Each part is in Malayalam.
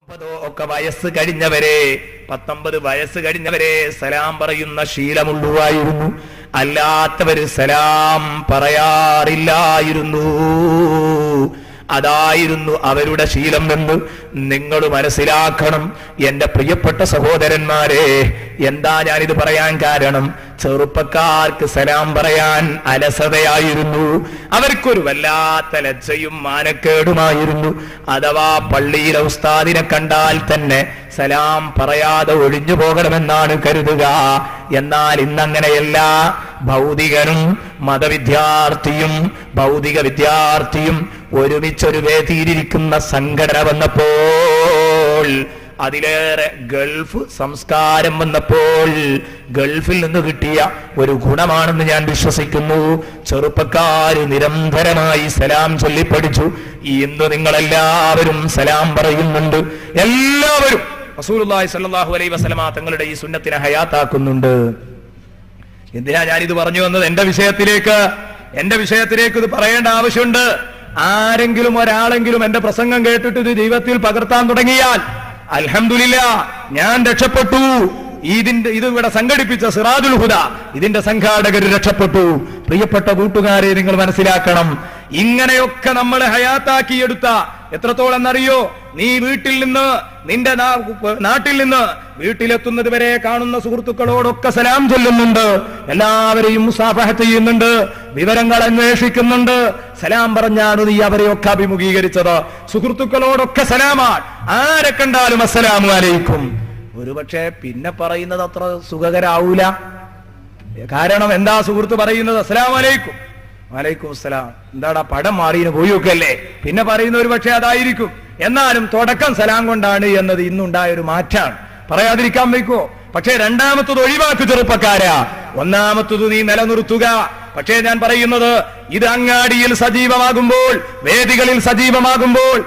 ഒക്കെ വയസ്സ് കഴിഞ്ഞവരെ 19 വയസ്സ് കഴിഞ്ഞവരെ സലാം പറയുന്ന ശീലമുള്ളവായിരുന്നു. അല്ലാത്തവര് സലാം പറയാറില്ലായിരുന്നു. അതായിരുന്നു അവരുടെ ശീലം എന്ന് നിങ്ങൾ മനസ്സിലാക്കണം. എന്റെ പ്രിയപ്പെട്ട സഹോദരന്മാരെ, എന്താ ഞാനിത് പറയാൻ കാരണം? ചെറുപ്പക്കാർക്ക് സലാം പറയാൻ അലസതയായിരുന്നു. അവർക്കൊരു വല്ലാത്ത ലജ്ജയും മാനക്കേടുമായിരുന്നു. അഥവാ പള്ളിയിലെ ഉസ്താദിനെ കണ്ടാൽ തന്നെ സലാം പറയാതെ ഒഴിഞ്ഞു പോകണമെന്നാണ് കരുതുക. എന്നാൽ ഇന്നങ്ങനെയല്ല. ഭൗതികനും മതവിദ്യാർത്ഥിയും ഭൗതിക വിദ്യാർത്ഥിയും ഒരുമിച്ചൊരു വേദിയിലിരിക്കുന്ന സംഘടന വന്നപ്പോൾ, അതിലേറെ ഗൾഫ് സംസ്കാരം വന്നപ്പോൾ, ഗൾഫിൽ നിന്ന് കിട്ടിയ ഒരു ഗുണമാണെന്ന് ഞാൻ വിശ്വസിക്കുന്നു. ചെറുപ്പക്കാര് നിരന്തരമായി സലാം ചൊല്ലിപ്പഠിച്ചു. ഇന്ന് നിങ്ങളെല്ലാവരും സലാം പറയുന്നുണ്ട്. എല്ലാവരും റസൂലുള്ളാഹി സ്വല്ലല്ലാഹു അലൈഹി വസല്ലമ തങ്ങളുടെ ഈ സുന്നത്തിനെ ഹയാത്താക്കുന്നുണ്ട്. എന്തിനാ ഞാനിത് പറഞ്ഞു വന്നത്? എന്റെ വിഷയത്തിലേക്ക് ഇത് പറയേണ്ട ആവശ്യമുണ്ട്. ആരെങ്കിലും ഒരാളെങ്കിലും എന്റെ പ്രസംഗം കേട്ടിട്ട് ഇത് ജീവിതത്തിൽ പകർത്താൻ തുടങ്ങിയാൽ അൽഹംദുലില്ലാ, ഞാൻ രക്ഷപ്പെട്ടു. ഇത് ഇവിടെ സംഘടിപ്പിച്ച സിറാജുൽ ഹുദ, ഇതിന്റെ സംഘാടകർ രക്ഷപ്പെട്ടു. പ്രിയപ്പെട്ട കൂട്ടുകാരെ, നിങ്ങൾ മനസ്സിലാക്കണം, ഇങ്ങനെയൊക്കെ നമ്മൾ ഹയാത്താക്കിയെടുത്ത എത്രത്തോളം എന്നറിയോ? നീ വീട്ടിൽ നിന്ന്, നിന്റെ നാട്ടിൽ നിന്ന് വീട്ടിലെത്തുന്നത് വരെ കാണുന്ന സുഹൃത്തുക്കളോടൊക്കെ സലാം ചൊല്ലുന്നുണ്ട്. എല്ലാവരെയും മുസാഫഹ ചെയ്യുന്നുണ്ട്, വിവരങ്ങൾ അന്വേഷിക്കുന്നുണ്ട്. സലാം പറഞ്ഞാണ് നീ അവരെയൊക്കെ അഭിമുഖീകരിച്ചത്. സുഹൃത്തുക്കളോടൊക്കെ സലാമാണ്. ആരെ കണ്ടാലും അസ്സലാമു അലൈക്കും. ഒരുപക്ഷെ പിന്നെ പറയുന്നത് അത്ര സുഖകരാവൂല. കാരണം എന്താ സുഹൃത്ത് പറയുന്നത്? അസ്സലാമു അലൈക്കും. വലൈക്കും അസ്സലാം. എന്താടാ പടം മാറിന് പോയൊക്കെയല്ലേ? പിന്നെ പറയുന്ന ഒരു പക്ഷെ അതായിരിക്കും. എന്നാലും തുടക്കം സലാം കൊണ്ടാണ് എന്നത് ഇന്നുണ്ടായ ഒരു മാറ്റാണ്. പറയാതിരിക്കാൻ വയ്ക്കോ? പക്ഷേ രണ്ടാമത്തത് ഒഴിവാക്കു ചെറുപ്പക്കാരാ. ഒന്നാമത്തത് നീ നിലനിർത്തുക. പക്ഷേ ഞാൻ പറയുന്നത്, ഇത് അങ്ങാടിയിൽ സജീവമാകുമ്പോൾ, വേദികളിൽ സജീവമാകുമ്പോൾ,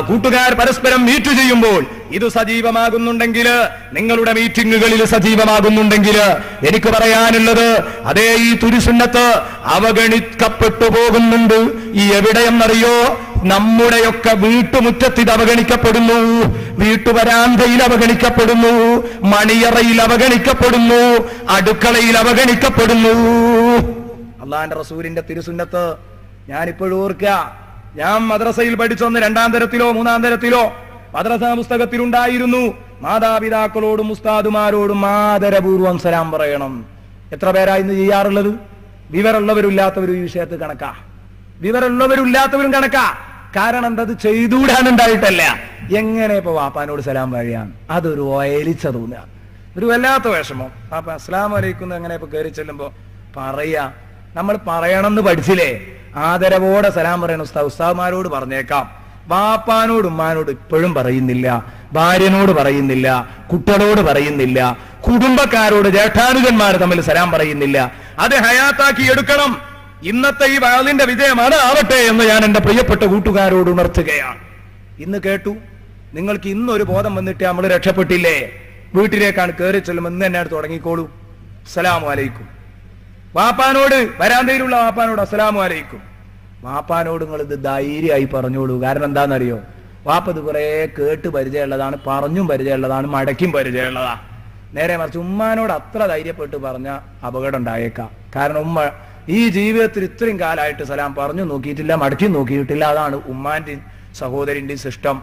കൂട്ടുകാർ പരസ്പരം മീറ്റ് ചെയ്യുമ്പോൾ ഇത് സജീവമാകുന്നുണ്ടെങ്കിൽ, നിങ്ങളുടെ മീറ്റിങ്ങുകളിൽ സജീവമാകുന്നുണ്ടെങ്കിൽ, എനിക്ക് പറയാനുള്ളത്, അതേ ഈ തുരിസുന്നത്ത് അവഗണിക്കപ്പെട്ടു പോകുന്നുണ്ട്. ഈ എവിടെയെന്നറിയോ? നമ്മുടെയൊക്കെ വീട്ടുമുറ്റത്ത് ഇത് അവഗണിക്കപ്പെടുന്നു, വീട്ടുവരാന്തയിൽ അവഗണിക്കപ്പെടുന്നു, മണിയറയിൽ അവഗണിക്കപ്പെടുന്നു, അടുക്കളയിൽ അവഗണിക്കപ്പെടുന്നു. അള്ളാന്റെ റസൂലിന്റെ തിരുസുന്നത്ത് ഞാനിപ്പോഴും ഓർക്കുക. ഞാൻ മദ്രസയിൽ പഠിച്ചൊന്ന് 2ാം തരത്തിലോ 3ാം തരത്തിലോ മദ്രസാ പുസ്തകത്തിലുണ്ടായിരുന്നു, മാതാപിതാക്കളോടും ഉസ്താദുമാരോടും ആദരപൂർവ്വം സലാം പറയണം. എത്ര പേരാ ഇന്ന് ചെയ്യാറുള്ളത്? വിവരമുള്ളവരില്ലാത്തവരും ഈ വിഷയത്തിൽ കണക്കാ. വിവരമുള്ളവരില്ലാത്തവരും കണക്കാ. കാരണം എന്താ? അത് ചെയ്തുകൂടാനുണ്ടായിട്ടല്ല. എങ്ങനെ ഇപ്പൊ വാപ്പാനോട് സലാം പറയാൻ? അതൊരു ഒയലിച്ച തോന്നുക, ഒരു വല്ലാത്ത വിഷമം. അപ്പൊ അസ്സലാമു അലൈക്കും എങ്ങനെ ഇപ്പൊ കയറി ചെല്ലുമ്പോ പറയാ? നമ്മൾ പറയണമെന്ന് പഠിച്ചില്ലേ? ആദരവോടെ സലാം പറയണം. ഉസ്താദ്മാരോട് പറഞ്ഞേക്കാം, വാപ്പാനോട് ഉമ്മാനോട് ഇപ്പോഴും പറയുന്നില്ല, ഭാര്യനോട് പറയുന്നില്ല, കുട്ടികളോട് പറയുന്നില്ല, കുടുംബക്കാരോട് ജ്യേഷ്ഠാനുജന്മാർ തമ്മിൽ സലാം പറയുന്നില്ല. അത് ഹയാത്താക്കി എടുക്കണം. ഇന്നത്തെ ഈ വാളിന്റെ വിജയം ആവട്ടെ എന്ന് ഞാൻ എന്റെ പ്രിയപ്പെട്ട കൂട്ടുകാരോട് ഉണർത്തുകയാണ്. ഇന്ന് കേട്ടു, നിങ്ങൾക്ക് ഇന്നൊരു ബോധം വന്നിട്ട് നമ്മൾ രക്ഷപ്പെട്ടില്ലേ? വീട്ടിലേക്കാണ് കയറി ചെല്ലുമ്പോൾ ഇന്ന് തന്നെ തുടങ്ങിക്കോളൂ, അസ്സലാമു അലൈക്കും. വാപ്പാനോട്, വരാന്തയിലുള്ള വാപ്പാനോട് അസ്സലാമു അലൈക്കും. വാപ്പാനോട് നിങ്ങൾ ഇത് ധൈര്യമായി പറഞ്ഞോളൂ. കാരണം എന്താണെന്നറിയോ? വാപ്പ ഇത് കുറെ കേട്ട് പരിചയമുള്ളതാണ്, പറഞ്ഞും പരിചയമുള്ളതാണ്, മടക്കും പരിചയമുള്ളതാണ്. നേരെ മറിച്ച് ഉമ്മാനോട് അത്ര ധൈര്യപ്പെട്ട് പറഞ്ഞ അപകടം ഉണ്ടായേക്കാം. കാരണം ഉമ്മ ഈ ജീവിതത്തിൽ ഇത്രയും കാലമായിട്ട് സലാം പറഞ്ഞു നോക്കിയിട്ടില്ല, മടക്കി നോക്കിയിട്ടില്ല. അതാണ് ഉമ്മാന്റെയും സഹോദരിന്റെയും സിസ്റ്റം.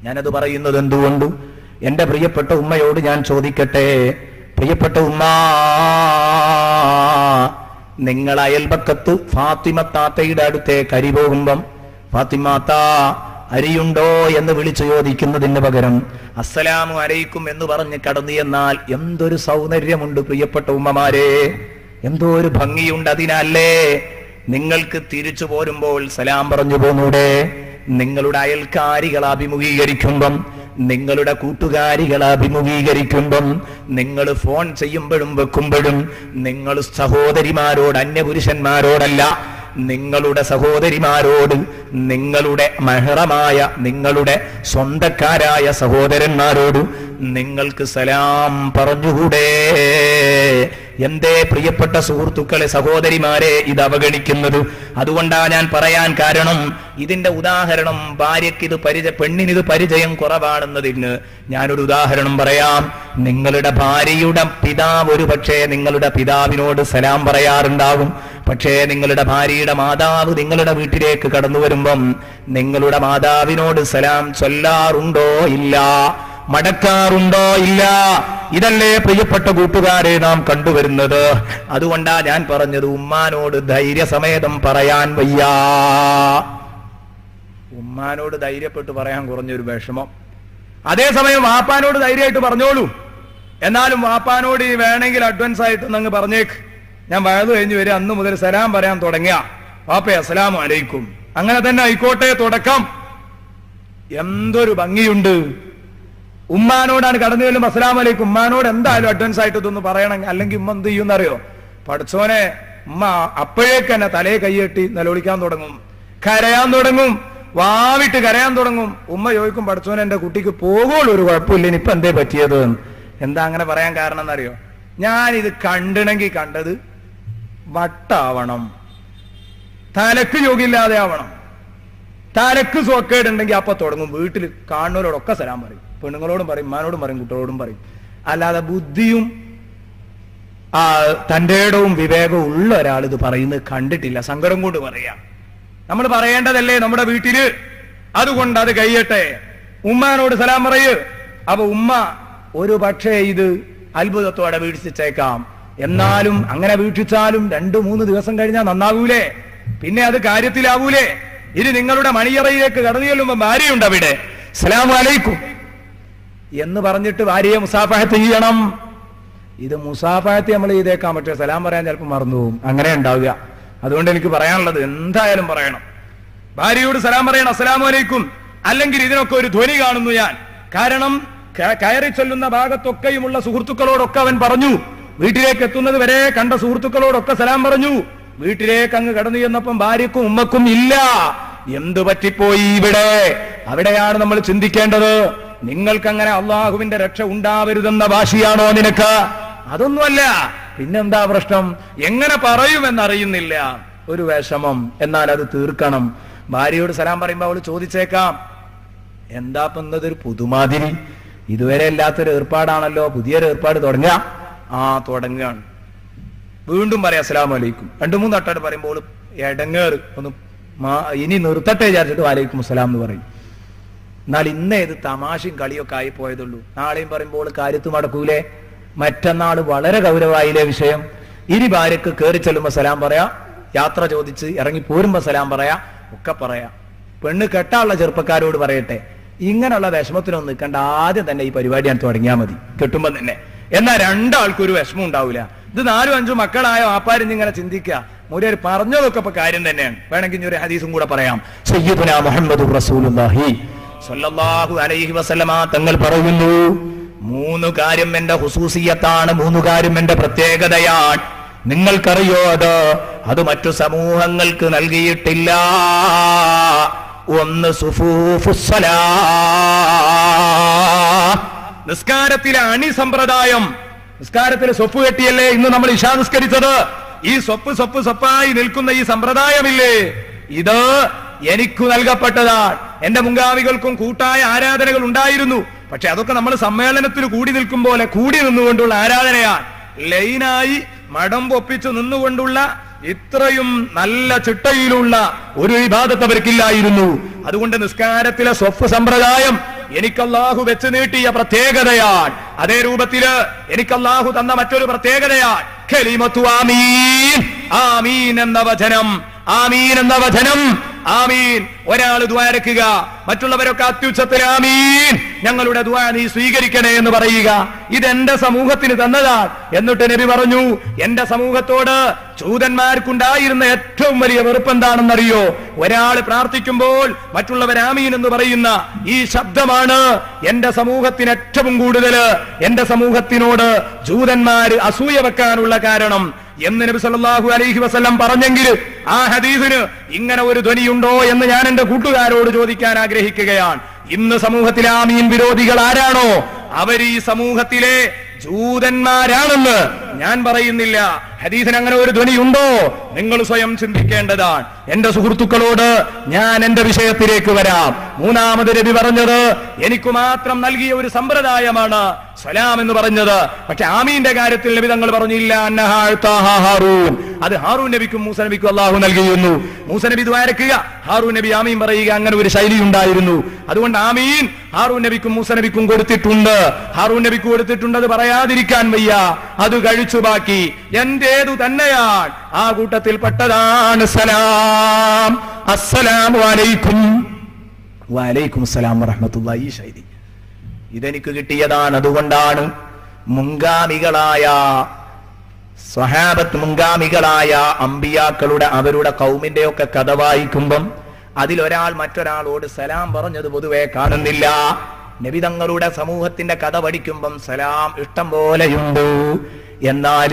ഞാനത് പറയുന്നത് എന്തുകൊണ്ട്? എന്റെ പ്രിയപ്പെട്ട ഉമ്മയോട് ഞാൻ ചോദിക്കട്ടെ, പ്രിയപ്പെട്ട ഉമ്മ, നിങ്ങൾ അയൽപക്കത്ത് ഫാത്തിമ താത്തയുടെ അടുത്തേക്ക് അരി പോകുമ്പം ഫാത്തിമാത്ത അരിയുണ്ടോ എന്ന് വിളിച്ചു ചോദിക്കുന്നതിന് പകരം അസ്സലാമു അലൈക്കും എന്ന് പറഞ്ഞ് കടന്നു എന്നാൽ എന്തൊരു സൗന്ദര്യമുണ്ട് പ്രിയപ്പെട്ട ഉമ്മമാരെ, എന്തോ ഒരു ഭംഗിയുണ്ട്. അതിനല്ലേ നിങ്ങൾക്ക് തിരിച്ചു പോരുമ്പോൾ സലാം പറഞ്ഞു പോന്നൂടെ? നിങ്ങളുടെ അയൽക്കാരികളെ അഭിമുഖീകരിക്കുമ്പം, നിങ്ങളുടെ കൂട്ടുകാരികളെ അഭിമുഖീകരിക്കുമ്പം, നിങ്ങൾ ഫോൺ ചെയ്യുമ്പോഴും വെക്കുമ്പോഴും നിങ്ങൾ സഹോദരിമാരോട്, അന്യപുരുഷന്മാരോടല്ല, നിങ്ങളുടെ സഹോദരിമാരോട്, നിങ്ങളുടെ മഹ്റമായ നിങ്ങളുടെ സ്വന്തക്കാരായ സഹോദരന്മാരോട് നിങ്ങൾക്ക് സലാം പറഞ്ഞുകൂടെ? എന്തേ പ്രിയപ്പെട്ട സുഹൃത്തുക്കളെ, സഹോദരിമാരെ ഇത് അവഗണിക്കുന്നത്? അതുകൊണ്ടാ ഞാൻ പറയാൻ കാരണം, ഇതിന്റെ ഉദാഹരണം ഭാര്യയ്ക്ക് പെണ്ണിനിത് പരിചയം കുറവാണെന്നതിന് ഞാനൊരു ഉദാഹരണം പറയാം. നിങ്ങളുടെ ഭാര്യയുടെ പിതാവ് ഒരു പക്ഷേ നിങ്ങളുടെ പിതാവിനോട് സലാം പറയാറുണ്ടാകും. പക്ഷേ നിങ്ങളുടെ ഭാര്യയുടെ മാതാവ് നിങ്ങളുടെ വീട്ടിലേക്ക് കടന്നു വരുമ്പം നിങ്ങളുടെ മാതാവിനോട് സലാം ചൊല്ലാറുണ്ടോ? ഇല്ല. മടക്കാറുണ്ടോ? ഇല്ല. ഇതല്ലേ പ്രിയപ്പെട്ട കൂട്ടുകാരെ നാം കണ്ടുവരുന്നത്. അതുകൊണ്ടാ ഞാൻ പറഞ്ഞത്, ഉമ്മാനോട് ധൈര്യസമേതം പറയാൻ വയ്യ. ഉമ്മാനോട് ധൈര്യപ്പെട്ട് പറയാൻ കുറഞ്ഞൊരു വിഷമം. അതേസമയം വാപ്പാനോട് ധൈര്യമായിട്ട് പറഞ്ഞോളൂ. എന്നാലും വാപ്പാനോട് വേണമെങ്കിൽ അഡ്വാൻസ് ആയിട്ട് അങ്ങ് പറഞ്ഞേക്ക്, ഞാൻ വയത് കഴിഞ്ഞ് വരെ അന്ന് മുതൽ സലാം പറയാൻ തുടങ്ങിയ വാപ്പേ അസ്സലാമു അലൈക്കും. അങ്ങനെ തന്നെ ആയിക്കോട്ടെ തുടക്കം. എന്തൊരു ഭംഗിയുണ്ട്. ഉമ്മാനോടാണ് കടന്നു ചെല്ലുമ്പോൾ അസ്സലാമു അലൈക്കും. ഉമ്മാനോട് എന്തായാലും അഡ്വാൻസ് ആയിട്ട് ഇതൊന്ന് പറയണം, അല്ലെങ്കിൽ ഉമ്മ എന്ത് ചെയ്യുമെന്നറിയോ? പഠിച്ചോനെ, ഉമ്മ അപ്പോഴേക്ക് തന്നെ തലയെ കൈയെട്ടി നിലവിളിക്കാൻ തുടങ്ങും, കരയാൻ തുടങ്ങും, വാവിട്ട് കരയാൻ തുടങ്ങും. ഉമ്മ ചോദിക്കും, പഠിച്ചോനെ എന്റെ കുട്ടിക്ക് പോകുള്ളൂ, ഒരു കുഴപ്പമില്ല, ഇനിയിപ്പൊ എന്തേ പറ്റിയത്? എന്താ അങ്ങനെ പറയാൻ കാരണം എന്നറിയോ? ഞാനിത് കണ്ടണെങ്കിൽ കണ്ടത് വട്ടാവണം, തലക്ക് യോഗില്ലാതെ ആവണം. തലക്ക് സോക്കേടുണ്ടെങ്കിൽ അപ്പൊ തുടങ്ങും. വീട്ടിൽ കാണുന്നവരോടൊക്കെ സലാം പറയും, പെണ്ണുങ്ങളോടും പറയും, ഉമ്മാനോടും പറയും, കുട്ടികളോടും പറയും. അല്ലാതെ ബുദ്ധിയും തന്റെ ഇടവും വിവേകവും ഉള്ള ഒരാൾ ഇത് പറയുന്നത് കണ്ടിട്ടില്ല. സങ്കടം കൊണ്ട് പറയാം. നമ്മൾ പറയേണ്ടതല്ലേ നമ്മുടെ വീട്ടില്. അതുകൊണ്ട് അത് കഴിയട്ടെ. ഉമ്മാനോട് സലാം പറയൂ. അപ്പൊ ഉമ്മ ഒരു പക്ഷേ ഇത് അത്ഭുതത്തോടെ വീക്ഷിച്ചേക്കാം. എന്നാലും അങ്ങനെ വീക്ഷിച്ചാലും 2-3 ദിവസം കഴിഞ്ഞാൽ നന്നാവൂലേ? പിന്നെ അത് കാര്യത്തിലാവൂലേ? ഇനി നിങ്ങളുടെ മണിയറയിലേക്ക് കടന്നു ചെല്ലുമ്പോ ഭാര്യയുണ്ട് അവിടെ, സലാമു അലൈക്കും എന്ന് പറഞ്ഞിട്ട് ഭാര്യയെ മുസാഫഹത്ത് ചെയ്യണം. ഇത് മുസാഫഹത്ത് നമ്മൾ ചെയ്തേക്കാൻ പറ്റുമോ? സലാം പറയാൻ ചിലപ്പോൾ മറന്നു പോകും. അങ്ങനെ ഉണ്ടാവുക. അതുകൊണ്ട് എനിക്ക് പറയാനുള്ളത്, എന്തായാലും പറയണം. ഭാര്യയോട് സലാം പറയണം, അസ്സലാമു അലൈക്കും. അല്ലെങ്കിൽ ഇതിനൊക്കെ ഒരു ധ്വനി കാണുന്നു ഞാൻ. കാരണം കയറി ചൊല്ലുന്ന ഭാഗത്തൊക്കെയുമുള്ള സുഹൃത്തുക്കളോടൊക്കെ അവൻ പറഞ്ഞു. വീട്ടിലേക്ക് എത്തുന്നത് വരെ കണ്ട സുഹൃത്തുക്കളോടൊക്കെ സലാം പറഞ്ഞു. വീട്ടിലേക്ക് അങ്ങ് കടന്നു ചെന്നപ്പം ഭാര്യക്കും ഉമ്മക്കും ഇല്ല. എന്തു പറ്റിപ്പോയി ഇവിടെ? അവിടെയാണ് നമ്മൾ ചിന്തിക്കേണ്ടത്. നിങ്ങൾക്കങ്ങനെ അള്ളാഹുവിന്റെ രക്ഷ ഉണ്ടാവരുതെന്ന വാശിയാണോ നിനക്ക്? അതൊന്നുമല്ല. പിന്നെന്താ പ്രശ്നം? എങ്ങനെ പറയുമെന്നറിയുന്നില്ല, ഒരു വിഷമം. എന്നാൽ അത് തീർക്കണം. ഭാര്യയോട് സലാം പറയുമ്പോ അവള് ചോദിച്ചേക്കാം, എന്താ ഇതൊരു പുതുമാതിരി, ഇതുവരെ ഇല്ലാത്തൊരു ഏർപ്പാടാണല്ലോ, പുതിയൊരു ഏർപ്പാട് തുടങ്ങുക. തുടങ്ങുകയാണ്. വീണ്ടും പറയാം അസ്സലാമു അലൈക്കും. 2-3 തട്ടാട് പറയുമ്പോൾ എടങ്ങേറ് ഒന്ന് ഇനി നിർത്തട്ടെ വിചാരിച്ചിട്ട് വലൈക്കും അസ്സലാം എന്ന് പറയും. എന്നാൽ ഇന്നേ ഇത് തമാശയും കളിയൊക്കെ ആയി പോയതുള്ളൂ. നാളെയും പറയുമ്പോൾ കാര്യത്ത് മടക്കൂലേ? മറ്റന്നാൾ വളരെ ഗൗരവമായില്ലേ വിഷയം? ഇനി ഭാര്യക്ക് കയറി ചെല്ലുമ്പോ സലാം പറയാ, യാത്ര ചോദിച്ച് ഇറങ്ങി പോരുമ്പോ സലാം പറയാ, ഒക്കെ പറയാ. പെണ്ണ് കെട്ടാനുള്ള ചെറുപ്പക്കാരോട് പറയട്ടെ, ഇങ്ങനെയുള്ള വിഷമത്തിനൊന്നും നിൽക്കണ്ട, ആദ്യം തന്നെ ഈ പരിപാടിയാണ് തുടങ്ങിയാൽ മതി, കെട്ടുമ്പോ തന്നെ. എന്നാൽ രണ്ടാൾക്കൊരു വിഷമം ഉണ്ടാവില്ല. ഇത് 4-5 മക്കളായ വാപ്പാരിഞ്ഞിങ്ങനെ ചിന്തിക്കുക. മൂലർ പറഞ്ഞതൊക്കെ ഇപ്പൊ കാര്യം തന്നെയാണ്. വേണമെങ്കിൽ ഇനി ഒരു ഹദീസും കൂടെ പറയാം. സയ്യിദുനാ മുഹമ്മദ് റസൂലുള്ളാഹി സ്വല്ലല്ലാഹു അലൈഹി വസല്ലമ തങ്ങൾ പറയുന്നു, 3 കാര്യം എന്റെ ഹുസൂസിയത്താണ്, 3 കാര്യം എന്റെ പ്രത്യേകതയാണ്. നിങ്ങൾക്കറിയോ അത് മറ്റു സമൂഹങ്ങൾക്ക് നൽകിയിട്ടില്ല. ഒന്ന് സുഫൂഫുസ്സലാ, നിസ്കാരത്തിലെ അണി സമ്പ്രദായം. നിസ്കാരത്തിലെ സ്വപ്പ് കെട്ടിയല്ലേ ഇന്ന് നമ്മൾ ഇശാ നിസ്കരിച്ചത്. ഈ സ്വപ്പായി നിൽക്കുന്ന ഈ സമ്പ്രദായമില്ലേ, ഇത് എനിക്ക് നൽകപ്പെട്ടതാണ്. എന്റെ മുൻഗാമികൾക്കും കൂട്ടായ ആരാധനകൾ ഉണ്ടായിരുന്നു. പക്ഷെ അതൊക്കെ നമ്മൾ സമ്മേളനത്തിൽ കൂടി നിൽക്കും പോലെ കൂടി നിന്നുകൊണ്ടുള്ള ആരാധനയാണ്. ലൈനായി മടം പൊപ്പിച്ചു നിന്നുകൊണ്ടുള്ള ഇത്രയും നല്ല ചിട്ടയിലുള്ള ഒരു ഇബാദത്ത് അവർക്കില്ലായിരുന്നു. അതുകൊണ്ട് നിസ്കാരത്തിലെ സ്വഫ് സമ്പ്രദായം എനിക്ക് അല്ലാഹു വെച്ച് നീട്ടിയ പ്രത്യേകതയാണ്. അതേ രൂപത്തില് എനിക്ക് അല്ലാഹു തന്ന മറ്റൊരു പ്രത്യേകതയാണ് കലിമത്തു ആമീൻ. ആമീൻ എന്ന വചനം, ആമീൻ എന്ന വചനം. ആമീൻ, ഒരാൾ ദുആരക്കുക, മറ്റുള്ളവരൊക്കെ അത്യുച്ചത്തിൽ ആമീൻ, ഞങ്ങളുടെ ദുആ നീ സ്വീകരിക്കണേ എന്ന് പറയുക. ഇതെന്റെ സമൂഹത്തിന് തന്നതാണ്. എന്നിട്ട് നബി പറഞ്ഞു, എന്റെ സമൂഹത്തോട് ജൂതന്മാർക്കുണ്ടായിരുന്ന ഏറ്റവും വലിയ വെറുപ്പ് എന്താണെന്നറിയോ? ഒരാൾ പ്രാർത്ഥിക്കുമ്പോൾ മറ്റുള്ളവർ ആമീൻ എന്ന് പറയുന്ന ഈ ശബ്ദമാണ് എന്റെ സമൂഹത്തിന് ഏറ്റവും കൂടുതൽ എന്റെ സമൂഹത്തിനോട് ജൂതന്മാര് അസൂയ വെക്കാനുള്ള കാരണം. എന്ന് നബി സല്ലല്ലാഹു അലൈഹി വസല്ലം പറഞ്ഞെങ്കിൽ ആ ഹദീസിന് ഇങ്ങനെ ഒരു ധ്വനിയുണ്ടോ എന്ന് ഞാൻ എന്റെ കൂട്ടുകാരോട് ചോദിക്കാൻ ആഗ്രഹിക്കുകയാണ്. ഇന്ന് സമൂഹത്തിലെ ആമീൻ വിരോധികൾ ആരാണോ അവർ ഈ സമൂഹത്തിലെ ജൂതന്മാരാണെന്ന് ഞാൻ പറയുന്നില്ല. ഹദീസിന് അങ്ങനെ ഒരു ധ്വനിയുണ്ടോ നിങ്ങൾ സ്വയം ചിന്തിക്കേണ്ടതാണ്. എന്റെ സുഹൃത്തുക്കളോട് ഞാൻ എന്റെ വിഷയത്തിലേക്ക് വരാം. മൂന്നാമത് നബി പറഞ്ഞത് എനിക്ക് മാത്രം നൽകിയ ഒരു സമ്പ്രദായമാണ് സലാം എന്ന് പറഞ്ഞത്. പക്ഷെ ആമീന്റെ കാര്യത്തിൽ നബി തങ്ങൾ പറഞ്ഞില്ല, ഹാറൂൻ, അത് ഹാറൂൻ നബിക്കും മൂസ നബിക്കും അള്ളാഹു നൽകിയിരുന്നു. മൂസ നബി ദ്വാരക്കുക, ഹാറൂൻ നബി ആമീൻ പറയുക, അങ്ങനെ ഒരു ശൈലി ഉണ്ടായിരുന്നു. അതുകൊണ്ട് ആമീൻ ഹാറൂൻ നബിക്കും മൂസ നബിക്കും കൊടുത്തിട്ടുണ്ട്. ഹാറൂൻ നബിക്ക് കൊടുത്തിട്ടുണ്ട്, അത് പറയാതിരിക്കാൻ വയ്യ. അത് കഴിച്ചു ബാക്കി എന്റേതു തന്നെയാണ്. ആ കൂട്ടത്തിൽ പെട്ടതാണ് സലാം. അസ്സലാമു അലൈക്കും. വഅലൈക്കും അസ്സലാം വറഹ്മത്തുള്ളാഹി. ഈ ശൈലി ഇതെനിക്ക് കിട്ടിയതാണ്. അതുകൊണ്ടാണ് മുൻഗാമികളായ സ്വഹാബത്ത്, മുൻഗാമികളായ അമ്പിയാക്കളുടെ അവരുടെ കൗമിന്റെ ഒക്കെ കഥ വായിക്കുമ്പം അതിലൊരാൾ മറ്റൊരാളോട് സലാം പറഞ്ഞത് പൊതുവെ കാണുന്നില്ല. നബി തങ്ങളുടെ സമൂഹത്തിന്റെ കഥ പഠിക്കുമ്പം സലാം ഇഷ്ടം പോലെയുണ്ട്. എന്നാൽ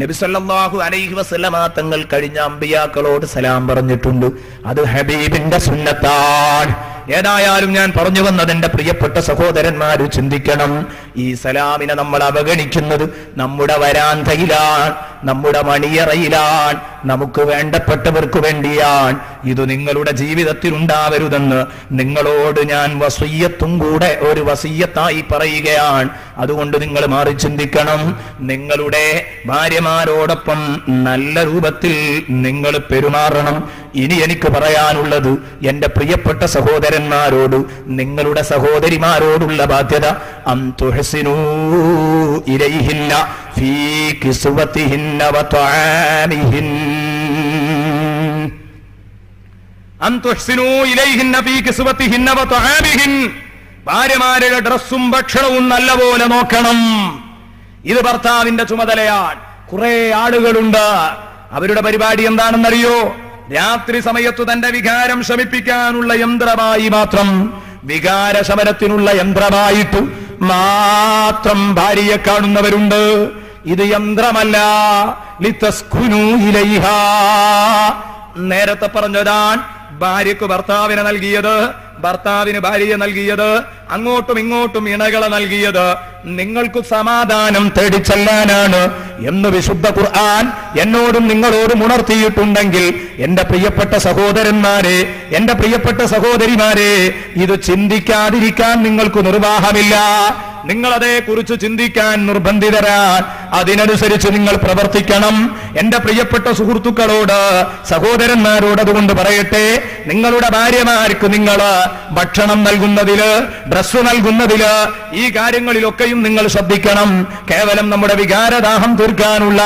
നബി സല്ലല്ലാഹു അലൈഹി വസല്ലമ തങ്ങൾ കഴിഞ്ഞ അമ്പിയാക്കളോട് സലാം പറഞ്ഞിട്ടുണ്ട്. അത് ഹബീബിന്റെ സുന്നത്താണ്. ഏതായാലും ഞാൻ പറഞ്ഞു വന്നത് എന്റെ പ്രിയപ്പെട്ട സഹോദരന്മാര് ചിന്തിക്കണം. ഈ സലാമിനെ നമ്മൾ അവഗണിക്കുന്നത് നമ്മുടെ വരാന്തയിലാണ്, നമ്മുടെ മണിയറയിലാണ്, നമുക്ക് വേണ്ടപ്പെട്ടവർക്ക് വേണ്ടിയാണ്. ഇത് നിങ്ങളുടെ ജീവിതത്തിൽ ഉണ്ടാവരുതെന്ന് നിങ്ങളോട് ഞാൻ വസിയ്യത്തും കൂടെ ഒരു വസിയ്യത്തായി പറയുകയാണ്. അതുകൊണ്ട് നിങ്ങൾ മാറി ചിന്തിക്കണം. നിങ്ങളുടെ ഭാര്യമാരോടൊപ്പം നല്ല രൂപത്തിൽ നിങ്ങൾ പെരുമാറണം. ഇനി എനിക്ക് പറയാനുള്ളത് എന്റെ പ്രിയപ്പെട്ട സഹോദരന്മാരോട്, നിങ്ങളുടെ സഹോദരിമാരോടുള്ള ബാധ്യത അൻതുഹ്സിനൂ ഇലൈഹിന്ന ഫീ കിസ്വതിഹിന്ന വതആമിഹിൻ. അൻതുഹ്സിനൂ ഇലൈഹിന്ന ഫീ കിസ്വതിഹിന്ന വതആമിഹിൻ. ഭാര്യമാരുടെ ഡ്രസ്സും ഭക്ഷണവും നല്ലപോലെ നോക്കണം. ഇത് ഭർത്താവിന്റെ ചുമതലയാണ്. കുറെ ആളുകളുണ്ട്, അവരുടെ പരിപാടി എന്താണെന്നറിയോ? രാത്രി സമയത്തു തന്റെ വികാരം ശമിപ്പിക്കാനുള്ള യന്ത്രമായി മാത്രം, വികാരശമനത്തിനുള്ള യന്ത്രമായിട്ട് മാത്രം ഭാര്യയെ കാണുന്നവരുണ്ട്. ഇത് യന്ത്രമല്ല. ലിതസ്കുനൂ ഇലൈഹാ. നേരത്തെ പറഞ്ഞതാണ് ഭാര്യക്ക് ഭർത്താവിനെ നൽകിയത്, ഭർത്താവിന് ഭാര്യയെ നൽകിയത്, അങ്ങോട്ടും ഇങ്ങോട്ടും ഇണകളെ നൽകിയത് നിങ്ങൾക്ക് സമാധാനം തേടിച്ചെല്ലാനാണ് എന്ന് വിശുദ്ധ ഖുർആൻ എന്നോടും നിങ്ങളോടും ഉണർത്തിയിട്ടുണ്ടെങ്കിൽ എന്റെ പ്രിയപ്പെട്ട സഹോദരന്മാരെ, എന്റെ പ്രിയപ്പെട്ട സഹോദരിമാരെ, ഇത് ചിന്തിക്കാതിരിക്കാൻ നിങ്ങൾക്ക് നിർവാഹമില്ല. നിങ്ങളതേ കുറിച്ച് ചിന്തിക്കാൻ നിർബന്ധിതരാൻ, അതിനനുസരിച്ച് നിങ്ങൾ പ്രവർത്തിക്കണം. എന്റെ പ്രിയപ്പെട്ട സുഹൃത്തുക്കളോട്, സഹോദരന്മാരോട് അതുകൊണ്ട് പറയട്ടെ, നിങ്ങളുടെ ഭാര്യമാർക്ക് നിങ്ങൾ ഭക്ഷണം നൽകുന്നതില്, ഡ്രസ്സ് നൽകുന്നതില്, ഈ കാര്യങ്ങളിലൊക്കെയും നിങ്ങൾ ശ്രദ്ധിക്കണം. കേവലം നമ്മുടെ വികാരദാഹം തീർക്കാനുള്ള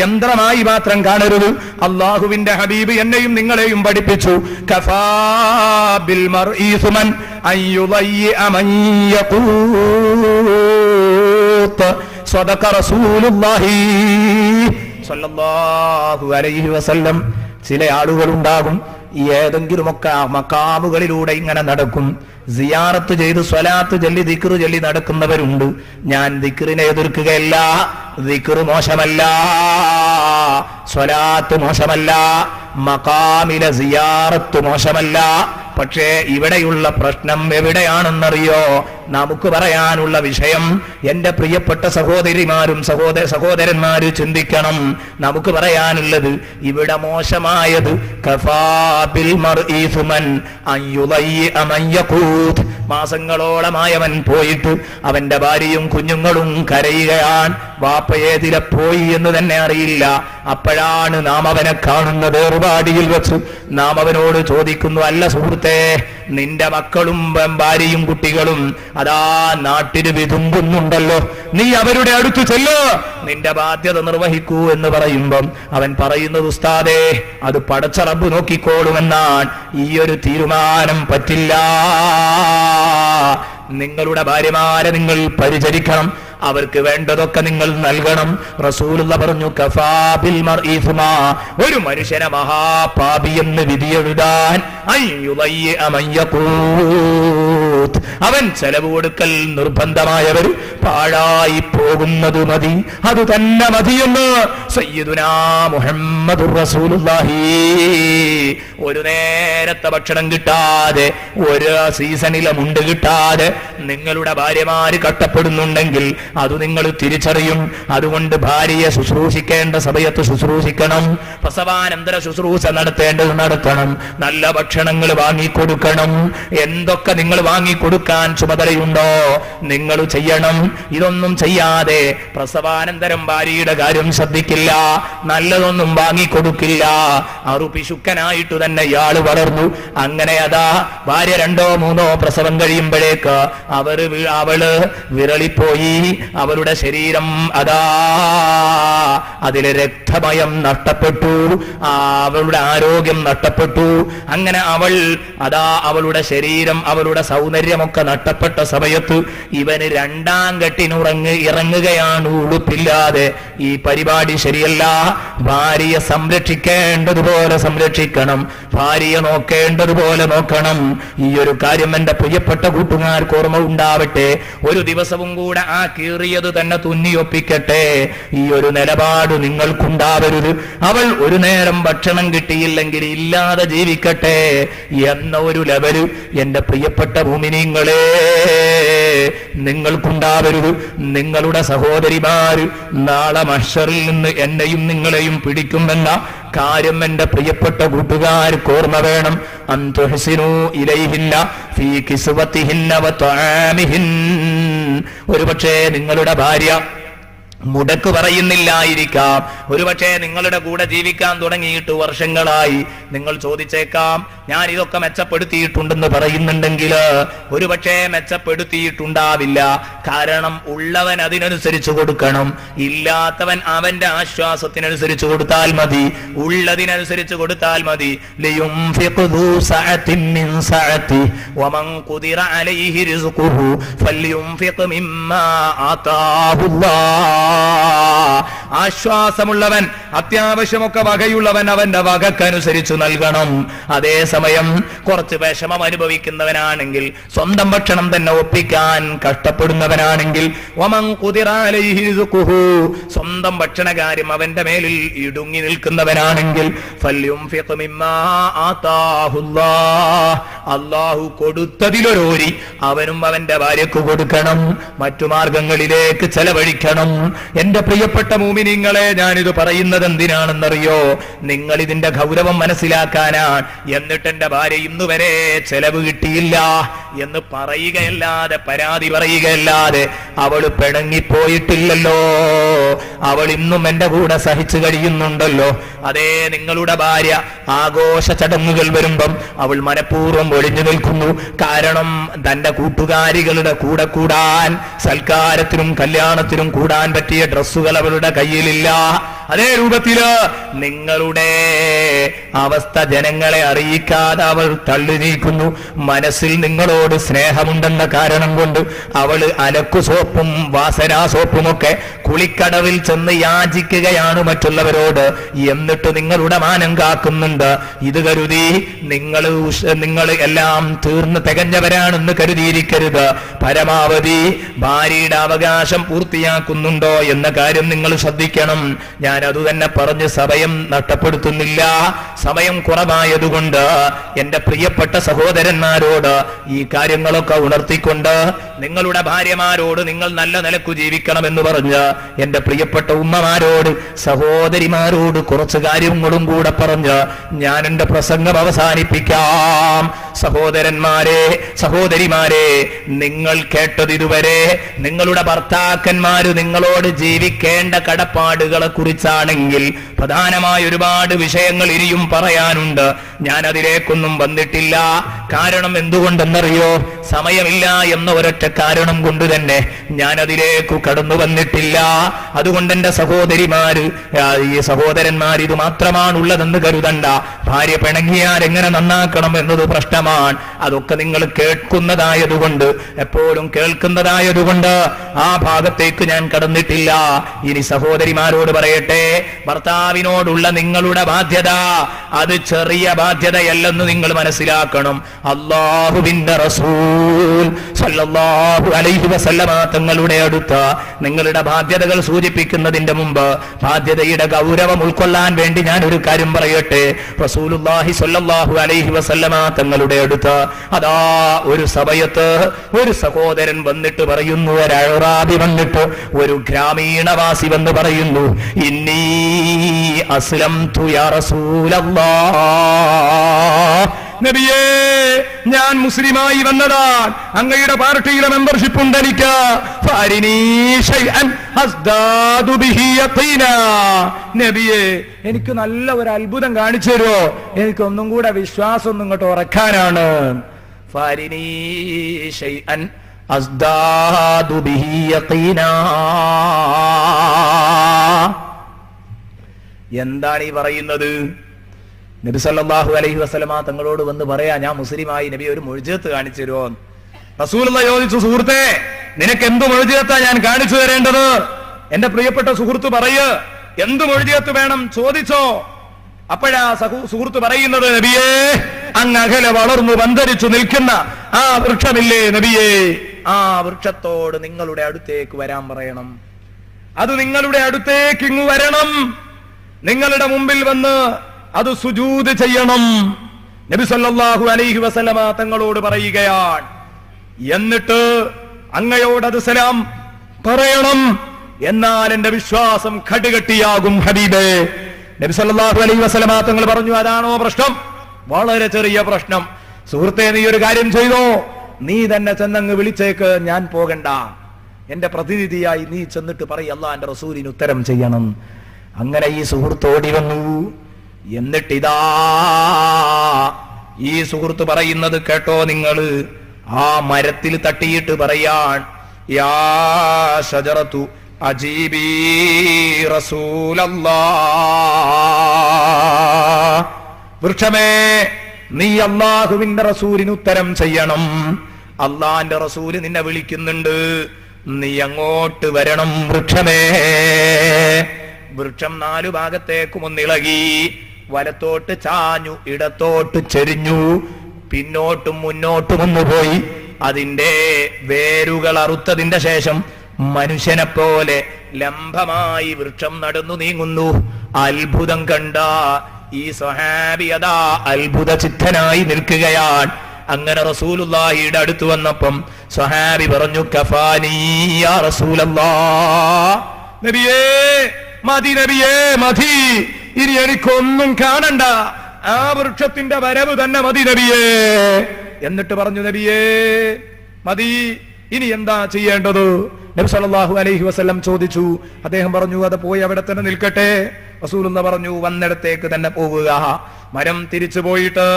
യന്ത്രമായി മാത്രം കാണരുത്. അള്ളാഹുവിന്റെ ഹബീബ് എന്നെയും നിങ്ങളെയും പഠിപ്പിച്ചു, കഫാ ബിൽ മർഇ സുമൻ അയ്യുളയ്യ മൻ യഖൂത് സദഖ റസൂലുള്ളാഹി സ്വല്ലല്ലാഹു അലൈഹി വസല്ലം. ചില ആളുകളുണ്ടാകും ഏതെങ്കിലുമൊക്കെ മക്കാമുകളിലൂടെ ഇങ്ങനെ നടക്കും, സിയാറത്ത് ചെയ്ത് സ്വലാത്ത് ചൊല്ലി ദിക്റ് ചൊല്ലി നടക്കുന്നവരുണ്ട്. ഞാൻ ദിക്റിനെ എതിർക്കുകയല്ല. ദിക്റ് മോശമല്ല, സ്വലാത്ത് മോശമല്ല, മഖാമിലെ സിയാറത്ത് മോശമല്ല. പക്ഷേ ഇവിടെയുള്ള പ്രശ്നം എവിടെയാണെന്നറിയോ? നമുക്ക് പറയാനുള്ള വിഷയം, എന്റെ പ്രിയപ്പെട്ട സഹോദരിമാരും സഹോദരന്മാരും ചിന്തിക്കണം. നമുക്ക് പറയാനുള്ളത് ഇവിടെ മോശമായത് കഫാ ബിൽ മർഇ സുമൻ അയ്യുളയ്യ മൻ യഖൂത്. മാസങ്ങളോളമായവൻ പോയിട്ട് അവന്റെ ഭാര്യയും കുഞ്ഞുങ്ങളും കരയുകയാണ്. വാപ്പയേതിലെ പോയി എന്ന് തന്നെ അറിയില്ല. അപ്പോഴാണ് നാം അവനെ കാണുന്നത് ഏർവാടിയിൽ വെച്ച്. നാം അവനോട് ചോദിക്കുന്നു, അല്ല സുഹൃത്തേ, നിന്റെ മക്കളും ഭാര്യയും കുട്ടികളും അതാ നാട്ടിന് വിതുമ്പുന്നുണ്ടല്ലോ, നീ അവരുടെ അടുത്ത് ചെല്ലോ, നിന്റെ ബാധ്യത നിർവഹിക്കൂ എന്ന് പറയുമ്പം അവൻ പറയുന്നത്, ഉസ്താദേ, അത് പടച്ച റബ്ബ് നോക്കിക്കോളുമെന്നാണ്. ഈ ഒരു തീരുമാനം പറ്റില്ല. നിങ്ങളുടെ ഭാര്യമാരെ നിങ്ങൾ പരിചരിക്കണം, അവർക്ക് വേണ്ടതൊക്കെ നിങ്ങൾ നൽകണം. റസൂലുള്ള പറഞ്ഞു, കഫാ ബിൽ മർഇ ഇസ്മാ. ഒരു മനുഷ്യനെ മഹാപാപി എന്ന് വിധിയെഴുതാൻ അയ്യുളയ്യ മൻ യഖൂത്. അവൻ ചെലവ് കൊടുക്കൽ നിർബന്ധമായവർ പാഴായി പോകുന്നത് മതി, അത് തന്നെ മതിയെന്ന് സയ്യിദുനാ മുഹമ്മദുർ റസൂലുള്ളാഹി. ഒരു നേരത്തെ ഭക്ഷണം കിട്ടാതെ, ഒരു സീസണിലെ മുണ്ട് കിട്ടാതെ നിങ്ങളുടെ ഭാര്യമാര് കഷ്ടപ്പെടുന്നുണ്ടെങ്കിൽ അത് നിങ്ങൾ തിരിച്ചറിയും. അതുകൊണ്ട് ഭാര്യയെ ശുശ്രൂഷിക്കേണ്ട സമയത്ത് ശുശ്രൂഷിക്കണം, പ്രസവാനന്തര ശുശ്രൂഷ നടത്തേണ്ടത് നടത്തണം, നല്ല ഭക്ഷണങ്ങൾ വാങ്ങിക്കൊടുക്കണം. എന്തൊക്കെ നിങ്ങൾ വാങ്ങിക്കൊടുക്കാൻ ചുമതലയുണ്ടോ നിങ്ങൾ ചെയ്യണം. ഇതൊന്നും ചെയ്യാതെ പ്രസവാനന്തരം ഭാര്യയുടെ കാര്യം ശ്രദ്ധിക്കില്ല, നല്ലതൊന്നും വാങ്ങിക്കൊടുക്കില്ല, അറുപിശുക്കനായിട്ട് തന്നെ ഇയാള് വളർന്നു. അങ്ങനെ അതാ ഭാര്യ 2 or 3 പ്രസവം കഴിയുമ്പോഴേക്ക് അവള് വിരളിപ്പോയി. അവളുടെ ശരീരം അതാ അതിലെ രക്തമയം നഷ്ടപ്പെട്ടു, അവളുടെ ആരോഗ്യം നഷ്ടപ്പെട്ടു. അങ്ങനെ അവളുടെ ശരീരം, അവളുടെ സൗന്ദര്യമൊക്കെ നഷ്ടപ്പെട്ട സമയത്ത് ഇവന് 2ാം കെട്ടിന് ഇറങ്ങുകയാണ് ഉടുപ്പില്ലാതെ. ഈ പരിപാടി ശരിയല്ല. ഭാര്യയെ സംരക്ഷിക്കേണ്ടതുപോലെ സംരക്ഷിക്കണം, ഭാര്യയെ നോക്കേണ്ടതുപോലെ നോക്കണം. ഈ ഒരു കാര്യം എന്റെ പ്രിയപ്പെട്ട കൂട്ടുകാർക്ക് ഓർമ്മ ഉണ്ടാവട്ടെ. ഒരു ദിവസവും കൂടെ ആ കീറിയത് തന്നെ തുന്നിയൊപ്പിക്കട്ടെ. ഈ ഒരു നിലപാട് നിങ്ങൾക്കുണ്ടാവരുത്. അവൾ ഒരു നേരം ഭക്ഷണം കിട്ടിയില്ലെങ്കിൽ ഇല്ലാതെ ജീവിക്കട്ടെ എന്ന ഒരു ലെവല് എന്റെ പ്രിയപ്പെട്ട മുഅ്മിനീങ്ങളെ നിങ്ങൾക്കുണ്ടാവരുത്. നിങ്ങളുടെ സഹോദരിമാര് നാളെ മഹ്ശറിൽ നിന്ന് എന്നെയും നിങ്ങളെയും പിടിക്കുമെന്ന കാര്യം എന്റെ പ്രിയപ്പെട്ട കൂട്ടുകാർക്ക് ഓർമ്മ വേണം. അൻതുഹ്സിനു ഇലൈഹിന്ന ഫീ കിസ്വതിഹിന്ന വതആമിഹിൻ. ഒരുപക്ഷേ നിങ്ങളുടെ ഭാര്യ മുടക്ക് പറയുന്നില്ലായിരിക്കാം, ഒരുപക്ഷെ നിങ്ങളുടെ കൂടെ ജീവിക്കാൻ തുടങ്ങിയിട്ട് വർഷങ്ങളായി. നിങ്ങൾ ചോദിച്ചേക്കാം, ഞാൻ ഇതൊക്കെ മെച്ചപ്പെടുത്തിയിട്ടുണ്ടെന്ന് പറയുന്നുണ്ടെങ്കിൽ ഒരുപക്ഷെ മെച്ചപ്പെടുത്തിയിട്ടുണ്ടാവില്ല. കാരണം ഉള്ളവൻ അതിനനുസരിച്ച് കൊടുക്കണം, ഇല്ലാത്തവൻ അവന്റെ ആശ്വാസത്തിനനുസരിച്ച് കൊടുത്താൽ മതി, ഉള്ളതിനനുസരിച്ച് കൊടുത്താൽ മതി. ലിയുൻഫിഖ് ദൂ സഅത്തിൻ മിൻ സഅതി വമൻ ഖുദിറ അലൈഹി റിസ്ഖുഹു ഫല്യുൻഫിഖ് മിമ്മാ ആതാഹുല്ലാഹ്. ആശ്വാസമുള്ളവൻ, അത്യാവശ്യമൊക്കെ വകയുള്ളവൻ അവന്റെ വകക്കനുസരിച്ച് നൽകണം. അതേസമയം കുറച്ച് വിഷമം അനുഭവിക്കുന്നവനാണെങ്കിൽ, സ്വന്തം ഭക്ഷണം തന്നെ ഒപ്പിക്കാൻ കഷ്ടപ്പെടുന്നവനാണെങ്കിൽ, വമൻ ഖുദിറ അലൈഹി റിസ്ഖുഹു, സ്വന്തം ഭക്ഷണകാര്യം അവന്റെ മേലിൽ ഇടുങ്ങി നിൽക്കുന്നവനാണെങ്കിൽ, ഫല്യുൻഫിഖ് മിമ്മാ ആതാഹുല്ലാഹ്, അല്ലാഹു കൊടുത്തതിലൊരോരി അവനും അവന്റെ ഭാര്യക്ക് കൊടുക്കണം, മറ്റു മാർഗങ്ങളിലേക്ക് ചെലവഴിക്കണം. എന്റെ പ്രിയപ്പെട്ട മുഅ്മിനീങ്ങളെ, ഞാനിത് പറയുന്നത് എന്തിനാണെന്നറിയോ? നിങ്ങൾ ഇതിന്റെ ഗൗരവം മനസ്സിലാക്കാനാണ്. എന്നിട്ട് എന്റെ ഭാര്യ ഇന്നുവരെ ചെലവ് കിട്ടിയില്ല എന്ന് പറയുകയല്ലാതെ, പരാതി പറയുകയല്ലാതെ അവള് പിണങ്ങിപ്പോയിട്ടില്ലല്ലോ, അവൾ ഇന്നും എന്റെ കൂടെ സഹിച്ചു കഴിയുന്നുണ്ടല്ലോ. അതേ, നിങ്ങളുടെ ഭാര്യ ആഘോഷ ചടങ്ങുകൾ വരുമ്പം അവൾ മനഃപൂർവ്വം ഒഴിഞ്ഞു നിൽക്കുന്നു. കാരണം തന്റെ കൂട്ടുകാരികളുടെ കൂടെ കൂടാൻ, സൽക്കാരത്തിനും കല്യാണത്തിനും കൂടാൻ പറ്റിയ ഡ്രസ്സുകൾ അവളുടെ കയ്യിലില്ല. അതേ രൂപത്തില് നിങ്ങളുടെ അവസ്ഥ ജനങ്ങളെ അറിയിക്കാതെ അവൾ തള്ളി നീക്കുന്നു. മനസ്സിൽ നിങ്ങളോട് സ്നേഹമുണ്ടെന്ന കാരണം കൊണ്ട് അവള് അലക്കു സോപ്പും വാസനാ സോപ്പുമൊക്കെ കുളിക്കടവിൽ ചെന്ന് യാചിക്കുകയാണ് മറ്റുള്ളവരോട്. എന്നിട്ട് നിങ്ങളുടെ മാനം കാക്കുന്നുണ്ട്. ഇത് കരുതി നിങ്ങൾ എല്ലാം തീർന്ന് തികഞ്ഞവരാണെന്ന് കരുതിയിരിക്കരുത്. പരമാവധി ഭാര്യയുടെ അവകാശം പൂർത്തിയാക്കുന്നുണ്ടോ എന്ന കാര്യം നിങ്ങൾ ശ്രദ്ധിക്കണം. ഞാൻ അതുതന്നെ പറഞ്ഞ് സമയം നഷ്ടപ്പെടുത്തുന്നില്ല. സമയം കുറവായതുകൊണ്ട് എന്റെ പ്രിയപ്പെട്ട സഹോദരന്മാരോട് ഈ കാര്യങ്ങളൊക്കെ ഉണർത്തിക്കൊണ്ട്, നിങ്ങളുടെ ഭാര്യമാരോട് നിങ്ങൾ നല്ല നിലക്കു ജീവിക്കണമെന്ന് പറഞ്ഞ് എന്റെ പ്രിയപ്പെട്ട ഉമ്മമാരോട്, സഹോദരിമാരോട് കുറച്ച് കാര്യങ്ങളും കൂടെ പറഞ്ഞ് ഞാൻ എന്റെ പ്രസംഗം അവസാനിപ്പിക്കാം. സഹോദരന്മാരെ, സഹോദരിമാരെ, നിങ്ങൾ കേട്ടത് ഇതുവരെ നിങ്ങളുടെ ഭർത്താക്കന്മാര് നിങ്ങളോട് ജീവിക്കേണ്ട കടപ്പാടുകളെ കുറിച്ചാണെങ്കിൽ പ്രധാനമായ ഒരുപാട് വിഷയങ്ങൾ ഇനിയും പറയാനുണ്ട്. ഞാൻ അതിലേക്കൊന്നും വന്നിട്ടില്ല. കാരണം എന്തുകൊണ്ടെന്നറിയോ? സമയമില്ല എന്ന ഒരൊറ്റ കാരണം കൊണ്ട് തന്നെ ഞാൻ അതിലേക്ക് കടന്നു വന്നിട്ടില്ല. അതുകൊണ്ട് എന്റെ സഹോദരിമാര്, ഈ സഹോദരന്മാർ ഇത് മാത്രമാണുള്ളതെന്ന് കരുതണ്ട. ഭാര്യ പിണങ്ങിയാൽ എങ്ങനെ നന്നാക്കണം എന്നത് പ്രശ്നമാണ്. ഭാഗമാണ്. അതൊക്കെ നിങ്ങൾ കേൾക്കുന്നതായതുകൊണ്ട്, എപ്പോഴും കേൾക്കുന്നതായതുകൊണ്ട് ആ ഭാഗത്തേക്ക് ഞാൻ കടന്നിട്ടില്ല. ഇനി സഹോദരിമാരോട് പറയട്ടെ, ഭർത്താവിനോടുള്ള നിങ്ങളുടെ ബാധ്യത അത് ചെറിയ ബാധ്യതയല്ലെന്ന് നിങ്ങൾ മനസ്സിലാക്കണം. അല്ലാഹുവിന്റെ റസൂൽ സല്ലല്ലാഹു അലൈഹി വസല്ലമ തങ്ങളുടെ അടുത്ത നിങ്ങളുടെ ബാധ്യതകൾ സൂചിപ്പിക്കുന്നതിന്റെ മുമ്പ് ബാധ്യതയുടെ ഗൗരവം ഉൾക്കൊള്ളാൻ വേണ്ടി ഞാൻ ഒരു കാര്യം പറയട്ടെ. റസൂലുള്ളാഹി സ്വല്ലല്ലാഹു അലൈഹി വസല്ലമ തങ്ങളുടെ അടുത്ത് അതാ ഒരു സമയത്ത് ഒരു സഹോദരൻ വന്നിട്ട് പറയുന്നു, ഒരു അഅറാബി വന്നിട്ട്, ഒരു ഗ്രാമീണവാസി വന്ന് പറയുന്നു, ഇന്നി അസ്ലംതു യാ റസൂലല്ലാഹ്, നബിയേ ഞാൻ മുസ്ലിമായി വന്നതാണ്, അങ്ങയുടെ പാർട്ടിയിലെ മെമ്പർഷിപ്പ് ഉണ്ട് എനിക്ക്. നബിയേ എനിക്ക് നല്ല ഒരു അത്ഭുതം കാണിച്ചു തരുമോ, എനിക്കൊന്നും കൂടെ വിശ്വാസം ഒന്നും ഇങ്ങോട്ട് ഉറക്കാനാണ്. എന്താണ് ഈ പറയുന്നത്? നബി സല്ലല്ലാഹു അലൈഹി വസല്ലമ തങ്ങളോട് വന്ന് പറയാ, ഞാൻ മുസ്ലിമായി, നബി ഒരു മുഅ്ജിസത്ത് കാണിച്ചു തരുമോ? റസൂലുള്ളാഹി ചോദിച്ചു, സുഹൃത്തേ നിനക്ക് എന്ത് മുഅ്ജിസത്താ ഞാൻ കാണിച്ചു തരേണ്ടത്? എന്റെ പ്രിയപ്പെട്ട സുഹൃത്ത് പറയ്, എന്ത് മുഅ്ജിസത്ത് വേണം ചോദിച്ചോ. അപ്പോഴാ സുഹൃത്ത് പറയുന്നത്, നബിയേ അങ്ങ് അകലെ വളർന്നു പന്തരിച്ചു നിൽക്കുന്ന ആ വൃക്ഷമില്ലേ നബിയേ, ആ വൃക്ഷത്തോട് നിങ്ങളുടെ അടുത്തേക്ക് വരാൻ പറയണം. അത് നിങ്ങളുടെ അടുത്തേക്ക് ഇങ്ങ് വരണം, നിങ്ങളുടെ മുമ്പിൽ വന്ന് അത് സുജൂദ് ചെയ്യണം. നബി സല്ലല്ലാഹു അലൈഹി വസല്ലമ തങ്ങളോട് പറയുകയാണ്, എന്നിട്ട് അങ്ങയോട് അത് സലാം പറയണം, എന്നാൽ എന്റെ വിശ്വാസം കടുകട്ടിയാകും ഹബീബേ. നബി സല്ലല്ലാഹു അലൈഹി വസല്ലമ തങ്ങൾ പറഞ്ഞു, അതാണോ പ്രശ്നം? വളരെ ചെറിയ പ്രശ്നം. സുഹൃത്തെ നീ ഒരു കാര്യം ചെയ്തോ, നീ തന്നെ ചെന്നങ്ങ് വിളിച്ചേക്ക്, ഞാൻ പോകണ്ട. എന്റെ പ്രതിനിധിയായി നീ ചെന്നിട്ട് പറയ്, അല്ലാഹുവിന്റെ റസൂലിന് ഉത്തരം ചെയ്യണം. അങ്ങനെ ഈ സുഹൃത്ത് ഓടി വന്നു. എന്നിട്ടിതാ ഈ സുഹൃത്ത് പറയുന്നത് കേട്ടോ നിങ്ങൾ, ആ മരത്തിൽ തട്ടിയിട്ട് പറയാൻ, യാ ഷജറത്തു അജീബി റസൂലല്ലാഹ്, വൃക്ഷമേ നീ അല്ലാഹുവിന്റെ റസൂലിന് ഉത്തരം ചെയ്യണം. അല്ലാഹുവിന്റെ റസൂല് നിന്നെ വിളിക്കുന്നുണ്ട്, നീ അങ്ങോട്ട് വരണം വൃക്ഷമേ. വൃക്ഷം നാലു ഭാഗത്തേക്കും ഒന്നിളകി, വലത്തോട്ട് ചാഞ്ഞു, ഇടത്തോട്ട് ചെരിഞ്ഞു, പിന്നോട്ടും മുന്നോട്ടും ഒന്നുപോയി. അതിന്റെ വേരുകൾ അറുത്തതിന്റെ ശേഷം മനുഷ്യനെ പോലെ ലംബമായി വൃക്ഷം നടന്നു നീങ്ങുന്നു. അത്ഭുതം കണ്ട ഈ സ്വഹാബി അതാ അത്ഭുത ചിത്തനായി നിൽക്കുകയാണ്. അങ്ങനെ റസൂലുള്ളാഹിയുടെ അടുത്ത് വന്നപ്പം സ്വഹാബി പറഞ്ഞു, കഫാനി യാ റസൂലല്ലാഹ്, നബിയേ മതി, നബിയേ മതി, ഇനി എനിക്കൊന്നും കാണണ്ട, ആ വൃക്ഷത്തിന്റെ വരവ് തന്നെ മതി നബിയേ. എന്നിട്ട് പറഞ്ഞു, നബിയേ മതി, ഇനി എന്താ ചെയ്യേണ്ടത്? നബി സല്ലല്ലാഹു അലൈഹി വസല്ലം ചോദിച്ചു. അദ്ദേഹം പറഞ്ഞു, അത് പോയി അവിടെ തന്നെ നിൽക്കട്ടെ. റസൂലുള്ളാഹി പറഞ്ഞു, വന്നിടത്തേക്ക് തന്നെ പോവുക. മരം തിരിച്ചു പോയിട്ട്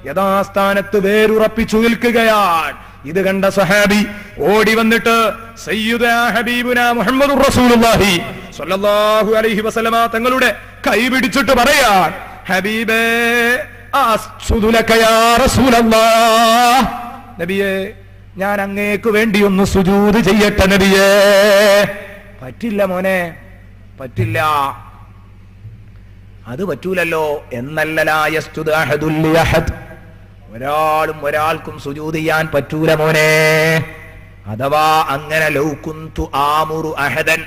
യഥാസ്ഥാനത്ത് വേരുറപ്പിച്ചു നിൽക്കുകയാണ്. ഇത് കണ്ട സഹാബി ഓടി വന്നിട്ട് സയ്യിദുനാ ഹബീബുനാ മുഹമ്മദുർ റസൂലുള്ളാഹി സ്വല്ലല്ലാഹു അലൈഹി വസല്ലമ തങ്ങളുടെ കൈ പിടിച്ചിട്ട് പറയാൻ, ഹബീബേ അസ്ജുദു ലക യാ റസൂലല്ലാഹ്, നബിയേ ഞാൻ അങ്ങേക്ക് വേണ്ടി ഒന്ന് സുജൂദ് ചെയ്യട്ടെ നബിയേ. പറ്റില്ല മോനെ, പറ്റില്ല, അത് പറ്റൂലല്ലോ. എന്നല്ല ലാ യസ്ജുദു അഹദുൽ ലിഅഹദ്, ഒരാളും ഒരാൾക്കും സുജൂദ് ചെയ്യാൻ പറ്റൂല മോനെ. അഥവാ അങ്ങനെ ലൗ കുന്തു ആമുറു അഹദൻ,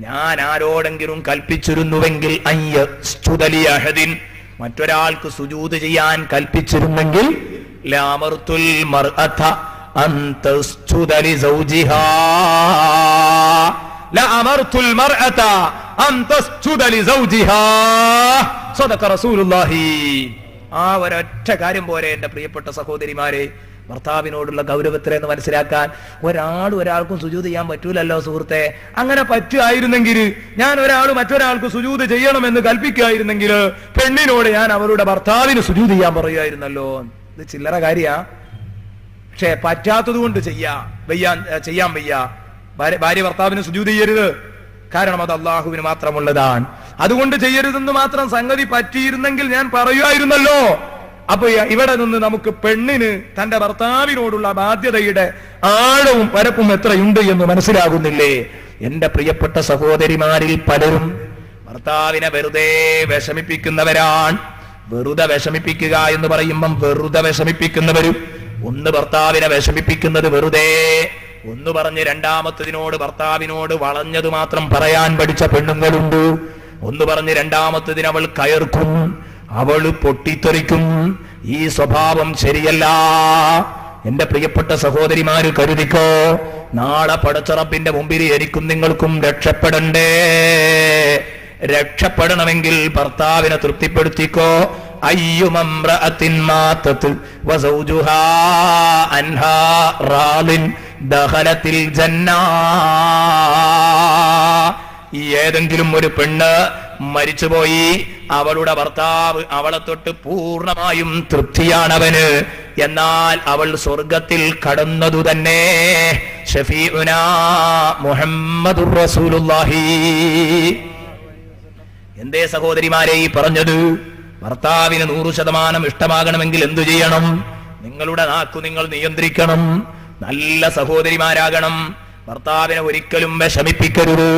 ഞാൻ ആരോടെങ്കിലും കൽപ്പിച്ചിരുന്നുവെങ്കിൽ അയ്യസ്ജുദ ലി അഹദിൻ, മറ്റൊരാൾക്ക് സുജൂദ് ചെയ്യാൻ കൽപ്പിച്ചിരുന്നെങ്കിൽ ലഅമർതുൽ മർഅത അൻ തസ്ജുദ ലി സൗജിഹാ, ലഅമർതുൽ മർഅത അൻ തസ്ജുദ ലി സൗജിഹാ. സദഖ റസൂലുള്ളാഹി. ആ ഒരൊറ്റ കാര്യം പോരെ എന്റെ പ്രിയപ്പെട്ട സഹോദരിമാരെ, ഭർത്താവിനോടുള്ള ഗൗരവത്തിലെന്ന് മനസ്സിലാക്കാൻ. ഒരാൾക്കും സുജൂദ് ചെയ്യാൻ പറ്റൂലല്ലോ സുഹൃത്തെ. അങ്ങനെ പറ്റുമായിരുന്നെങ്കിൽ, ഞാൻ ഒരാൾ മറ്റൊരാൾക്ക് സുജൂദ് ചെയ്യണമെന്ന് കൽപ്പിക്കുകയായിരുന്നെങ്കിൽ പെണ്ണിനോട് ഞാൻ അവരുടെ ഭർത്താവിന് സുജൂദ് ചെയ്യാൻ പറയുമായിരുന്നല്ലോ. ഇത് ചില്ലറ കാര്യാ. പക്ഷെ പറ്റാത്തത് കൊണ്ട് ചെയ്യാൻ വയ്യ. ഭാര്യ ഭർത്താവിന് സുജൂദ് ചെയ്യരുത്, കാരണം അത് അള്ളാഹുവിന് മാത്രമുള്ളതാണ്. അതുകൊണ്ട് ചെയ്യരുതെന്ന് മാത്രം സംഗതി പറ്റിയിരുന്നെങ്കിൽ ഞാൻ പറയുമായിരുന്നല്ലോ. അപ്പൊ ഇവിടെ നിന്ന് നമുക്ക് പെണ്ണിന് തന്റെ ഭർത്താവിനോടുള്ള ബാധ്യതയുടെ ആഴവും പരപ്പും എത്രയുണ്ട് എന്ന് മനസ്സിലാകുന്നില്ലേ? എന്റെ പ്രിയപ്പെട്ട സഹോദരിമാരിൽ പലരും ഭർത്താവിനെ വെറുതെ വിഷമിപ്പിക്കുന്നവരാണ്. വെറുതെ വിഷമിപ്പിക്കുക എന്ന് പറയുമ്പം വെറുതെ വിഷമിപ്പിക്കുന്നവരും ഒന്ന് ഭർത്താവിനെ വിഷമിപ്പിക്കുന്നത് വെറുതെ ഒന്ന് പറഞ്ഞ് രണ്ടാമത്തതിനോട് ഭർത്താവിനോട് വളഞ്ഞത് മാത്രം പറയാൻ പഠിച്ച പെണ്ണുങ്ങളുണ്ട്. ഒന്ന് പറഞ്ഞ് രണ്ടാമത്തതിന് അവൾ കയർക്കും, അവള് പൊട്ടിത്തെറിക്കും. ഈ സ്വഭാവം ശരിയല്ല. എന്റെ പ്രിയപ്പെട്ട സഹോദരിമാര് കരുതിക്കോ, നാളെ പടച്ച റബ്ബിന്റെ മുമ്പിൽ എനിക്കും നിങ്ങൾക്കും രക്ഷപ്പെടണ്ടേ? രക്ഷപ്പെടണമെങ്കിൽ ഭർത്താവിനെ തൃപ്തിപ്പെടുത്തിക്കോ. അയ്യുമംറഅത്തിൻ മാതത് വസൗജുഹാ അൻഹാ റാളിൻ ദഖലത്തിൽ ജന്ന. ഏതെങ്കിലും ഒരു പെണ്ണ് മരിച്ചുപോയി, അവളുടെ ഭർത്താവ് അവളെ തൊട്ട് പൂർണ്ണമായും തൃപ്തിയാണവന്, എന്നാൽ അവൾ സ്വർഗത്തിൽ കടന്നതു തന്നെ. ഷഫീഉനാ മുഹമ്മദുർ റസൂലുള്ളാഹി. എന്തേ സഹോദരിമാരെ ഈ പറഞ്ഞത്? ഭർത്താവിന് 100% ഇഷ്ടമാകണമെങ്കിൽ എന്തു ചെയ്യണം? നിങ്ങളുടെ നാക്കു നിങ്ങൾ നിയന്ത്രിക്കണം. നല്ല സഹോദരിമാരാകണം. ഭർത്താവിനെ ഒരിക്കലും വിഷമിപ്പിക്കരുത്.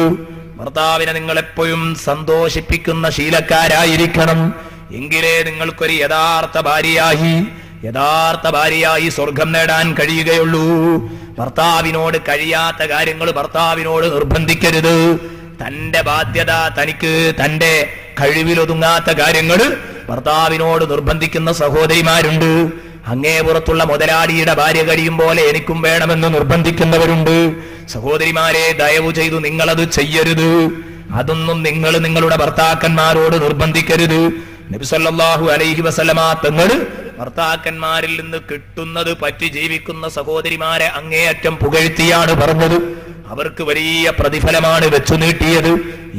ഭർത്താവിനെ നിങ്ങൾ എപ്പോഴും സന്തോഷിപ്പിക്കുന്ന ശീലക്കാരായിരിക്കണം. എങ്കിലേ നിങ്ങൾക്കൊരു യഥാർത്ഥ ഭാര്യയായി സ്വർഗം നേടാൻ കഴിയുകയുള്ളൂ. ഭർത്താവിനോട് കഴിയാത്ത കാര്യങ്ങൾ ഭർത്താവിനോട് നിർബന്ധിക്കരുത്. തന്റെ ബാധ്യത, തനിക്ക് തന്റെ കഴിവിലൊതുങ്ങാത്ത കാര്യങ്ങൾ ഭർത്താവിനോട് നിർബന്ധിക്കുന്ന സഹോദരിമാരുണ്ട്. അങ്ങേ പുറത്തുള്ള മുതലാളിയുടെ ഭാര്യ കഴിയും പോലെ എനിക്കും വേണമെന്ന് നിർബന്ധിക്കുന്നവരുണ്ട്. സഹോദരിമാരെ, ദയവ് ചെയ്തു നിങ്ങളത് ചെയ്യരുത്. അതൊന്നും നിങ്ങൾ നിങ്ങളുടെ ഭർത്താക്കന്മാരോട് നിർബന്ധിക്കരുത്. നബി സല്ലല്ലാഹു അലൈഹി വസല്ലമ തങ്ങൾ ഭർത്താക്കന്മാരിൽ നിന്ന് കിട്ടുന്നത് പറ്റി ജീവിക്കുന്ന സഹോദരിമാരെ അങ്ങേയറ്റം പുകഴ്ത്തിയാണ് പറഞ്ഞത്. അവർക്ക് വലിയ പ്രതിഫലമാണ് വെച്ചു നീട്ടിയത്.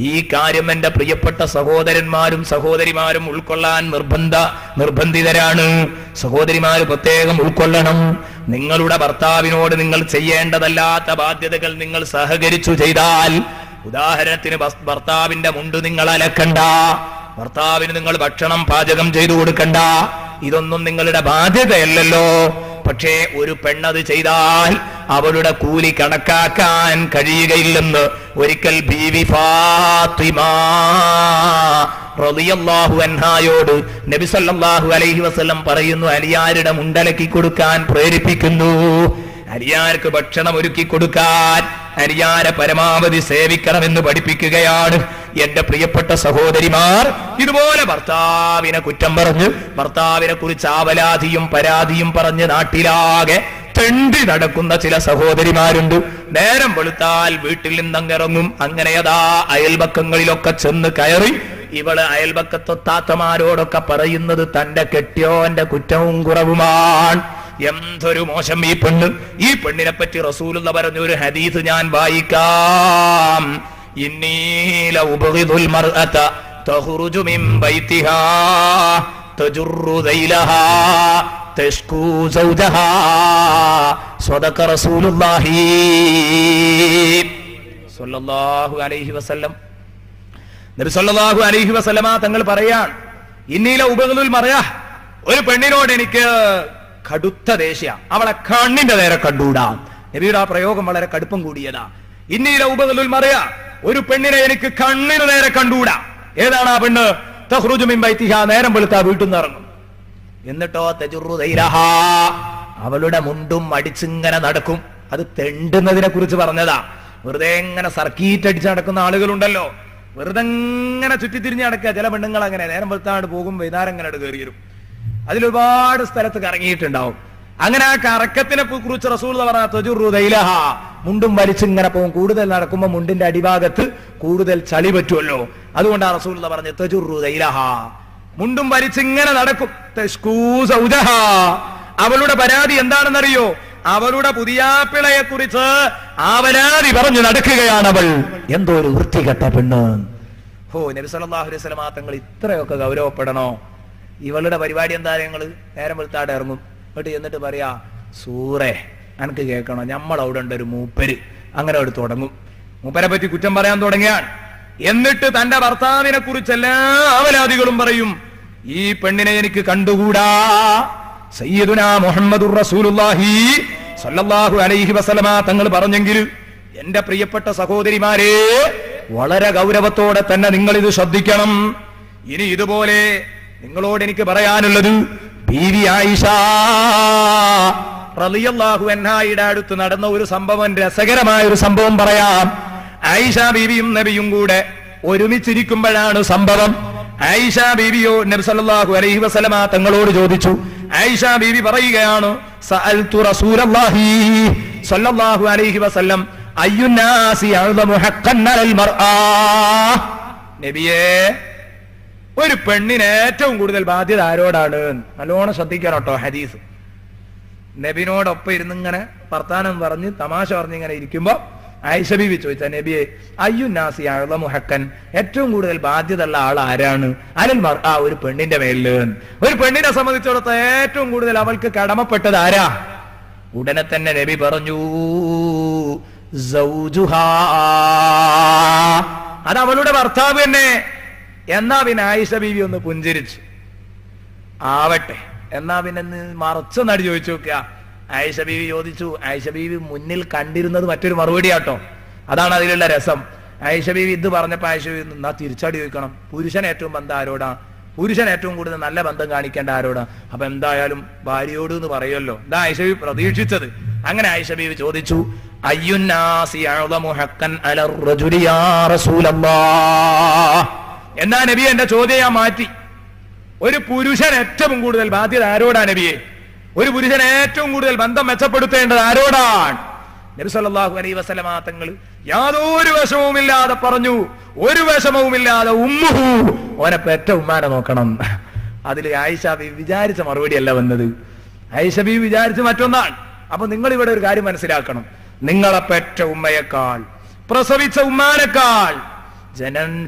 ഈ കാര്യം എന്റെ പ്രിയപ്പെട്ട സഹോദരന്മാരും സഹോദരിമാരും ഉൾക്കൊള്ളാൻ നിർബന്ധിതരാണ്. സഹോദരിമാര് പ്രത്യേകം ഉൾക്കൊള്ളണം. നിങ്ങളുടെ ഭർത്താവിനോട് നിങ്ങൾ ചെയ്യേണ്ടതല്ലാത്ത ബാധ്യതകൾ നിങ്ങൾ സഹകരിച്ചു ചെയ്താൽ, ഉദാഹരണത്തിന് ഭർത്താവിന്റെ മുണ്ട് നിങ്ങൾ അലക്കണ്ട, ഭർത്താവിന് നിങ്ങൾ ഭക്ഷണം പാചകം ചെയ്തു കൊടുക്കണ്ട, ഇതൊന്നും നിങ്ങളുടെ ബാധ്യതയല്ലല്ലോ. പക്ഷേ ഒരു പെണ്ണത് ചെയ്താൽ അവളുടെ കൂലി കണക്കാക്കാൻ കഴിയുകയില്ലെന്ന് ഒരിക്കൽ ബീവി ഫാത്തിമ റളിയല്ലാഹു അൻഹായോട് നബി സല്ലല്ലാഹു അലൈഹി വസല്ലം പറയുന്നു. അലിയാരുടെ മുണ്ടലക്കി കൊടുക്കാൻ പ്രേരിപ്പിക്കുന്നു. അലിയാർക്ക് ഭക്ഷണം ഒരുക്കി കൊടുക്കാൻ, അലിയാരെ പരമാവധി സേവിക്കണമെന്ന് പഠിപ്പിക്കുകയാണ്. എന്റെ പ്രിയപ്പെട്ട സഹോദരിമാർ, ഇതുപോലെ ഭർത്താവിനെ കുറ്റം പറഞ്ഞ്, ഭർത്താവിനെ കുറിച്ച് ആവലാതിയും പരാതിയും പറഞ്ഞ് നാട്ടിലാകെ തെണ്ടി നടക്കുന്ന ചില സഹോദരിമാരുണ്ട്. നേരം വെളുത്താൽ വീട്ടിൽ നിന്നങ്ങിറങ്ങും. അങ്ങനെയതാ അയൽപക്കങ്ങളിലൊക്കെ ചെന്ന് കയറി ഇവള് അയൽപക്കത്തൊത്താത്തമാരോടൊക്കെ പറയുന്നത് തന്റെ കെട്ടിയോന്റെ കുറ്റവും കുറവുമാണ്. എന്തൊരു മോശം ഈ പെണ്ണ്! ഈ പെണ്ണിനെ പറ്റി റസൂലുള്ള പറഞ്ഞ ഒരു ഹദീസ് ഞാൻ വായിക്കാം. ഇന്നീല ഉബഗിദുൽ മർഅത തഖ്റുജു മിൻ ബൈതിഹാ തജുറു ദൈലഹാ തഷ്കൂ സൗജഹാ സ്വദഖ റസൂലുള്ളാഹി സ്വല്ലല്ലാഹു അലൈഹി വസല്ലം. നബി സല്ലല്ലാഹു അലൈഹി വസല്ലമ തങ്ങൾ പറയാൻ, ഇന്നീല ഉബഗിദുൽ മർഅ, ഒരു പെണ്ണിനോട് എനിക്ക് കടുത്ത ദേഷ്യ, അവളെ കണ്ണിന്റെ നേരെ കണ്ടൂടാ. നബിയുടെ ആ പ്രയോഗം വളരെ കടുപ്പം കൂടിയതാ. ഇന്നീല ഉബഗിദുൽ മർഅ, ഒരു പെണ്ണിനെ എനിക്ക് കണ്ണിന് നേരെ കണ്ടൂടാ. ഏതാണ് ആ പെണ്ണ്? തഖ്റുജു മിൻ ബൈതിഹാ, നേരം വെളുത്താ വീട്ടിൽ നിന്ന് ഇറങ്ങും. എന്നിട്ടോ തജുറു ദൈലഹാ, അവളുടെ മുണ്ടും അടിച്ചിങ്ങനെ നടക്കും. അത് തെണ്ടുന്നതിനെ കുറിച്ച് പറഞ്ഞതാ. വെറുതെ ഇങ്ങനെ സർക്കീറ്റ് അടിച്ച് നടക്കുന്ന ആളുകളുണ്ടല്ലോ, വെറുതെ ഇങ്ങനെ ചുറ്റിത്തിരിഞ്ഞ് നടക്കുക. ചില പെണ്ണുങ്ങൾ അങ്ങനെ നേരം വെളുത്താണ്ട് പോകും, വൈകുന്നേരം ഇങ്ങനെ കയറി വരും. അതിലൊരുപാട് സ്ഥലത്ത് കറങ്ങിയിട്ടുണ്ടാവും. അങ്ങനെ ആ കറക്കത്തിനെ കുറിച്ച് റസൂൽ പറഞ്ഞ തജുറു ദൈലഹാ, മുണ്ടും വലിച്ചിങ്ങനെ പോകും. കൂടുതൽ നടക്കുമ്പോൾ മുണ്ടിന്റെ അടിഭാഗത്ത് കൂടുതൽ ചളി പറ്റുമല്ലോ, അതുകൊണ്ടാണ് റസൂൽ പറഞ്ഞ തജുറു ദൈലഹാ, മുണ്ടും വലിച്ചിങ്ങനെ നടക്കും. തഷ്കൂ സൗജഹാ, അവളുടെ പരാതി എന്താണെന്നറിയോ? അവളുടെ പുതിയാപ്പിളയെ കുറിച്ച് ആവലാതി പറഞ്ഞു നടക്കുകയാണ് അവൾ. എന്തോ ഒരു വൃത്തികെട്ട പെണ്ണ്. ഹോ, നബി സല്ലല്ലാഹു അലൈഹി വസല്ലം തങ്ങൾ ഇത്രയൊക്കെ ഗൗരവപ്പെടണോ? ഇവളുടെ പരിപാടി എന്താ? ഞങ്ങള് നേരം വെളുത്താടെ ഇറങ്ങും. എന്നിട്ട് പറയാ, സൂറേ എനിക്ക് കേൾക്കണോ, നമ്മളവിടെ ഉണ്ട് ഒരു മൂപ്പര്. അങ്ങനെ അവിടെ തുടങ്ങും. മൂപ്പരെ പറ്റി കുറ്റം പറയാൻ തുടങ്ങിയാൽ എന്നിട്ട് തന്റെ ഭർത്താവിനെ കുറിച്ച് എല്ലാ ആവലാദികളും പറയും. ഈ പെണ്ണിനെ എനിക്ക് കണ്ടുകൂടാ. സയ്യിദുനാ മുഹമ്മദുർ റസൂലുള്ളാഹി സല്ലല്ലാഹു അലൈഹി വസല്ലമ തങ്ങൾ പറഞ്ഞെങ്കിൽ എന്റെ പ്രിയപ്പെട്ട സഹോദരിമാരെ, വളരെ ഗൗരവത്തോടെ തന്നെ നിങ്ങൾ ഇത് ശ്രദ്ധിക്കണം. ഇനി ഇതുപോലെ നിങ്ങളോട് എനിക്ക് പറയാനുള്ളത്, ബീവി ആയിഷ റളിയല്ലാഹു അൻഹായുടെ അടുത്ത് നടന്ന ഒരു സംഭവം, രസകരമായ ഒരു സംഭവം പറയാം. ആയിഷ ബീവിയും നബിയും കൂടെ ഒരുമിച്ചിരിക്കുമ്പോഴാണ് സംഭവം. ആയിഷ ബീവിയോ നബി സല്ലല്ലാഹു അലൈഹി വസല്ലമ തങ്ങളോട് ചോദിച്ചു. ആയിഷ ബീവി പറയുകയാണ്, സഅൽതു റസൂലല്ലാഹി സല്ലല്ലാഹു അലൈഹി വസല്ലം അയ്യുന്നാസി അഅ്ളമു ഹഖ്ഖൻ അലൽ മർആ. നബിയേ, ഒരു പെണ്ണിന് ഏറ്റവും കൂടുതൽ ബാധ്യത ആരോടാണ്? നല്ലോണം ശ്രദ്ധിക്കണം കേട്ടോ ഹദീസ്. നബിനോടൊപ്പം ഇരുന്ന് ഇങ്ങനെ വർത്താനം പറഞ്ഞ് തമാശ പറഞ്ഞിങ്ങനെ ഇരിക്കുമ്പോ ആയിഷ ബീവി ചോദിച്ച, നബിയെ, അയ്യുന്നാസി അഅ്ളമു ഹഖ്ഖൻ, ഏറ്റവും കൂടുതൽ ബാധ്യത ഉള്ള ആൾ ആരാണ്? അലൽ മർആ, ഒരു പെണ്ണിന്റെ മേലില്. ഒരു പെണ്ണിനെ സംബന്ധിച്ചിടത്തോളം ഏറ്റവും കൂടുതൽ അവൾക്ക് കടമപ്പെട്ടത് ആരാ? ഉടനെ തന്നെ നബി പറഞ്ഞു, സൗജുഹാ, അത് അവളുടെ ഭർത്താവ് തന്നെ. എന്നാ പിന്നെ ആയിഷ ബീവി ഒന്ന് പുഞ്ചിരിച്ചു. ആവട്ടെ, എന്നാ പിന്നെ മറച്ചു നടി ചോദിച്ചു നോക്കുക. ആയിഷ ബീവി ചോദിച്ചു. ആയിഷ ബീവി മുന്നിൽ കണ്ടിരുന്നത് മറ്റൊരു മറുപടിയാട്ടോ. അതാണ് അതിലുള്ള രസം. ആയിഷ ബീവി ഇത് പറഞ്ഞപ്പോ ആയിഷ ബീവി എന്നാ തിരിച്ചടി ചോദിക്കണം, പുരുഷൻ ഏറ്റവും ബന്ധം ആരോടാ? പുരുഷൻ ഏറ്റവും കൂടുതൽ നല്ല ബന്ധം കാണിക്കേണ്ട ആരോടാ? അപ്പൊ എന്തായാലും ഭാര്യയോട് എന്ന് പറയുമല്ലോ. ഇതാ ആയിഷ ബീവി പ്രതീക്ഷിച്ചത്. അങ്ങനെ ആയിഷ ബീവി ചോദിച്ചു, അയ്യുന്നാസി അഅ്ളമു ഹഖ്ഖൻ അലർ റജുലി യാ റസൂലല്ലാഹ്. എന്നാ നബി, എന്റെ ചോദ്യം ഞാൻ മാറ്റി. ഒരു പുരുഷൻ ഏറ്റവും കൂടുതൽ ബാധ്യത ആരോടാ നബിയെ? ഒരു പുരുഷൻ ഏറ്റവും കൂടുതൽ ബന്ധം മെച്ചപ്പെടുത്തേണ്ടത് ആരോടാണ്? നബി സല്ലല്ലാഹു അലൈഹി വസല്ലമ തങ്ങൾ യാതൊരു വിഷമവുമില്ലാതെ പറഞ്ഞു, ഒരു വിഷമവുമില്ലാതെ, ഉമ്മുഹു, ഓനെ പെറ്റ ഉമ്മാനെ നോക്കണം. അതിൽ ആയിഷ ബീവി വിചാരിച്ച മറുപടിയല്ല വന്നത്. ആയിഷ ബീവി വിചാരിച്ച് മറ്റൊന്നാണ്. അപ്പൊ നിങ്ങൾ ഇവിടെ ഒരു കാര്യം മനസ്സിലാക്കണം. നിങ്ങളെ പെറ്റ ഉമ്മയേക്കാൾ, പ്രസവിച്ച ഉമ്മാനേക്കാൾ,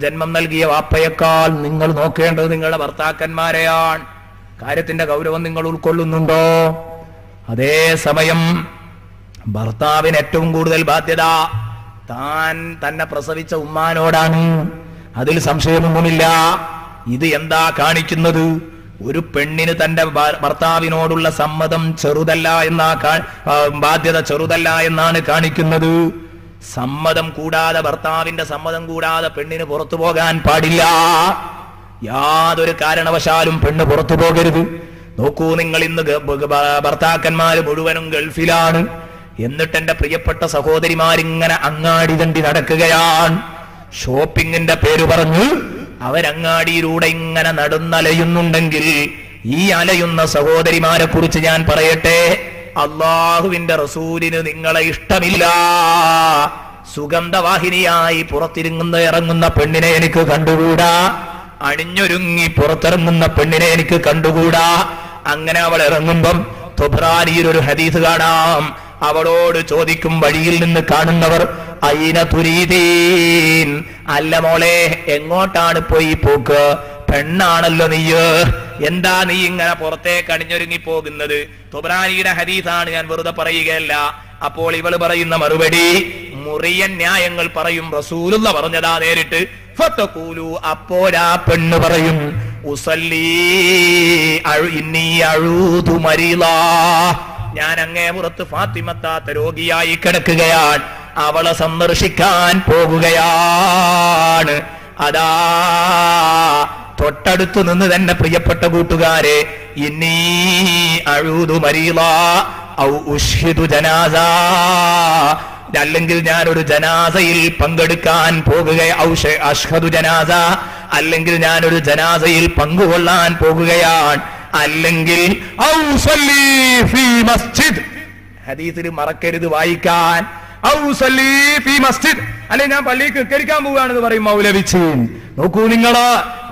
ജന്മം നൽകിയ വാപ്പയേക്കാൾ നിങ്ങൾ നോക്കേണ്ടത് നിങ്ങളുടെ ഭർത്താക്കന്മാരെയാണ്. കാര്യത്തിന്റെ ഗൗരവം നിങ്ങൾ ഉൾക്കൊള്ളുന്നുണ്ടോ? അതേ സമയം ഭർത്താവിന് ഏറ്റവും കൂടുതൽ ബാധ്യത തന്നെ പ്രസവിച്ച ഉമ്മാനോടാണ്. അതിൽ സംശയമൊന്നുമില്ല. ഇത് എന്താ കാണിക്കുന്നത്? ഒരു പെണ്ണിന് തന്റെ ഭർത്താവിനോടുള്ള സമ്മതം ചെറുതല്ല എന്നാ, ബാധ്യത ചെറുതല്ല എന്നാണ് കാണിക്കുന്നത്. സമ്മതം കൂടാതെ, ഭർത്താവിന്റെ സമ്മതം കൂടാതെ പെണ്ണിന് പുറത്തു പോകാൻ പാടില്ല. യാതൊരു കാരണവശാലും പെണ്ണ് പുറത്തു പോകരുത്. നോക്കൂ, നിങ്ങൾ ഇന്ന് ഭർത്താക്കന്മാര് മുഴുവനും ഗൾഫിലാണ്. എന്നിട്ട് എന്റെ പ്രിയപ്പെട്ട സഹോദരിമാരിങ്ങനെ അങ്ങാടി തണ്ടി നടക്കുകയാണ്. ഷോപ്പിങ്ങിന്റെ പേര് പറഞ്ഞ് അവരങ്ങാടിയിലൂടെ ഇങ്ങനെ നടന്നലയുന്നുണ്ടെങ്കിൽ, ഈ അലയുന്ന സഹോദരിമാരെ കുറിച്ച് ഞാൻ പറയട്ടെ, അള്ളാഹുവിന്റെ റസൂലിന് നിങ്ങളെ ഇഷ്ടമില്ല. സുഗന്ധവാഹിനിയായി ഇറങ്ങുന്ന പെണ്ണിനെ എനിക്ക് കണ്ടുകൂടാ. അണിഞ്ഞൊരുങ്ങി പുറത്തിറങ്ങുന്ന പെണ്ണിനെ എനിക്ക് കണ്ടുകൂടാ. അങ്ങനെ അവൾ ഇറങ്ങുമ്പം തൊബ്രാനിയിൽ ഒരു ഹദീസ് കാണാം. അവളോട് ചോദിക്കും വഴിയിൽ നിന്ന് കാണുന്നവർ, അയിന തുരീദീൻ, അല്ല മോളെ, എങ്ങോട്ടാണ് പോയി പോക്ക്? പെണ്ണാണല്ലോ നീയ്, എന്താ നീ ഇങ്ങനെ പുറത്തേക്ക് അണിഞ്ഞൊരുങ്ങി പോകുന്നത്? തൊബ്രാനിയുടെ ഹദീസാണ്, ഞാൻ വെറുതെ പറയുകയല്ല. അപ്പോൾ ഇവള് പറയുന്ന മറുപടി, മുറിയൻ ന്യായങ്ങൾ പറയും. റസൂലുള്ള പറഞ്ഞതാ നേരിട്ട്. ഫതഖൂലു, അപ്പോഴാ പെണ്ണ് പറയും, ഉസല്ലി ഇന്നി അഊദു മരീളാ, ഞാൻ അങ്ങേ പുറത്ത് ഫാത്തിമത്താത്ത രോഗിയായി കിടക്കുകയാണ്, അവളെ സന്ദർശിക്കാൻ പോകുകയാണ്. അതാ തൊട്ടടുത്ത് നിന്ന് തന്നെ പ്രിയപ്പെട്ട കൂട്ടുകാരെ, ഇന്നി അഊദു മരീളാ ഔ ഉശ്ഹിദു ജനാസ, അല്ലെങ്കിൽ ഞാനൊരു ജനാസയിൽ പങ്കെടുക്കാൻ അഷ്ഹദു ജനാസ, അല്ലെങ്കിൽ ഞാനൊരു ജനാസയിൽ പങ്കുകൊള്ളാൻ പോകുകയാണ്, അല്ലെങ്കിൽ ഔ സല്ലി ഫീ മസ്ജിദ്, ഹദീസിൽ മറക്കരുത് വായിക്കാൻ, ഔ സല്ലി ഫീ മസ്ജിദ്, അല്ലെ ഞാൻ പള്ളിയിൽ നിസ്കരിക്കാൻ പോവുകയാണെന്ന് പറയും മൗലവിച്ച്. നോക്കൂ നിങ്ങള്,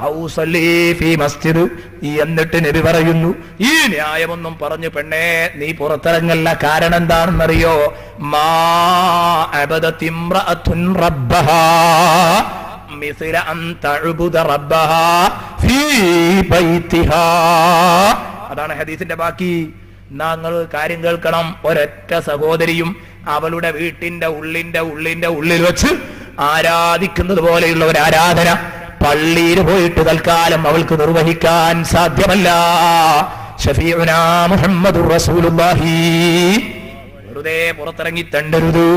ഔ സല്ലി ഫീ മസ്ജിദ്. എന്നിട്ട് നബി പറയുന്നു, ഈ ന്യായമൊന്നും പറഞ്ഞു പെണ്ണേ നീ പുറത്തിറങ്ങല്ല. കാരണം എന്താണെന്നറിയോ? മാ അബദത് ഇംറഅത്തുൻ റബ്ബഹാ മിസ്ല അൻ തഅബുദ റബ്ബഹാ ഫീ ബൈതിഹാ. അതാണ് ഹദീസിന്റെ ബാക്കി. നിങ്ങൾ കാര്യം കേൾക്കണം. ഒരൊറ്റ സഹോദരിയും അവളുടെ വീട്ടിന്റെ ഉള്ളിൽ വെച്ച് ആരാധിക്കുന്നത് പോലെയുള്ള ഒരു ആരാധന പള്ളിയിൽ പോയിട്ട് തൽക്കാലം അവൾക്ക് നിർവഹിക്കാൻ സാധ്യമല്ല. ഷഫീഉനാ മുഹമ്മദുർ റസൂലുള്ളാഹി. വെറുതെ പുറത്തിറങ്ങി തണ്ടരുത്.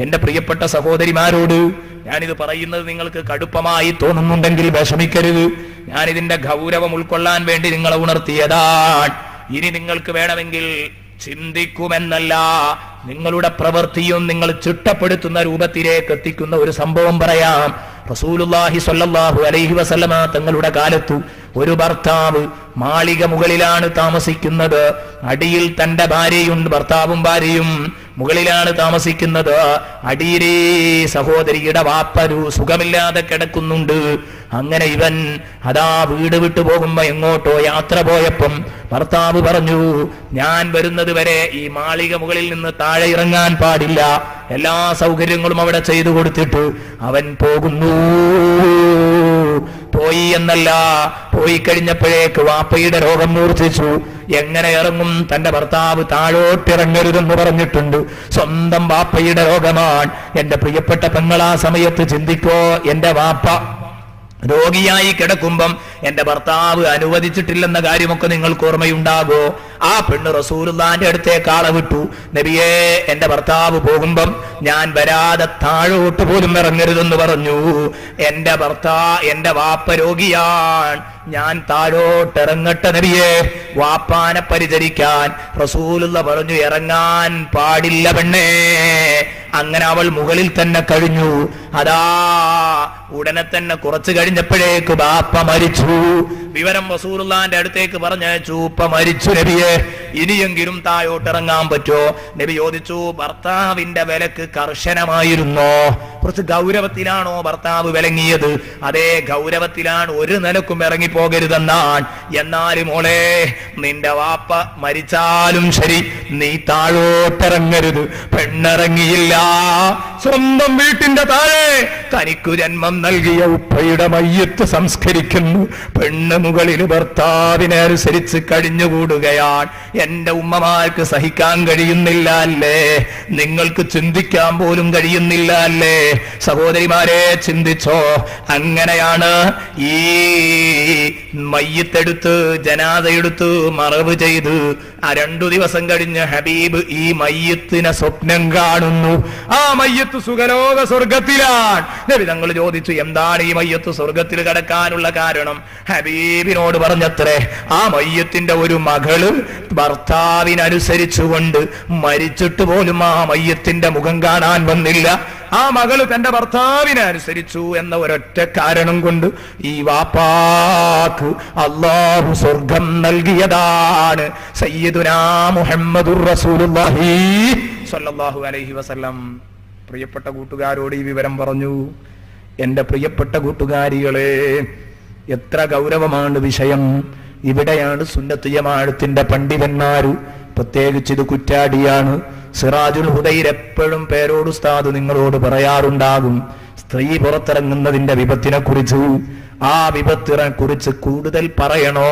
എന്റെ പ്രിയപ്പെട്ട സഹോദരിമാരോട് ഞാനിത് പറയുന്നത് നിങ്ങൾക്ക് കടുപ്പമായി തോന്നുന്നുണ്ടെങ്കിൽ വിഷമിക്കരുത്. ഞാനിതിന്റെ ഗൗരവം ഉൾക്കൊള്ളാൻ വേണ്ടി നിങ്ങളെ ഉണർത്തിയതാണ്. ഇനി നിങ്ങൾക്ക് വേണമെങ്കിൽ ചിന്തിക്കുമെന്നല്ല, നിങ്ങളുടെ പ്രവൃത്തിയും നിങ്ങൾ ചിട്ടപ്പെടുത്തുന്ന രൂപത്തിലേക്ക് എത്തിക്കുന്ന ഒരു സംഭവം പറയാം. റസൂലുള്ളാഹി സ്വല്ലല്ലാഹു അലൈഹി വസല്ലമ തങ്ങളുടെ കാലത്തു ഒരു ഭർത്താവ് മാളിക മുകളിലാണ് താമസിക്കുന്നത്. അടിയിൽ തന്റെ ഭാര്യയുണ്ട്, ഭർത്താവും ഭാര്യയും മുകളിലാണ് താമസിക്കുന്നത്. അടിയിലെ സഹോദരിയുടെ വാപ്പരു സുഖമില്ലാതെ കിടക്കുന്നുണ്ട്. അങ്ങനെ ഇവൻ അതാ വീട് വിട്ടു പോകുമ്പോ എങ്ങോട്ടോ യാത്ര പോയപ്പം ഭർത്താവ് പറഞ്ഞു, ഞാൻ വരുന്നത് വരെ ഈ മാളിക മുകളിൽ നിന്ന് താഴെ ഇറങ്ങാൻ പാടില്ല. എല്ലാ സൗകര്യങ്ങളും അവിടെ ചെയ്തു കൊടുത്തിട്ട് അവൻ പോകുന്നു. പോയി എന്നല്ല, പോയി കഴിഞ്ഞപ്പോഴേക്ക് വാപ്പയുടെ രോഗം മൂർച്ഛിച്ചു. എങ്ങനെ ഇറങ്ങും? തന്റെ ഭർത്താവ് താഴോട്ടിറങ്ങരുതെന്ന് പറഞ്ഞിട്ടുണ്ട്. സ്വന്തം വാപ്പയുടെ രോഗമാണ്. എന്റെ പ്രിയപ്പെട്ട പെങ്ങളാ സമയത്ത് ചിന്തിക്കോ, എന്റെ വാപ്പ രോഗിയായി കിടക്കുമ്പം എന്റെ ഭർത്താവ് അനുവദിച്ചിട്ടില്ലെന്ന കാര്യമൊക്കെ നിങ്ങൾക്ക് ഓർമ്മയുണ്ടാകോ? ആ പെണ്ണ് റസൂലുള്ളാന്റെ അടുത്തേക്ക് ആളെ വിട്ടു. നബിയേ, എന്റെ ഭർത്താവ് പോകുമ്പം ഞാൻ വരാതെ താഴോട്ട് പോലും ഇറങ്ങരുതെന്ന് പറഞ്ഞു. എന്റെ വാപ്പ രോഗിയാണ്, ഞാൻ താഴോട്ടിറങ്ങട്ടെ നബിയേ, വാപ്പാനെ പരിചരിക്കാൻ. റസൂലുള്ള പറഞ്ഞു, ഇറങ്ങാൻ പാടില്ല പെണ്ണേ. അങ്ങനെ അവൾ മുകളിൽ തന്നെ കഴിഞ്ഞു. അതാ ഉടനെ തന്നെ കുറച്ചു കഴിഞ്ഞപ്പോഴേക്ക് ബാപ്പ മരിച്ചു. വിവരം റസൂലുള്ളാന്റെ അടുത്തേക്ക് പറഞ്ഞയച്ചു, ഉപ്പ മരിച്ചു നബിയെ, ഇനിയെങ്കിലും താഴോട്ടിറങ്ങാൻ പറ്റോ? നബി ചോദിച്ചു, ഭർത്താവിന്റെ വിലക്ക് കർശനമായിരുന്നോ? കുറച്ച് ഗൗരവത്തിലാണോ ഭർത്താവ് വിലങ്ങിയത്? അതേ ഗൗരവത്തിലാണ്, ഒരു നിലക്കും ഇറങ്ങിപ്പോകരുതെന്നാണ്. എന്നാലും മോളെ, നിന്റെ വാപ്പ മരിച്ചാലും ശരി നീ താഴോട്ടിറങ്ങരുത്. പെണ്ണിറങ്ങിയില്ല. സ്വന്തം വീട്ടിന്റെ താഴെ തനിക്കു ജന്മം നൽകിയ ഉപ്പയുടെ മയ്യത്ത് സംസ്കരിക്കുന്നു. പെണ്ണ് മുകളിൽ ഭർത്താവിനെ അനുസരിച്ച് കഴിഞ്ഞുകൂടുകയാണ്. എന്റെ ഉമ്മമാർക്ക് സഹിക്കാൻ കഴിയുന്നില്ല അല്ലേ? നിങ്ങൾക്ക് ചിന്തിക്കാൻ പോലും കഴിയുന്നില്ല അല്ലേ? സഹോദരിമാരെ, ചിന്തിച്ചോ. അങ്ങനെയാണ് ഈ മയ്യത്തെടുത്ത്, ജനാദയെടുത്ത് മറവ് ചെയ്ത് 2 ദിവസം കഴിഞ്ഞ് ഹബീബ് ഈ മയ്യത്തിനെ സ്വപ്നം കാണുന്നു. ആ മയ്യത്ത് സുഖലോക സ്വർഗത്തിലാണ്. നബി തങ്ങൾ ചോദിച്ചു, എന്താണ് ഈ മയ്യത്ത് സ്വർഗത്തിൽ കടക്കാനുള്ള കാരണം? ഹബീബിനോട് പറഞ്ഞത്രേ, ആ മയ്യത്തിന്റെ ഒരു മകള് ഭർത്താവിനനുസരിച്ചുകൊണ്ട് മരിച്ചിട്ട് പോലും ആ മയ്യത്തിന്റെ മുഖം കാണാൻ വന്നില്ല. ആ മകള് തന്റെ ഭർത്താവിനെ അനുസരിച്ചു എന്ന ഒരൊറ്റ കാരണം കൊണ്ട് ഈ വാപ്പാക്ക് അല്ലാഹു സ്വർഗം നൽകിയതാണ്. സയ്യിദുനാ മുഹമ്മദുർ റസൂലുള്ളാഹി സ്വല്ലല്ലാഹു അലൈഹി വസല്ലം പ്രിയപ്പെട്ട കൂട്ടുകാരോട് ഈ വിവരം പറഞ്ഞു. എന്റെ പ്രിയപ്പെട്ട കൂട്ടുകാരികളെ, എത്ര ഗൗരവമാണ് വിഷയം. ഇവിടെയാണ് സുന്നത്ത് ജമാഅത്തിന്റെ പണ്ഡിതന്മാര്, പ്രത്യേകിച്ച് ഇത് കുറ്റാടിയാണ്, സിറാജുൽ ഹുദൈർ എപ്പോഴും പേരോട് ഉസ്താദ് നിങ്ങളോട് പറയാറുണ്ടാകും, സ്ത്രീ പുറത്തിറങ്ങുന്നതിന്റെ വിപത്തിനെ കുറിച്ച്. ആ വിപത്തിനെ കുറിച്ച് കൂടുതൽ പറയണോ?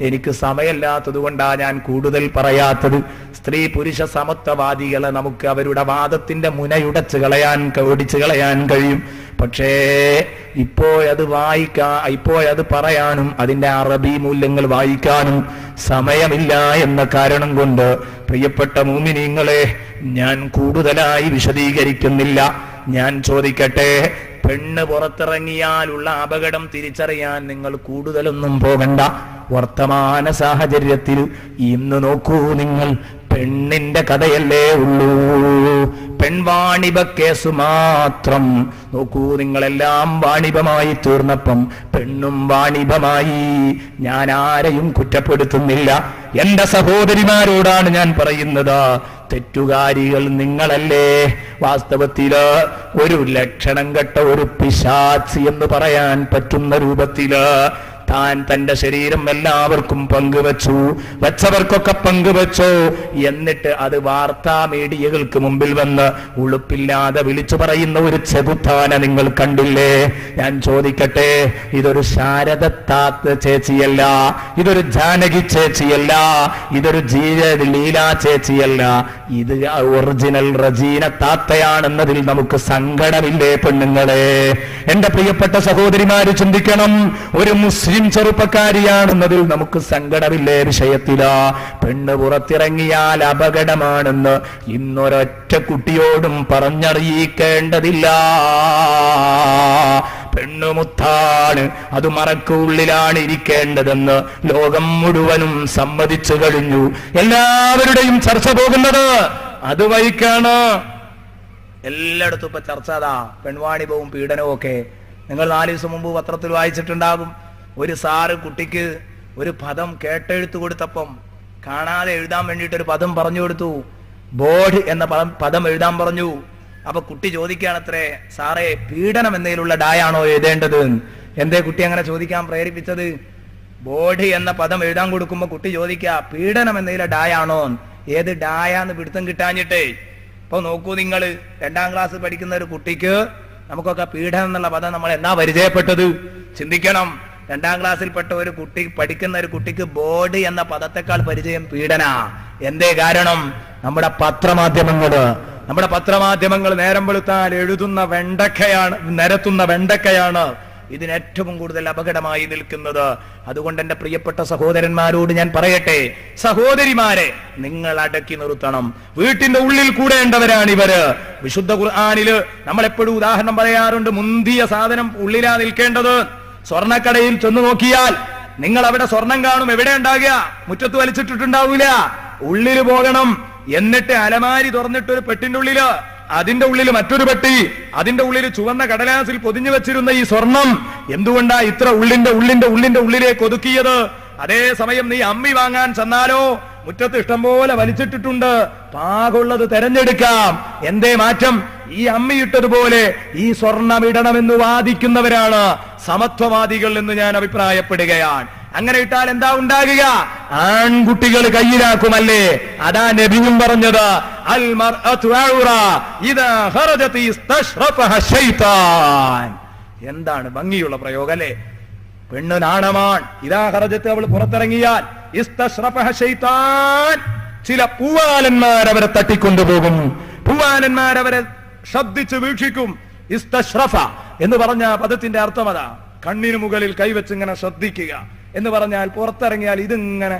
എനിക്ക് സമയമില്ലാത്തത് കൊണ്ടാണ് ഞാൻ കൂടുതൽ പറയാത്തത്. സ്ത്രീ പുരുഷ സമത്വവാദികളെ നമുക്ക് അവരുടെ വാദത്തിന്റെ മുനയുടച്ച് കളയാൻ കഴിയും. പക്ഷേ ഇപ്പോഴത് പറയാനും അതിന്റെ അറബി മൂല്യങ്ങൾ വായിക്കാനും സമയമില്ല എന്ന കാരണം കൊണ്ട് പ്രിയപ്പെട്ട മുഅ്മിനീങ്ങളെ, ഞാൻ കൂടുതലായി വിശദീകരിക്കുന്നില്ല. ഞാൻ ചോദിക്കട്ടെ, പെണ്ണ് പുറത്തിറങ്ങിയാലുള്ള അപകടം തിരിച്ചറിയാൻ നിങ്ങൾ കൂടുതലൊന്നും പോകണ്ട. വർത്തമാന സാഹചര്യത്തിൽ ഇന്ന് നോക്കൂ, നിങ്ങൾ പെണ്ണിന്റെ കഥയല്ലേ ഉള്ളൂ, പെൺവാണിഭ കേസ് മാത്രം നോക്കൂ. നിങ്ങളെല്ലാം വാണിഭമായി തീർന്നപ്പം പെണ്ണും വാണിഭമായി. ഞാൻ ആരെയും കുറ്റപ്പെടുത്തുന്നില്ല. എന്റെ സഹോദരിമാരോടാണ് ഞാൻ പറയുന്നത്, തെറ്റുകാരികൾ നിങ്ങളല്ലേ. വാസ്തവത്തില് ഒരു ലക്ഷണം കെട്ട ഒരു പിശാച് എന്ന് പറയാൻ പറ്റുന്ന രൂപത്തില് താൻ തന്റെ ശരീരം എല്ലാവർക്കും പങ്കുവച്ചു, വെച്ചവർക്കൊക്കെ പങ്കുവച്ചു. എന്നിട്ട് അത് വാർത്താ മീഡിയകൾക്ക് മുമ്പിൽ വന്ന് ഉളുപ്പില്ലാതെ വിളിച്ചു പറയുന്ന ഒരു ചെകുത്താനെ നിങ്ങൾ കണ്ടില്ലേ? ഞാൻ ചോദിക്കട്ടെ, ഇതൊരു ശാരദ ചേച്ചിയല്ല, ഇതൊരു ജാനകി ചേച്ചിയല്ല, ഇതൊരു ലീലാ ചേച്ചിയല്ല, ഇത് ഒറിജിനൽ റജീന താത്തയാണെന്നതിൽ നമുക്ക് സങ്കടമില്ലേ പെണ്ണുങ്ങളെ? എന്റെ പ്രിയപ്പെട്ട സഹോദരിമാര് ചിന്തിക്കണം, ഒരു മുസ്ലിം ചെറുപ്പക്കാരിയാണെന്നതിൽ നമുക്ക് സങ്കടമില്ലേ? വിഷയത്തിലാ പെണ്ണ് പുറത്തിറങ്ങിയാൽ അപകടമാണെന്ന് ഇന്നൊരൊറ്റ കുട്ടിയോടും പറഞ്ഞറിയിക്കേണ്ടതില്ല. പെണ്ണുമുത്താണ്, അത് മറക്കുള്ളിലാണ് ഇരിക്കേണ്ടതെന്ന് ലോകം മുഴുവനും സമ്മതിച്ചു കഴിഞ്ഞു. എല്ലാവരുടെയും ചർച്ച പോകുന്നത് അതുവഴിക്കാണ്. എല്ലായിടത്തും ഇപ്പൊ ചർച്ച അതാ, പെൺവാണിഭവും പീഡനവും ഒക്കെ. നിങ്ങൾ 4 ദിവസം മുമ്പ് പത്രത്തിൽ വായിച്ചിട്ടുണ്ടാകും, ഒരു സാറ് കുട്ടിക്ക് ഒരു പദം കേട്ടെഴുത്തു കൊടുത്തപ്പം കാണാതെ എഴുതാൻ വേണ്ടിയിട്ട് ഒരു പദം പറഞ്ഞു കൊടുത്തു. ബോർഡ് എന്ന പദം എഴുതാൻ പറഞ്ഞു. അപ്പൊ കുട്ടി ചോദിക്കുകയാണത്രേ, സാറേ പീഡനം എന്നതിലുള്ള ഡായാണോ എഴുതേണ്ടത്? എന്തേ കുട്ടി അങ്ങനെ ചോദിക്കാൻ പ്രേരിപ്പിച്ചത്? ബോഡി എന്ന പദം എഴുതാൻ കൊടുക്കുമ്പോ കുട്ടി ചോദിക്കുക, പീഡനം എന്നതിലെ ഡായാണോ? ഏത് ഡായാന്ന് പിടുത്തം കിട്ടാഞ്ഞിട്ടേ. ഇപ്പൊ നോക്കൂ, നിങ്ങൾ 2ാം ക്ലാസ് പഠിക്കുന്ന ഒരു കുട്ടിക്ക് നമുക്കൊക്കെ പീഡനം എന്നുള്ള പദം നമ്മൾ എന്നാ പരിചയപ്പെട്ടത്? ചിന്തിക്കണം. 2ാം ക്ലാസ്സിൽപ്പെട്ട ഒരു കുട്ടി പഠിക്കുന്ന ഒരു കുട്ടിക്ക് ബോഡി എന്ന പദത്തെക്കാൾ പരിചയം പീഡന. എന്തേ കാരണം? നമ്മുടെ പത്രമാധ്യമങ്ങൾ നേരം വെളുത്താൽ എഴുതുന്ന വെണ്ടക്കയാണ്, നിരത്തുന്ന വെണ്ടക്കയാണ് ഇതിനേറ്റവും കൂടുതൽ അപകടമായി നിൽക്കുന്നത്. അതുകൊണ്ട് എന്റെ പ്രിയപ്പെട്ട സഹോദരന്മാരോട് ഞാൻ പറയട്ടെ, സഹോദരിമാരെ നിങ്ങൾ അടക്കി നിർത്തണം. വീട്ടിന്റെ ഉള്ളിൽ കൂടേണ്ടവരാണ് ഇവര്. വിശുദ്ധ ഖുർആനില് നമ്മളെപ്പോഴും ഉദാഹരണം പറയാറുണ്ട്, മുന്തിയ സാധനം ഉള്ളിലാ നിൽക്കേണ്ടത്. സ്വർണ്ണക്കടയിൽ ചെന്ന് നോക്കിയാൽ നിങ്ങൾ അവിടെ സ്വർണം കാണും. എവിടെ ഉണ്ടാകുക? മുറ്റത്ത് വലിച്ചിട്ടിട്ടുണ്ടാവൂല. ഉള്ളില് പോകണം. എന്നിട്ട് അലമാരി തുറന്നിട്ട് ഒരു പെട്ടിന്റെ ഉള്ളില്, അതിന്റെ ഉള്ളിൽ മറ്റൊരു പെട്ടി, അതിന്റെ ഉള്ളിൽ ചുവന്ന കടലാസിൽ പൊതിഞ്ഞു വെച്ചിരുന്ന ഈ സ്വർണം എന്തുകൊണ്ടാ ഇത്ര ഉള്ളിന്റെ ഉള്ളിലേക്ക് ഒതുക്കിയത്? അതേസമയം നീ അമ്മി വാങ്ങാൻ ചെന്നാലോ മുറ്റത്ത് ഇഷ്ടംപോലെ വലിച്ചിട്ടിട്ടുണ്ട്, പാകുള്ളത് തെരഞ്ഞെടുക്കാം. എന്തേ മാറ്റം? ഈ അമ്മിയിട്ടതുപോലെ ഈ സ്വർണം ഇടണമെന്ന് വാദിക്കുന്നവരാണ് സമത്വവാദികൾ എന്ന് ഞാൻ അഭിപ്രായപ്പെടുകയാണ്. അങ്ങനെ ഇട്ടാൽ എന്താ ഉണ്ടാകുക? ആൺകുട്ടികൾ കയ്യിലാക്കുമല്ലേ? അതാ നബിയും പറഞ്ഞത്, അൽ മർഅതു ഔറ ഇദാ ഖറജത് ഇസ്തശ്റഫഹ ശൈത്താൻ. എന്താണ് ഭംഗിയുള്ള പ്രയോഗം അല്ലേ? പെണ്ണ് നാണമാണ്. ഇദാ ഖറജത്, അവൾ പുറത്തിറങ്ങിയാൽ, ഇസ്തശ്റഫഹ ശൈത്താൻ, ചില പൂവാലന്മാരവരെ തട്ടിക്കൊണ്ടുപോകും. പൂവാലന്മാരവരെ ശ്രദ്ധിച്ച് വീക്ഷിക്കും. ഇസ്തശ്റഫ എന്ന് പറഞ്ഞ പദത്തിന്റെ അർത്ഥം അതാ, കണ്ണിന് മുകളിൽ കൈവച്ച് ഇങ്ങനെ ശ്രദ്ധിക്കുക എന്ന് പറഞ്ഞാൽ പുറത്തിറങ്ങിയാൽ ഇതിങ്ങനെ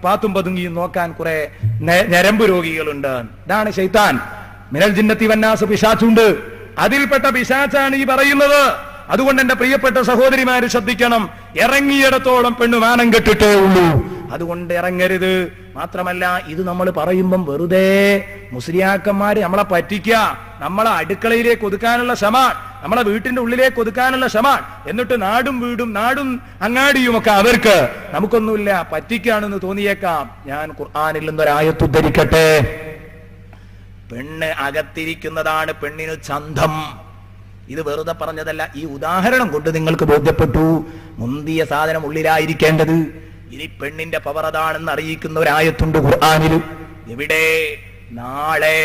പാത്തും പതുങ്ങിയും നോക്കാൻ കുറെ ഞരമ്പ് രോഗികളുണ്ട്. ഇതാണ് ശൈത്താൻ. മിനൽ ജിന്നത്തി വന്നാസ്, പിശാച്ചുണ്ട്. അതിൽപ്പെട്ട പിശാച്ചാണ് ഈ പറയുന്നത്. അതുകൊണ്ട് എന്റെ പ്രിയപ്പെട്ട സഹോദരിമാര് ശ്രദ്ധിക്കണം, ഇറങ്ങിയിടത്തോളം പെണ്ണ് മാനം കെട്ടിട്ടേ ഉള്ളൂ. അതുകൊണ്ട് ഇറങ്ങരുത്. മാത്രമല്ല, ഇത് നമ്മൾ പറയുമ്പം വെറുതെ മുസ്ലിയാക്കന്മാര് നമ്മളെ പറ്റിക്കുക, നമ്മളെ അടുക്കളയിലേക്ക് ഒതുക്കാനുള്ള ശ്രമം, നമ്മളെ വീട്ടിന്റെ ഉള്ളിലേക്ക് ഒതുക്കാനുള്ള ശ്രമം. എന്നിട്ട് നാടും വീടും നാടും അങ്ങാടിയും ഒക്കെ അവർക്ക്, നമുക്കൊന്നുമില്ല, പറ്റിക്കാണെന്ന് തോന്നിയേക്കാം. ഞാൻ ഖുർആനിൽ നിന്നൊരായത്ത് ഉദ്ധരിക്കട്ടെ. പെണ്ണ് അകത്തിരിക്കുന്നതാണ് പെണ്ണിന് ചന്തം. ഇത് വെറുതെ പറഞ്ഞതല്ല, ഈ ഉദാഹരണം കൊണ്ട് നിങ്ങൾക്ക് ബോധ്യപ്പെട്ടു മുന്തിയ സാധനം ഉള്ളിലായിരിക്കേണ്ടത്. ഇനി പെണ്ണിന്റെ പവർ അതാണെന്ന് അറിയിക്കുന്ന ഒരായത്തുണ്ട് ഖുർആനിൽ. എവിടെ? നാളെ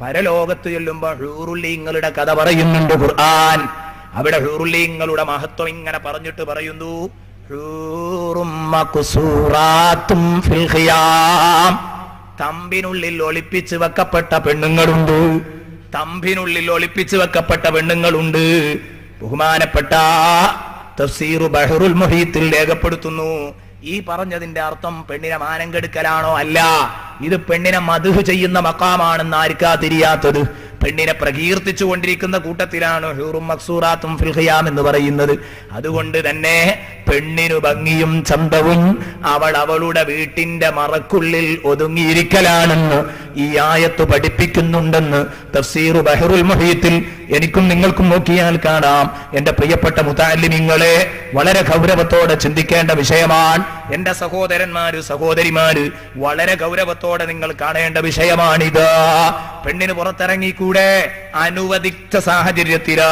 പരലോകത്ത് ചെല്ലുമ്പോ ഹൂറുല്ലീങ്ങളുടെ കഥ പറയുന്നുണ്ട് ഖുർആൻ. അവിടെ ഹൂറുല്ലീങ്ങളുടെ മഹത്വം ഇങ്ങനെ പറഞ്ഞിട്ട് പറയുന്നു, ഹൂറും മഖ്സൂറാത്തും ഫിൽ ഖിയാം. തമ്പിനുള്ളിൽ ഒളിപ്പിച്ച് വെക്കപ്പെട്ട പെണ്ണുങ്ങളുണ്ട്. തമ്പിനുള്ളിൽ ഒളിപ്പിച്ച് വെക്കപ്പെട്ട പെണ്ണുങ്ങളുണ്ട്. ബഹുമാനപ്പെട്ട തഫ്സീർ ബഹറുൽ മുഹീത്തിൽ രേഖപ്പെടുത്തുന്നു. ഈ പറഞ്ഞതിന്റെ അർത്ഥം പെണ്ണിനെ മാനം കെടുക്കലാണോ? അല്ല, ഇത് പെണ്ണിനെ മദ്ഹ് ചെയ്യുന്ന മഖാമാണെന്ന് ആർക്കാ തിരിയാത്തത്? പെണ്ണിനെ പ്രകീർത്തിച്ചു കൊണ്ടിരിക്കുന്ന കൂട്ടത്തിലാണ് ഹൂറും മഖ്സൂറാത്തും ഫിൽ ഖിയാം എന്ന് പറയുന്നത്. അതുകൊണ്ട് തന്നെ പെണ്ണിനു ഭംഗിയും ചന്തവും അവളുടെ വീട്ടിന്റെ മറക്കുള്ളിൽ ഒതുങ്ങിയിരിക്കലാണെന്ന് ഈ ആയത്ത് പഠിപ്പിക്കുന്നുണ്ടെന്ന് തഫ്സീർ ബഹറുൽ മുഹീത്തിൽ എനിക്കും നിങ്ങൾക്കും നോക്കിയാൽ കാണാം. എന്റെ പ്രിയപ്പെട്ട മുതഅല്ലിമീങ്ങളെ, വളരെ ഗൗരവത്തോടെ ചിന്തിക്കേണ്ട വിഷയമാണ്. എന്റെ സഹോദരന്മാര് സഹോദരിമാര്, വളരെ ഗൗരവത്തോടെ നിങ്ങൾ കാണേണ്ട വിഷയമാണിത്. പെണ്ണിന് പുറത്തിറങ്ങിക്കൂടെ? അനുവദിച്ച സാഹചര്യത്തില്,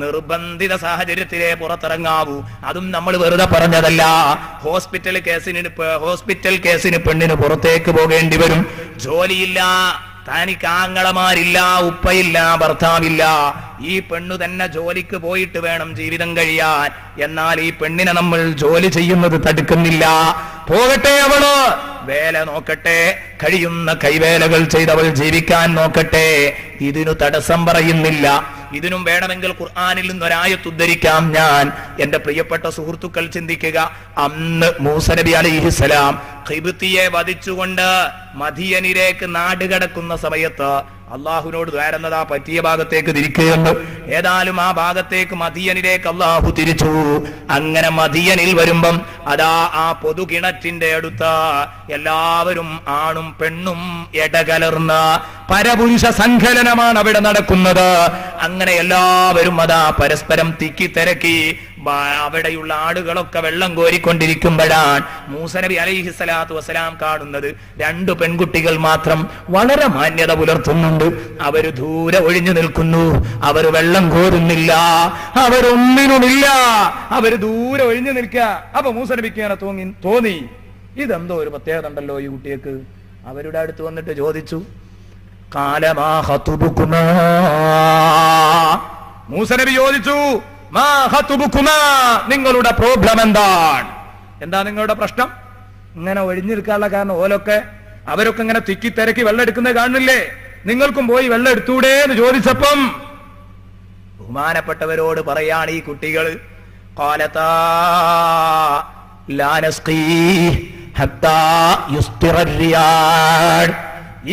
നിർബന്ധിത സാഹചര്യത്തിലേ പുറത്തിറങ്ങാവൂ. അതും നമ്മൾ വെറുതെ പറഞ്ഞതല്ല. ഹോസ്പിറ്റൽ കേസിന് പെണ്ണിന് പുറത്തേക്ക് പോകേണ്ടി വരും. ജോലിയില്ല, തനിക്ക് ആങ്ങളമാരില്ല, ഉപ്പയില്ല, ഭർത്താവില്ല. ഈ പെണ്ണു തന്നെ ജോലിക്ക് പോയിട്ട് വേണം ജീവിതം കഴിയാൻ. എന്നാൽ ഈ പെണ്ണിനെ നമ്മൾ ജോലി ചെയ്യുന്നത് തടുക്കുന്നില്ല. പോകട്ടെ, അവള് വേല നോക്കട്ടെ, കഴിയുന്ന കൈവേലകൾ ചെയ്തവൾ ജീവിക്കാൻ നോക്കട്ടെ. ഇതിനു തടസ്സം പറയുന്നില്ല. ഇതിനും വേണമെങ്കിൽ ഖുർആനിൽ നിന്നൊരായത്ത് ഉദ്ധരിക്കാം ഞാൻ. എന്റെ പ്രിയപ്പെട്ട സുഹൃത്തുക്കൾ ചിന്തിക്കുക. അന്ന് മൂസ നബി അലൈഹിസ്സലാം ഖിബ്തിയെ വധിച്ചുകൊണ്ട് മദിയനിലേക്ക് നാട് കടക്കുന്ന സമയത്ത് അള്ളാഹുവിനോട് ദ്വാരുന്നതാ പറ്റിയ ഭാഗത്തേക്ക് തിരിക്കുകയെന്ന്. ഏതായാലും ആ ഭാഗത്തേക്ക് മദിയനിലേക്ക് അള്ളാഹു തിരിച്ചു. അങ്ങനെ മദിയനിൽ വരുമ്പം അതാ ആ പൊതുകിണറ്റിന്റെ അടുത്ത് എല്ലാവരും ആണും പെണ്ണും ഇടകലർന്ന പരപുരുഷ സങ്കലനമാണ് അവിടെ നടക്കുന്നത്. അങ്ങനെ എല്ലാവരും അതാ പരസ്പരം തിക്കി തിരക്കി അവിടെയുള്ള ആളുകളൊക്കെ വെള്ളം കോരിക്കൊണ്ടിരിക്കുമ്പോഴാണ് മൂസ നബി അലൈഹിസ്സലാത്തു വസ്സലാം കാണുന്നത് 2 പെൺകുട്ടികൾ മാത്രം വളരെ മാന്യത പുലർത്തുന്നുണ്ട്. അവര് ദൂരെ ഒഴിഞ്ഞു നിൽക്കുന്നു. അവര് വെള്ളം കോരുന്നില്ല, അവരൊന്നിനുമില്ല, അവര് ദൂരെ ഒഴിഞ്ഞു നിൽക്കുക. അപ്പൊ മൂസ നബിക്ക് ഇങ്ങനെ തോന്നി, ഇതെന്തോ ഒരു പ്രത്യേകത ഉണ്ടല്ലോ ഈ കുട്ടിയേക്ക്. അവരുടെ അടുത്ത് വന്നിട്ട് ചോദിച്ചു, കാലമാ ഖതുബുകുമാ. മൂസ നബി ചോദിച്ചു, മാ ഖതുബുകുമാ, നിങ്ങളുടെ പ്രോബ്ലം എന്താണ്? എന്താ നിങ്ങളുടെ പ്രശ്നം? ഇങ്ങനെ ഒഴിഞ്ഞു നിൽക്കാനുള്ള കാരണം അവരൊക്കെ ഇങ്ങനെ തിക്കി തിരക്കി വെള്ളം എടുക്കുന്നത് കാണുന്നില്ലേ? നിങ്ങൾക്കും പോയി വെള്ളം എടുത്തൂടെ എന്ന് ചോദിച്ചപ്പം ബഹുമാനപ്പെട്ടവരോട് പറയാണ് ഈ കുട്ടികൾ, ഖാലതാ ലാ നസ്ഖീ ഹത്താ യുസ്തിറ റിയാദ്.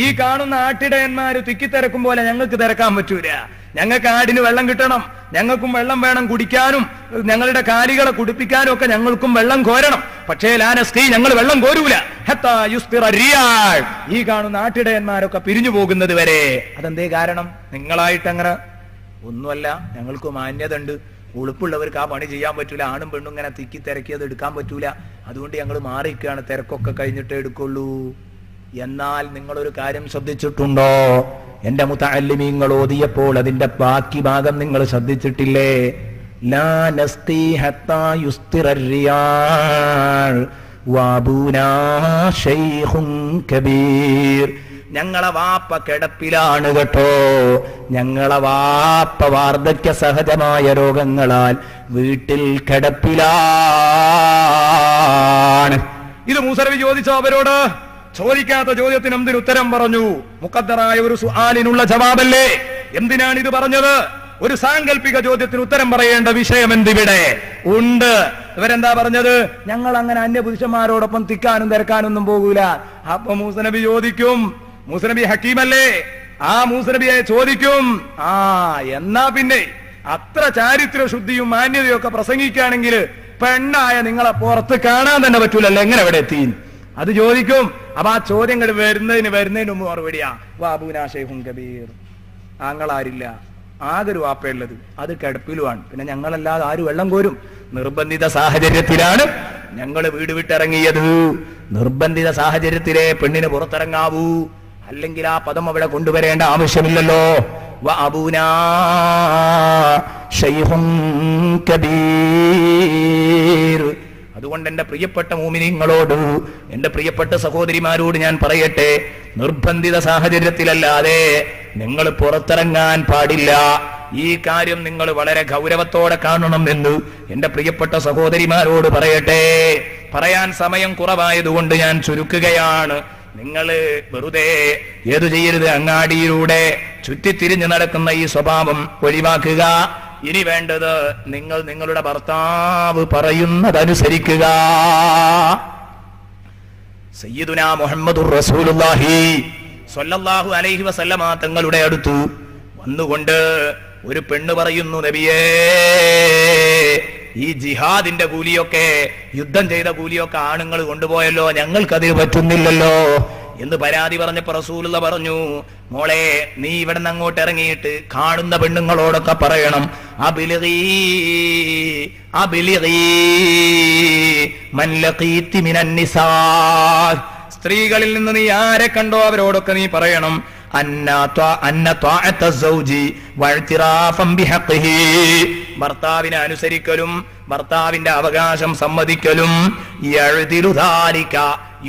ഈ കാണുന്ന ആട്ടിടയന്മാര് തിക്കിത്തിരക്കും പോലെ ഞങ്ങൾക്ക് തിരക്കാൻ പറ്റൂല. ഞങ്ങൾക്ക് ആടിന് വെള്ളം കിട്ടണം, ഞങ്ങൾക്കും വെള്ളം വേണം കുടിക്കാനും, ഞങ്ങളുടെ കാലികളെ കുടിപ്പിക്കാനും ഒക്കെ ഞങ്ങൾക്കും വെള്ളം കോരണം. പക്ഷേ ലാനസ്കി, ഞങ്ങൾ വെള്ളം കോരൂല. ഹത്താ യുസ്തിറ റിയാദ്. ഈ കാണുന്ന ആട്ടിടയന്മാരൊക്കെ പിരിഞ്ഞു പോകുന്നത് വരെ. അതെന്തേ കാരണം? നിങ്ങളായിട്ട് അങ്ങനെ ഒന്നുമല്ല, ഞങ്ങൾക്ക് മാന്യത ഉണ്ട്. ഉളുപ്പുള്ളവർക്ക് ആ പണി ചെയ്യാൻ പറ്റൂല. ആണും പെണ്ണും ഇങ്ങനെ തിക്കി തിരക്കിയത് എടുക്കാൻ പറ്റൂല. അതുകൊണ്ട് ഞങ്ങൾ മാറിയിരിക്കുകയാണ്, തിരക്കൊക്കെ കഴിഞ്ഞിട്ടേ എടുക്കുള്ളൂ. എന്നാൽ നിങ്ങളൊരു കാര്യം ശ്രദ്ധിച്ചിട്ടുണ്ടോ? എന്റെ മുതഅല്ലിമീങ്ങൾ ഓതിയപ്പോൾ അതിന്റെ ബാക്കി ഭാഗം നിങ്ങൾ ശ്രദ്ധിച്ചിട്ടില്ലേ? ലാ നസ്ഖീ ഹത്താ യുസ്തിറ റിയാൽ വഅബൂനാ ശൈഖുൻ കബീർ. ഞങ്ങളെ വാപ്പ കിടപ്പിലാണ് കേട്ടോ. ഞങ്ങളെ വാപ്പ വാർദ്ധക്യ സഹജമായ രോഗങ്ങളാൽ വീട്ടിൽ കിടപ്പിലാണ്. ഇത് മൂസ നബി ചോദിച്ചോ അവരോട്? ചോദിക്കാത്ത ചോദ്യത്തിന് എന്തിന് ഉത്തരം പറഞ്ഞു? മുഖദ്ദറായ ഒരു സുആലിനുള്ള ജവാബല്ലേ? എന്തിനാണ് ഇത് പറഞ്ഞത്? ഒരു സാങ്കല്പിക ചോദ്യത്തിന് ഉത്തരം പറയേണ്ട വിഷയം എന്തിവിടെ ഉണ്ട്? ഇവരെന്താ പറഞ്ഞത്? ഞങ്ങൾ അങ്ങനെ അന്യ പുരുഷന്മാരോടൊപ്പം തിക്കാനും തിരക്കാനൊന്നും പോകൂല. അപ്പൊ മൂസ നബി ചോദിക്കും, മൂസ നബി ഹക്കീമല്ലേ, ആ മൂസ നബിയെ ചോദിക്കും, എന്നാ പിന്നെ അത്ര ചാരിത്ര ശുദ്ധിയും മാന്യതയും ഒക്കെ പ്രസംഗിക്കുകയാണെങ്കിൽ പെണ്ണായ നിങ്ങളെ പുറത്ത് കാണാൻ തന്നെ പറ്റൂലല്ലോ, എങ്ങനെ ഇവിടെ എത്തി? അത് ചോദിക്കും. അപ്പൊ ആ ചോദ്യങ്ങൾ വരുന്നതിന് മുമ്പ് മറുപടിയാ വഅബൂനാ ശൈഖുൻ കബീർ. ആങ്ങളാരില്ല, ആകെ ഒരു വാപ്പയുള്ളത്, അത് കിടപ്പിലുമാണ്. പിന്നെ ഞങ്ങളല്ലാതെ ആര് വെള്ളം കോരും? നിർബന്ധിത സാഹചര്യത്തിലാണ് ഞങ്ങൾ വീട് വിട്ടിറങ്ങിയത്. നിർബന്ധിത സാഹചര്യത്തിലെ പെണ്ണിന് പുറത്തിറങ്ങാവൂ. അല്ലെങ്കിൽ ആ പദം അവിടെ കൊണ്ടുവരേണ്ട ആവശ്യമില്ലല്ലോ. വഅബൂനാ ശൈഖുൻ കബീർ. അതുകൊണ്ട് എന്റെ പ്രിയപ്പെട്ട മുഅ്മിനീങ്ങളോട്, എന്റെ പ്രിയപ്പെട്ട സഹോദരിമാരോട് ഞാൻ പറയട്ടെ, നിർബന്ധിത സാഹചര്യത്തിലല്ലാതെ നിങ്ങൾ പുറത്തിറങ്ങാൻ പാടില്ല. ഈ കാര്യം നിങ്ങൾ വളരെ ഗൗരവത്തോടെ കാണണം എന്ന് എന്റെ പ്രിയപ്പെട്ട സഹോദരിമാരോട് പറയട്ടെ. പറയാൻ സമയം കുറവായതുകൊണ്ട് ഞാൻ ചുരുക്കുകയാണ്. നിങ്ങൾ വെറുതെ ഏതു ചെയ്യരുത്, അങ്ങാടിയിലൂടെ ചുറ്റിത്തിരിഞ്ഞു നടക്കുന്ന ഈ സ്വഭാവം ഒഴിവാക്കുക. ഇനി വേണ്ടത് നിങ്ങൾ നിങ്ങളുടെ ഭർത്താവ് പറയുന്നതനുസരിക്കുക. സയ്യിദുനാ മുഹമ്മദുർ റസൂലുള്ളാഹി സ്വല്ലല്ലാഹു അലൈഹി വസല്ലമ തങ്ങളുടെ അടുത്ത് വന്നുകൊണ്ട് ഒരു പെണ്ണ് പറയുന്നു, നബിയേ, ഈ ജിഹാദിന്റെ കൂലിയൊക്കെ, യുദ്ധം ചെയ്ത കൂലിയൊക്കെ ആണുങ്ങൾ കൊണ്ടുപോയല്ലോ, ഞങ്ങൾക്കതിന് പറ്റുന്നില്ലല്ലോ. എന്ന് പരാതി പറഞ്ഞപ്പോ റസൂലുള്ള പറഞ്ഞു, മോളെ നീ ഇവിടെ നിന്ന് അങ്ങോട്ട് ഇറങ്ങിയിട്ട് കാണുന്ന പെണ്ണുങ്ങളോടൊക്കെ പറയണം, അബിലിഗീ അബിലിഗീ മൻ ലഖീതി മിനൻ നിസാ, സ്ത്രീകളിൽ നിന്ന് നീ ആരെ കണ്ടോ അവരോടൊക്കെ നീ പറയണം, ഭർത്താവിനെ അനുസരിക്കലും ഭർത്താവിന്റെ അവകാശം സമ്മതിക്കലും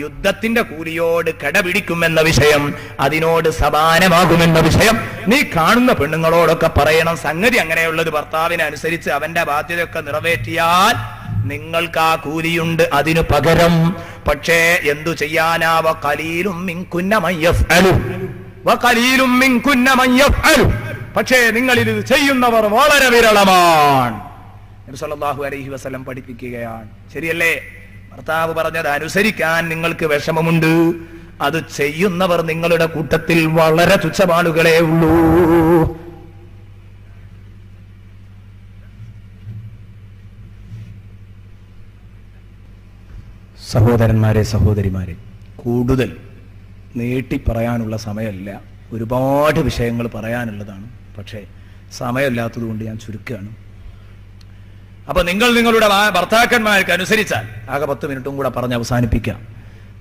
യുദ്ധത്തിന്റെ കൂലിയോട് കടപിടിക്കുമെന്ന വിഷയം, അതിനോട് സമാനമാകുമെന്ന വിഷയം നീ കാണുന്ന പെണ്ണുങ്ങളോടൊക്കെ പറയണം. സംഗതി അങ്ങനെയുള്ളത്, ഭർത്താവിനെ അനുസരിച്ച് അവന്റെ ബാധ്യതയൊക്കെ നിറവേറ്റിയാൽ നിങ്ങൾക്ക് ആ കൂലിയുണ്ട് അതിനു പകരം. പക്ഷേ എന്തു ചെയ്യാനാവ ഖലീലും മിൻകുന്ന മയ്യഫ്അലു വഖലീലും മിൻകുന്ന മയ്യഫ്അലു, പക്ഷേ നിങ്ങളിൽ ഇത് ചെയ്യുന്നവർ വളരെ വിരളമാണ്. നബി സല്ലല്ലാഹു അലൈഹി വസല്ലം പഠിപ്പിക്കുകയാണ്. ശരിയല്ലേ? ഭർത്താവ് പറഞ്ഞത് അനുസരിക്കാൻ നിങ്ങൾക്ക് വിഷമമുണ്ട്, അത് ചെയ്യുന്നവർ നിങ്ങളുടെ കൂട്ടത്തിൽ വളരെ തുച്ഛമാളുകളേ ഉള്ളൂ. സഹോദരന്മാരെ, സഹോദരിമാരെ, കൂടുതൽ നീട്ടി പറയാനുള്ള സമയമല്ല. ഒരുപാട് വിഷയങ്ങൾ പറയാനുള്ളതാണ്, പക്ഷേ സമയമില്ലാത്തതുകൊണ്ട് ഞാൻ ചുരുക്കുകയാണ്. അപ്പൊ നിങ്ങൾ നിങ്ങളുടെ ഭർത്താക്കന്മാർക്ക് അനുസരിച്ചാൽ, ആകെ 10 മിനിറ്റും കൂടെ പറഞ്ഞ് അവസാനിപ്പിക്കാം.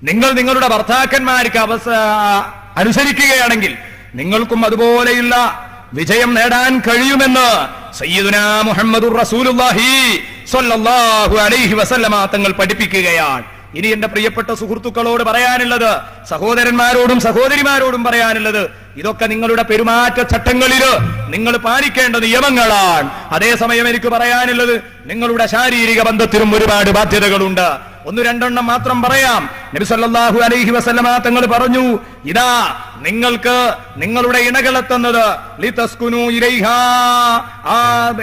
നിങ്ങൾ നിങ്ങളുടെ ഭർത്താക്കന്മാർക്ക് അനുസരിക്കുകയാണെങ്കിൽ നിങ്ങൾക്കും അതുപോലെയുള്ള വിജയം നേടാൻ കഴിയുമെന്ന് സയ്യിദുനാ മുഹമ്മദുർ റസൂലുള്ളാഹി സ്വല്ലല്ലാഹു അലൈഹി വസല്ലമ തങ്ങൾ പഠിപ്പിക്കുകയാണ്. ഇനി എന്റെ പ്രിയപ്പെട്ട സുഹൃത്തുക്കളോട് പറയാനുള്ളത്, സഹോദരന്മാരോടും സഹോദരിമാരോടും പറയാനുള്ളത്, ഇതൊക്കെ നിങ്ങളുടെ പെരുമാറ്റ ചട്ടങ്ങളില് നിങ്ങൾ പാലിക്കേണ്ട നിയമങ്ങളാണ്. അതേസമയം എനിക്ക് പറയാനുള്ളത്, നിങ്ങളുടെ ശാരീരിക ബന്ധത്തിലും ഒരുപാട് ബാധ്യതകളുണ്ട്. 1-2 മാത്രം പറയാം. നബി സല്ലല്ലാഹു അലൈഹി വസല്ലമ തങ്ങൾ പറഞ്ഞു, ഇതാ നിങ്ങൾക്ക് നിങ്ങളുടെ ഇണകളെ തന്നത് ലിതസ്കുനു ഇലൈഹാ, ആ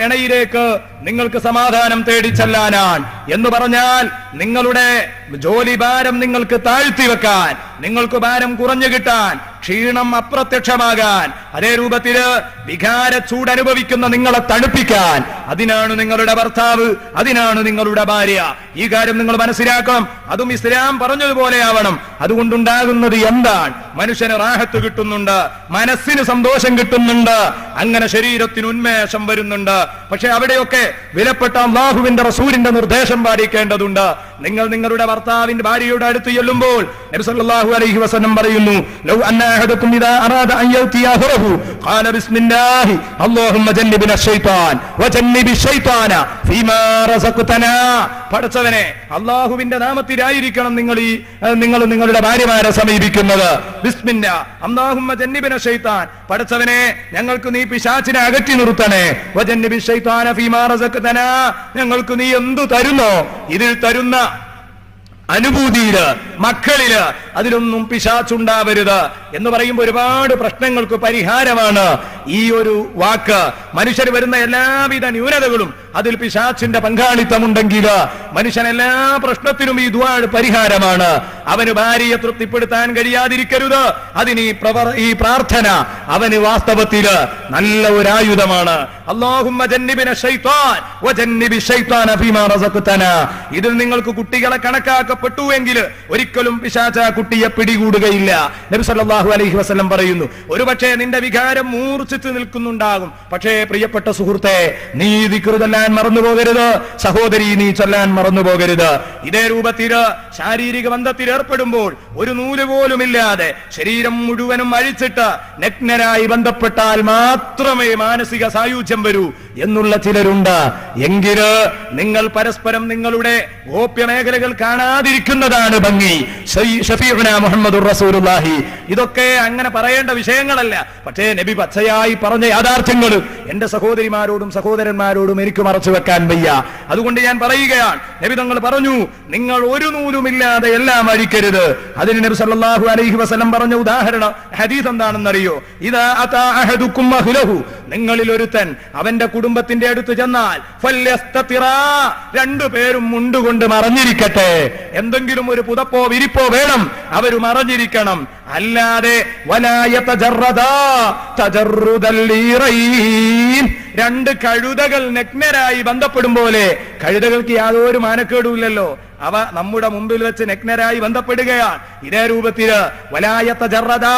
ഇണയിലേക്ക് നിങ്ങൾക്ക് സമാധാനം തേടി ചെല്ലാനാണ്. എന്ന് പറഞ്ഞാൽ നിങ്ങളുടെ ജോലി ഭാരം നിങ്ങൾക്ക് താഴ്ത്തി വെക്കാൻ, നിങ്ങൾക്ക് ഭാരം കുറഞ്ഞു കിട്ടാൻ, ക്ഷീണം അപ്രത്യക്ഷമാകാൻ, അതേ രൂപത്തില് വികാര ചൂടനുഭവിക്കുന്ന നിങ്ങളെ തണുപ്പിക്കാൻ, അതിനാണ് നിങ്ങളുടെ ഭർത്താവ്, അതിനാണ് നിങ്ങളുടെ ഭാര്യ. ഈ കാര്യം നിങ്ങൾ മനസ്സിലാക്കണം. അതും ഇസ്ലാം പറഞ്ഞതുപോലെ ആവണം. അതുകൊണ്ടുണ്ടാകുന്നത് എന്താണ്? മനുഷ്യന് റാഹത്ത് കിട്ടുന്നുണ്ട്, മനസ്സിന് സന്തോഷം കിട്ടുന്നുണ്ട്, അങ്ങനെ ശരീരത്തിന് ഉന്മേഷം വരുന്നുണ്ട്. പക്ഷെ അവിടെയൊക്കെ വിലപ്പെട്ട അല്ലാഹുവിന്റെ റസൂലിന്റെ നിർദ്ദേശം പാലിക്കേണ്ടതുണ്ട്. നിങ്ങൾ നിങ്ങളുടെ ഭർത്താവിന്റെ ഭാര്യയുടെ അടുത്ത് ചെല്ലുമ്പോൾ നബി സല്ലല്ലാഹു അലൈഹി വസല്ലം പറയുന്നു, ലൗ അന്ന അഹദകും ഇദാ അറാദ അൻ യഅതിയ അഹ്റഹു ഖാല ബിസ്മില്ലാഹി അല്ലാഹുമ്മ ജന്നിബിന ശൈത്താൻ വജന്നിബി ശൈത്താന ഫീമാ റസഖ്തനാ. പടച്ചവനെ, അല്ലാഹുവിന്റെ നാമത്തിലായിരിക്കണം നിങ്ങൾ നിങ്ങളുടെ ഭാര്യമാരെ സമീപിക്കുന്നത്. ബിസ്മില്ലാ അല്ലാഹുമ്മ ജന്നിബിന ശൈത്താൻ, പടച്ചവനെ ഞങ്ങൾക്ക് നീ പിശാചിനെ അകറ്റി നിർത്തണേ. വജന്നിബി ശൈത്താന ഫീമാ റസഖ്തനാ, ഞങ്ങൾക്ക് നീ എന്തു തരുന്നോ ഇതിൽ തരുന്ന അനുഭൂതിയില്, മക്കളില് അതിലൊന്നും പിശാചുണ്ടാവരുത് എന്ന് പറയുമ്പോൾ ഒരുപാട് പ്രശ്നങ്ങൾക്ക് പരിഹാരമാണ് ഈ ഒരു വാക്ക്. മനുഷ്യർ വരുന്ന എല്ലാവിധ ന്യൂനതകളും അതിൽ പിശാചിന്റെ പങ്കാളിത്തമുണ്ടെങ്കിൽ മനുഷ്യൻ എല്ലാ പ്രശ്നത്തിനും ഈ ദുആ പരിഹാരമാണ്. അവന് ഭാര്യയെ തൃപ്തിപ്പെടുത്താൻ കഴിയാതിരിക്കരുത്. അതിന് ഈ പ്രാർത്ഥന അവന് വാസ്തവത്തില് നല്ല ഒരു ആയുധമാണ്. അല്ലാഹുമ്മ ജന്നിബിന ശൈത്താൻ വജന്നിബി ശൈത്താന ഫീമാ റസഖ്തനാ. ഇതിൽ നിങ്ങൾക്ക് കുട്ടികളെ കണക്കാക്കപ്പെട്ടുവെങ്കിൽ ഒരിക്കലും പിശാച കുട്ടിയെ പിടികൂടുകയില്ല. നബി സല്ലല്ലാഹു അലൈഹി വസല്ലം പറയുന്നു, ഒരുപക്ഷെ നിന്റെ വികാരം മൂർച്ഛിച്ച് നിൽക്കുന്നുണ്ടാകും, പക്ഷേ പ്രിയപ്പെട്ട സുഹൃത്തെ, നീ ദിക്ർ ചൊല്ലാൻ മറന്നുപോകരുത്. സഹോദരി, നീ ചൊല്ലാൻ മറന്നുപോകരുത്. ഇതേ രൂപത്തിൽ ശാരീരിക ബന്ധത്തിൽ ഏർപ്പെടുമ്പോൾ ഒരു നൂല് പോലുമില്ലാതെ ശരീരം മുഴുവനും അഴിച്ചിട്ട് നഗ്നരായി ബന്ധപ്പെട്ടാൽ മാത്രമേ മാനസിക സായുജ്യം വരൂ എന്നുള്ള ചിലരുണ്ട്. എങ്കില് നിങ്ങൾ പരസ്പരം നിങ്ങളുടെ ഗോപ്യമേഖലകൾ കാണാതിരിക്കുന്നതാണ് ഭംഗി. ഷഫീഉനാ മുഹമ്മദുർ റസൂലുള്ളാഹി. ഇതൊക്കെ അങ്ങനെ പറയേണ്ട വിഷയങ്ങളല്ല, പക്ഷേ നബി പച്ചയായി പറഞ്ഞ യാഥാർത്ഥ്യങ്ങൾ എന്റെ സഹോദരിമാരോടും സഹോദരന്മാരോടും എനിക്ക് മറച്ചു വെക്കാൻ വയ്യ. അതുകൊണ്ട് ഞാൻ പറയുകയാണ്, നബി തങ്ങൾ പറഞ്ഞു, നിങ്ങൾ ഒരു നൂലുമില്ലാതെ എല്ലാം അഴിക്കരുത്. അതിന് നബി സല്ലല്ലാഹു അലൈഹി വസല്ലം പറഞ്ഞ ഉദാഹരണ ഹദീസ് എന്താണെന്നറിയോ? ഇദാ അതാ അഹദുക്കും അഹ്ലഹു, നിങ്ങളിൽ ഒരുത്തൻ അവന്റെ കുടുംബത്തിന്റെ അടുത്ത് ചെന്നാൽ ഫല്യസ്തതിറാ, രണ്ടുപേരും മുണ്ടുകൊണ്ട് മറഞ്ഞിരിക്കട്ടെ. എന്തെങ്കിലും ഒരു പുതപ്പോ വിരിപ്പോ വേണം, അവര് മറഞ്ഞിരിക്കണം. അല്ലാതെ രണ്ട് കഴുതകൾ നഗ്നരായി ബന്ധപ്പെടും പോലെ, കഴുതകൾക്ക് യാതൊരു മാനക്കേടുമില്ലല്ലോ, അവ നമ്മുടെ മുമ്പിൽ വെച്ച് നഗ്നരായി ബന്ധപ്പെടുകയാണ്. ഇതേ രൂപത്തില് വലായത്ത ജറദാ,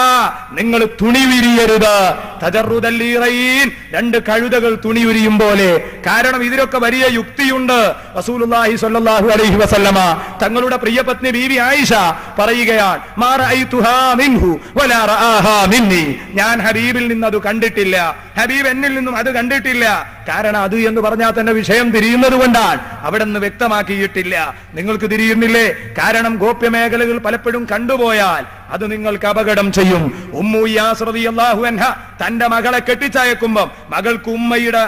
നിങ്ങൾ തുണി ഉരിയരുത്. തജറുദല്ലീറൈൻ, രണ്ട് കഴുതകൾ തുണി ഉരിയും പോലെ. കാരണം ഇതിലൊക്കെ വലിയ യുക്തിയുണ്ട്. റസൂലുള്ളാഹി സ്വല്ലല്ലാഹു അലൈഹി വസല്ലമ തങ്ങളുടെ പ്രിയപത്നി ബീവി ആയിഷ പറയുകയാണ്, മാ റഅയ്തുഹാ മിൻഹു വലാ റആഹാ മിന്നി, ഞാൻ ഹബീബിൽ നിന്ന് അത് കണ്ടിട്ടില്ല, ഹബീബ് എന്നിൽ നിന്നും അത് കണ്ടിട്ടില്ല. കാരണം അത് എന്ന് പറഞ്ഞാൽ തന്നെ വിഷയം തിരിയുന്നത് കൊണ്ടാണ് അവിടെ നിന്ന് വ്യക്തമാക്കിയിട്ടില്ല. നിങ്ങൾക്ക് തിരിയുന്നില്ലേ? കാരണം ഗോപ്യമേഖലകൾ പലപ്പോഴും കണ്ടുപോയാൽ അത് നിങ്ങൾക്ക് അപകടം ചെയ്യും. ഉമ്മു ഇയാസ് റളിയല്ലാഹു അൻഹ തന്റെ മകളെ കെട്ടിച്ചയക്കുമ്പം മകൾക്ക് ഉമ്മയുടെ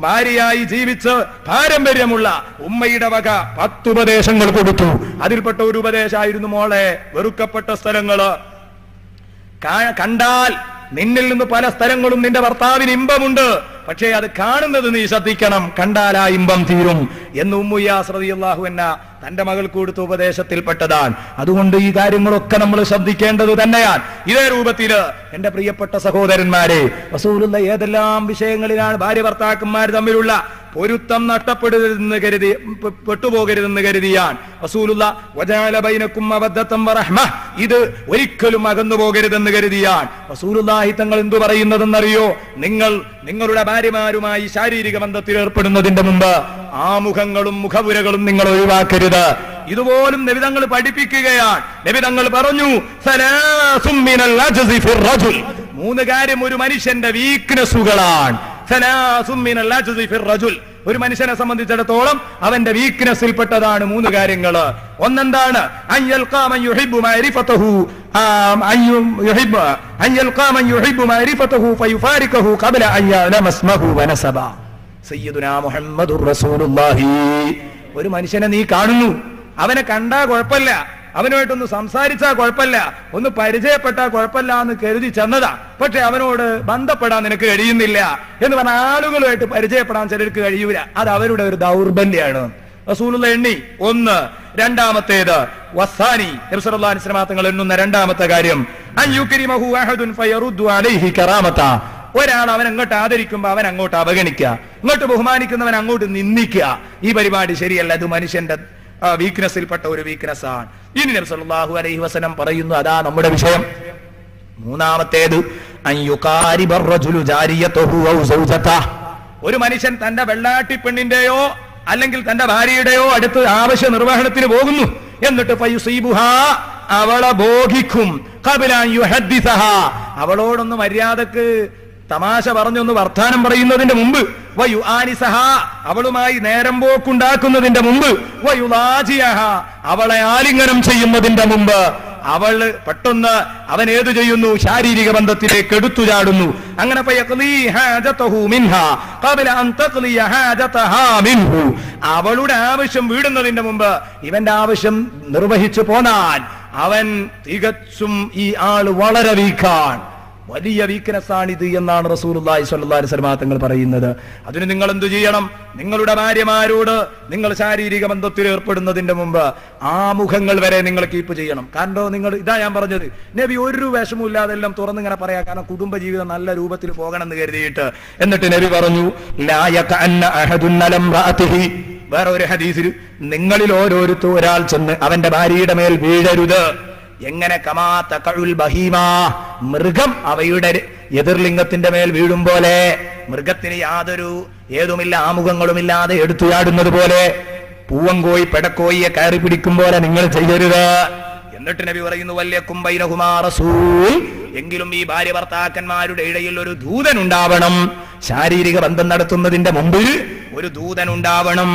ഭാര്യയായി ജീവിച്ച് പാരമ്പര്യമുള്ള ഉമ്മയുടെ വക 10 ഉപദേശങ്ങൾ കൊടുത്തു. അതിൽപ്പെട്ട ഒരു ഉപദേശമായിരുന്നു, മോളെ, വെറുക്കപ്പെട്ട സ്ഥലങ്ങള് കണ്ടാൽ നിന്നിൽ നിന്ന് പല സ്ഥലങ്ങളും നിന്റെ ഭർത്താവിന് ഇമ്പമുണ്ട്, പക്ഷേ അത് കാണുന്നത് നീ ശ്രദ്ധിക്കണം, കണ്ടാൽ ആ ഇമ്പം തീരും എന്ന് ഉമ്മു ഇയാസ് റളിയല്ലാഹു അൻഹ തന്റെ മകൾക്ക് കൊടുത്ത ഉപദേശത്തിൽപ്പെട്ടതാണ്. അതുകൊണ്ട് ഈ കാര്യങ്ങളൊക്കെ നമ്മൾ ശ്രദ്ധിക്കേണ്ടത് തന്നെയാണ്. ഇതേ രൂപത്തില് എന്റെ പ്രിയപ്പെട്ട സഹോദരന്മാരെ, റസൂലുള്ള ഏതെല്ലാം വിഷയങ്ങളിലാണ് ഭാര്യ ഭർത്താക്കന്മാർ തമ്മിലുള്ള പൊരുത്തം നഷ്ടപ്പെടരുതെന്ന് കരുതി പെട്ടുപോകരുതെന്ന് കരുതിയാൻ റസൂലുള്ള വജഅല ബൈനകും മവദ്ദത്തൻ വറഹ്മ, ഇത് ഒരിക്കലും അകന്നു പോകരുതെന്ന് കരുതിയാൻ റസൂലുള്ളാഹി തങ്ങൾ എന്തു പറയുന്നതെന്നറിയോ? നിങ്ങൾ നിങ്ങളുടെ ഭാര്യമാരുമായി ശാരീരിക ബന്ധത്തിൽ ഏർപ്പെടുന്നതിന്റെ മുമ്പ് ആമുഖങ്ങളും മുഖപുരകളും നിങ്ങൾ ഒഴിവാക്കരുത്. ഇതുപോലും നബി തങ്ങൾ പഠിപ്പിക്കുകയാണ്. നബി തങ്ങൾ പറഞ്ഞു, സലാസും മിനൽ അജ്സി ഫിർ റജുൽ, 3 കാര്യം ഒരു മനുഷ്യന്റെ വീക്ക്നെസ്സുകളാണ്. സലാസും മിനൽ അജ്സി ഫിർ റജുൽ, ഒരു മനുഷ്യനെ സംബന്ധിച്ചിടത്തോളം അവന്റെ വീക്ക്നെസ്സിൽപ്പെട്ടതാണ് 3 കാര്യങ്ങൾ. ഒന്നെന്താണ്? അൻയൽഖാ മൻ യുഹിബ്ബു മഅരിഫതഹു അൻയൽഖാ മൻ യുഹിബ്ബു മഅരിഫതഹു ഫയുഫാരിഖഹു ഖബ്ല അൻ യഅലമ ഇസ്മഹു വനസബ. സയ്യിദുനാ മുഹമ്മദുർ റസൂലുള്ളാഹി, ഒരു മനുഷ്യനെ നീ കാണുന്നു, അവനെ കണ്ടാ കുഴപ്പമില്ല, അവനുമായിട്ടൊന്ന് സംസാരിച്ചാൽ കുഴപ്പമില്ല, ഒന്ന് പരിചയപ്പെട്ടാൽ കുഴപ്പമില്ല എന്ന് കരുതി ചെന്നതാ, പക്ഷെ അവനോട് ബന്ധപ്പെടാൻ നിനക്ക് കഴിയുന്നില്ല എന്ന് പറഞ്ഞ ആളുകളുമായിട്ട് പരിചയപ്പെടാൻ ചിലർക്ക് കഴിയൂല. അത് അവരുടെ ഒരു ദൗർബല്യമാണ്. റസൂലുള്ള എണ്ണി 1. രണ്ടാമത്തേത് വസാനി, നബി സല്ലല്ലാഹു അലൈഹി വസല്ലം തങ്ങൾ എണ്ണുന്ന രണ്ടാമത്തെ കാര്യം, അൻ യുക്രിമഹു അഹദുൻ ഫയറുദ്ദു അലൈഹി കറാമത, ഒരാൾ അവൻ അങ്ങോട്ട് ആദരിക്കുമ്പോൾ അവൻ അങ്ങോട്ട് അവഗണിക്കുക, ഇങ്ങോട്ട് ബഹുമാനിക്കുന്നവൻ അങ്ങോട്ട് നിന്ദിക്കുക. ഈ പരിപാടി ശരിയല്ല, അത് മനുഷ്യന്റെ വീക്ക്നെസ്സിൽപ്പെട്ട ഒരു വീക്ക്നെസ് ആണ്. ഇനി നബി സല്ലല്ലാഹു അലൈഹി വസല്ലം പറയുന്നു, അതാ നമ്മുടെ വിഷയം. 3-ാമത്തേത് അൻ യുഖാരിബർ റജുലു ജാരിയതഹു ഔ സൗജതഹ, ഒരു മനുഷ്യൻ തന്റെ വെള്ളാട്ടി പെണ്ണിന്റെയോ അല്ലെങ്കിൽ തന്റെ ഭാര്യയുടെയോ അടുത്ത് ആവശ്യ നിർവഹണത്തിന് പോകുന്നു, എന്നിട്ട് ഫയുസീബുഹാ, അവളെ ഭോഗിക്കും, ഖബ്ല അൻ യുഹദ്ദിസഹ, അവളോടൊന്ന് മര്യാദക്ക് തമാശ പറഞ്ഞൊന്ന് വർത്താനം പറയുന്നതിന്റെ മുമ്പ്, വയുആനിസഹ, അവളുമായി നേരം പോക്കുണ്ടാക്കുന്നതിന്റെ മുമ്പ്, വയുലാജിയഹ, അവളെ ആലിംഗനം ചെയ്യുന്നതിന്റെ മുമ്പ്, അവൾ പെട്ടെന്ന് അവൻ ഏതു ചെയ്യുന്നു? ശാരീരിക ബന്ധത്തിലേക്ക് എടുത്തു ചാടുന്നു. അങ്ങനെ അവളുടെ ആവശ്യം വീടുന്നതിന്റെ മുമ്പ് ഇവന്റെ ആവശ്യം നിർവഹിച്ചു പോന്നാൽ അവൻ തികച്ചും ഈ ആള് വളരെ വീക്കാണ്, വലിയ വീക്ക്നെസ് ആണിത് എന്നാണ് റസൂലുള്ളാഹി സ്വല്ലല്ലാഹു അലൈഹി വസല്ലം തങ്ങൾ പറയുന്നത്. അതിന് നിങ്ങൾ എന്തു ചെയ്യണം? നിങ്ങളുടെ ഭാര്യമാരോട് നിങ്ങൾ ശാരീരിക ബന്ധത്തിൽ ഏർപ്പെടുന്നതിന്റെ മുമ്പ് ആമുഖങ്ങൾ വരെ നിങ്ങൾ കീപ്പ് ചെയ്യണം. കാരണം നിങ്ങൾ ഇതാ ഞാൻ പറഞ്ഞത്, നബി ഒരു വിഷമവും ഇല്ലാതെ എല്ലാം തുറന്നിങ്ങനെ പറയാ, കാരണം കുടുംബജീവിതം നല്ല രൂപത്തിൽ പോകണം എന്ന് കരുതിയിട്ട്. എന്നിട്ട് നബി പറഞ്ഞു, ലാ യകഅന്ന അഹദുൻ അലംറഅതിഹി, വേറെ ഒരു ഹദീസിൽ, നിങ്ങളിൽ ഓരോരുത്തരും ഒരാൾ ചെന്ന് അവന്റെ ഭാര്യയുടെ മേൽ വീഴരുത്. എങ്ങനെ? കമാ തഖഉൽ ബഹീമാ, മൃഗം അവയുടെ എതിർലിംഗത്തിന്റെ മേൽ വീഴും പോലെ, മൃഗത്തിന് യാതൊരു ഏതുമില്ല ആമുഖങ്ങളുമില്ലാതെ എടുത്തുചാടുന്നത് പോലെ, പൂവങ്കോയി പെടക്കോയിയെ കയറി പിടിക്കും പോലെ നിങ്ങൾ ചെയ്യരുത്. എന്നിട്ട് നബി പറയുന്നു, വല്യക്കും ബൈനഹുമാ റസൂൽ, എങ്കിലും ഈ ഭാര്യ ഭർത്താക്കന്മാരുടെ ഇടയിൽ ഒരു ദൂതൻ ഉണ്ടാവണം. ശാരീരിക ബന്ധം നടത്തുന്നതിന്റെ മുമ്പിൽ ഒരു ദൂതൻ ഉണ്ടാവണം.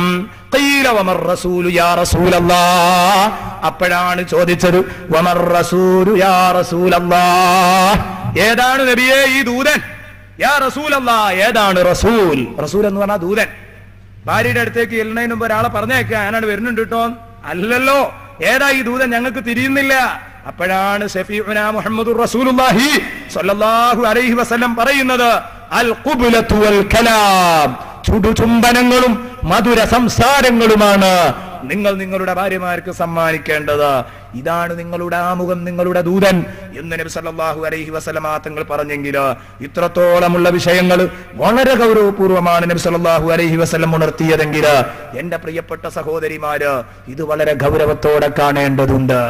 ഖീല വമർ റസൂലു യാ റസൂലല്ലാഹ്, അപ്പോഴാണ് ചോദിച്ചത്, വമർ റസൂലു യാ റസൂലല്ലാഹ്, ഏതാണ് നബിയേ ഈ ദൂതൻ? യാ റസൂലല്ലാഹ്, ഏതാണ് റസൂൽ? റസൂൽ എന്ന് പറഞ്ഞാൽ ദൂതൻ. ഭാര്യയുടെ അടുത്തേക്ക് എല്ലുന്നതിന് മുമ്പ് ഒരാളെ പറഞ്ഞേക്ക, ഞാനാണ് വരുന്നുണ്ട് കേട്ടോ, അല്ലല്ലോ, ഏതാ ഈ ദൂതൻ? ഞങ്ങൾക്ക് തിരിയുന്നില്ല. അപ്പോഴാണ് ശഫീഉനാ മുഹമ്മദുർ റസൂലുള്ളാഹി സ്വല്ലല്ലാഹു അലൈഹി വസല്ലം പറയുന്നത്, അൽ ഖുബ്ലതു വൽ കലാം, ചുടുചുംബനങ്ങളും മധുര സംസാരങ്ങളുമാണ് നിങ്ങൾ നിങ്ങളുടെ ഭാര്യമാർക്ക് സമ്മാനിക്കേണ്ടത്. ഇതാണ് നിങ്ങളുടെ ആമുഖം, നിങ്ങളുടെ ദൂതൻ എന്ന് നബി സല്ലല്ലാഹു അലൈഹി വസല്ലമ തങ്ങൾ പറഞ്ഞെങ്കിൽ ഇത്രത്തോളമുള്ള വിഷയങ്ങൾ വളരെ ഗൗരവപൂർവ്വമാണ് നബി സല്ലല്ലാഹു അലൈഹി വസല്ലം ഉണർത്തിയതെങ്കിൽ എന്റെ പ്രിയപ്പെട്ട സഹോദരിമാര് ഇത് വളരെ ഗൗരവത്തോടെ കാണേണ്ടതുണ്ട്.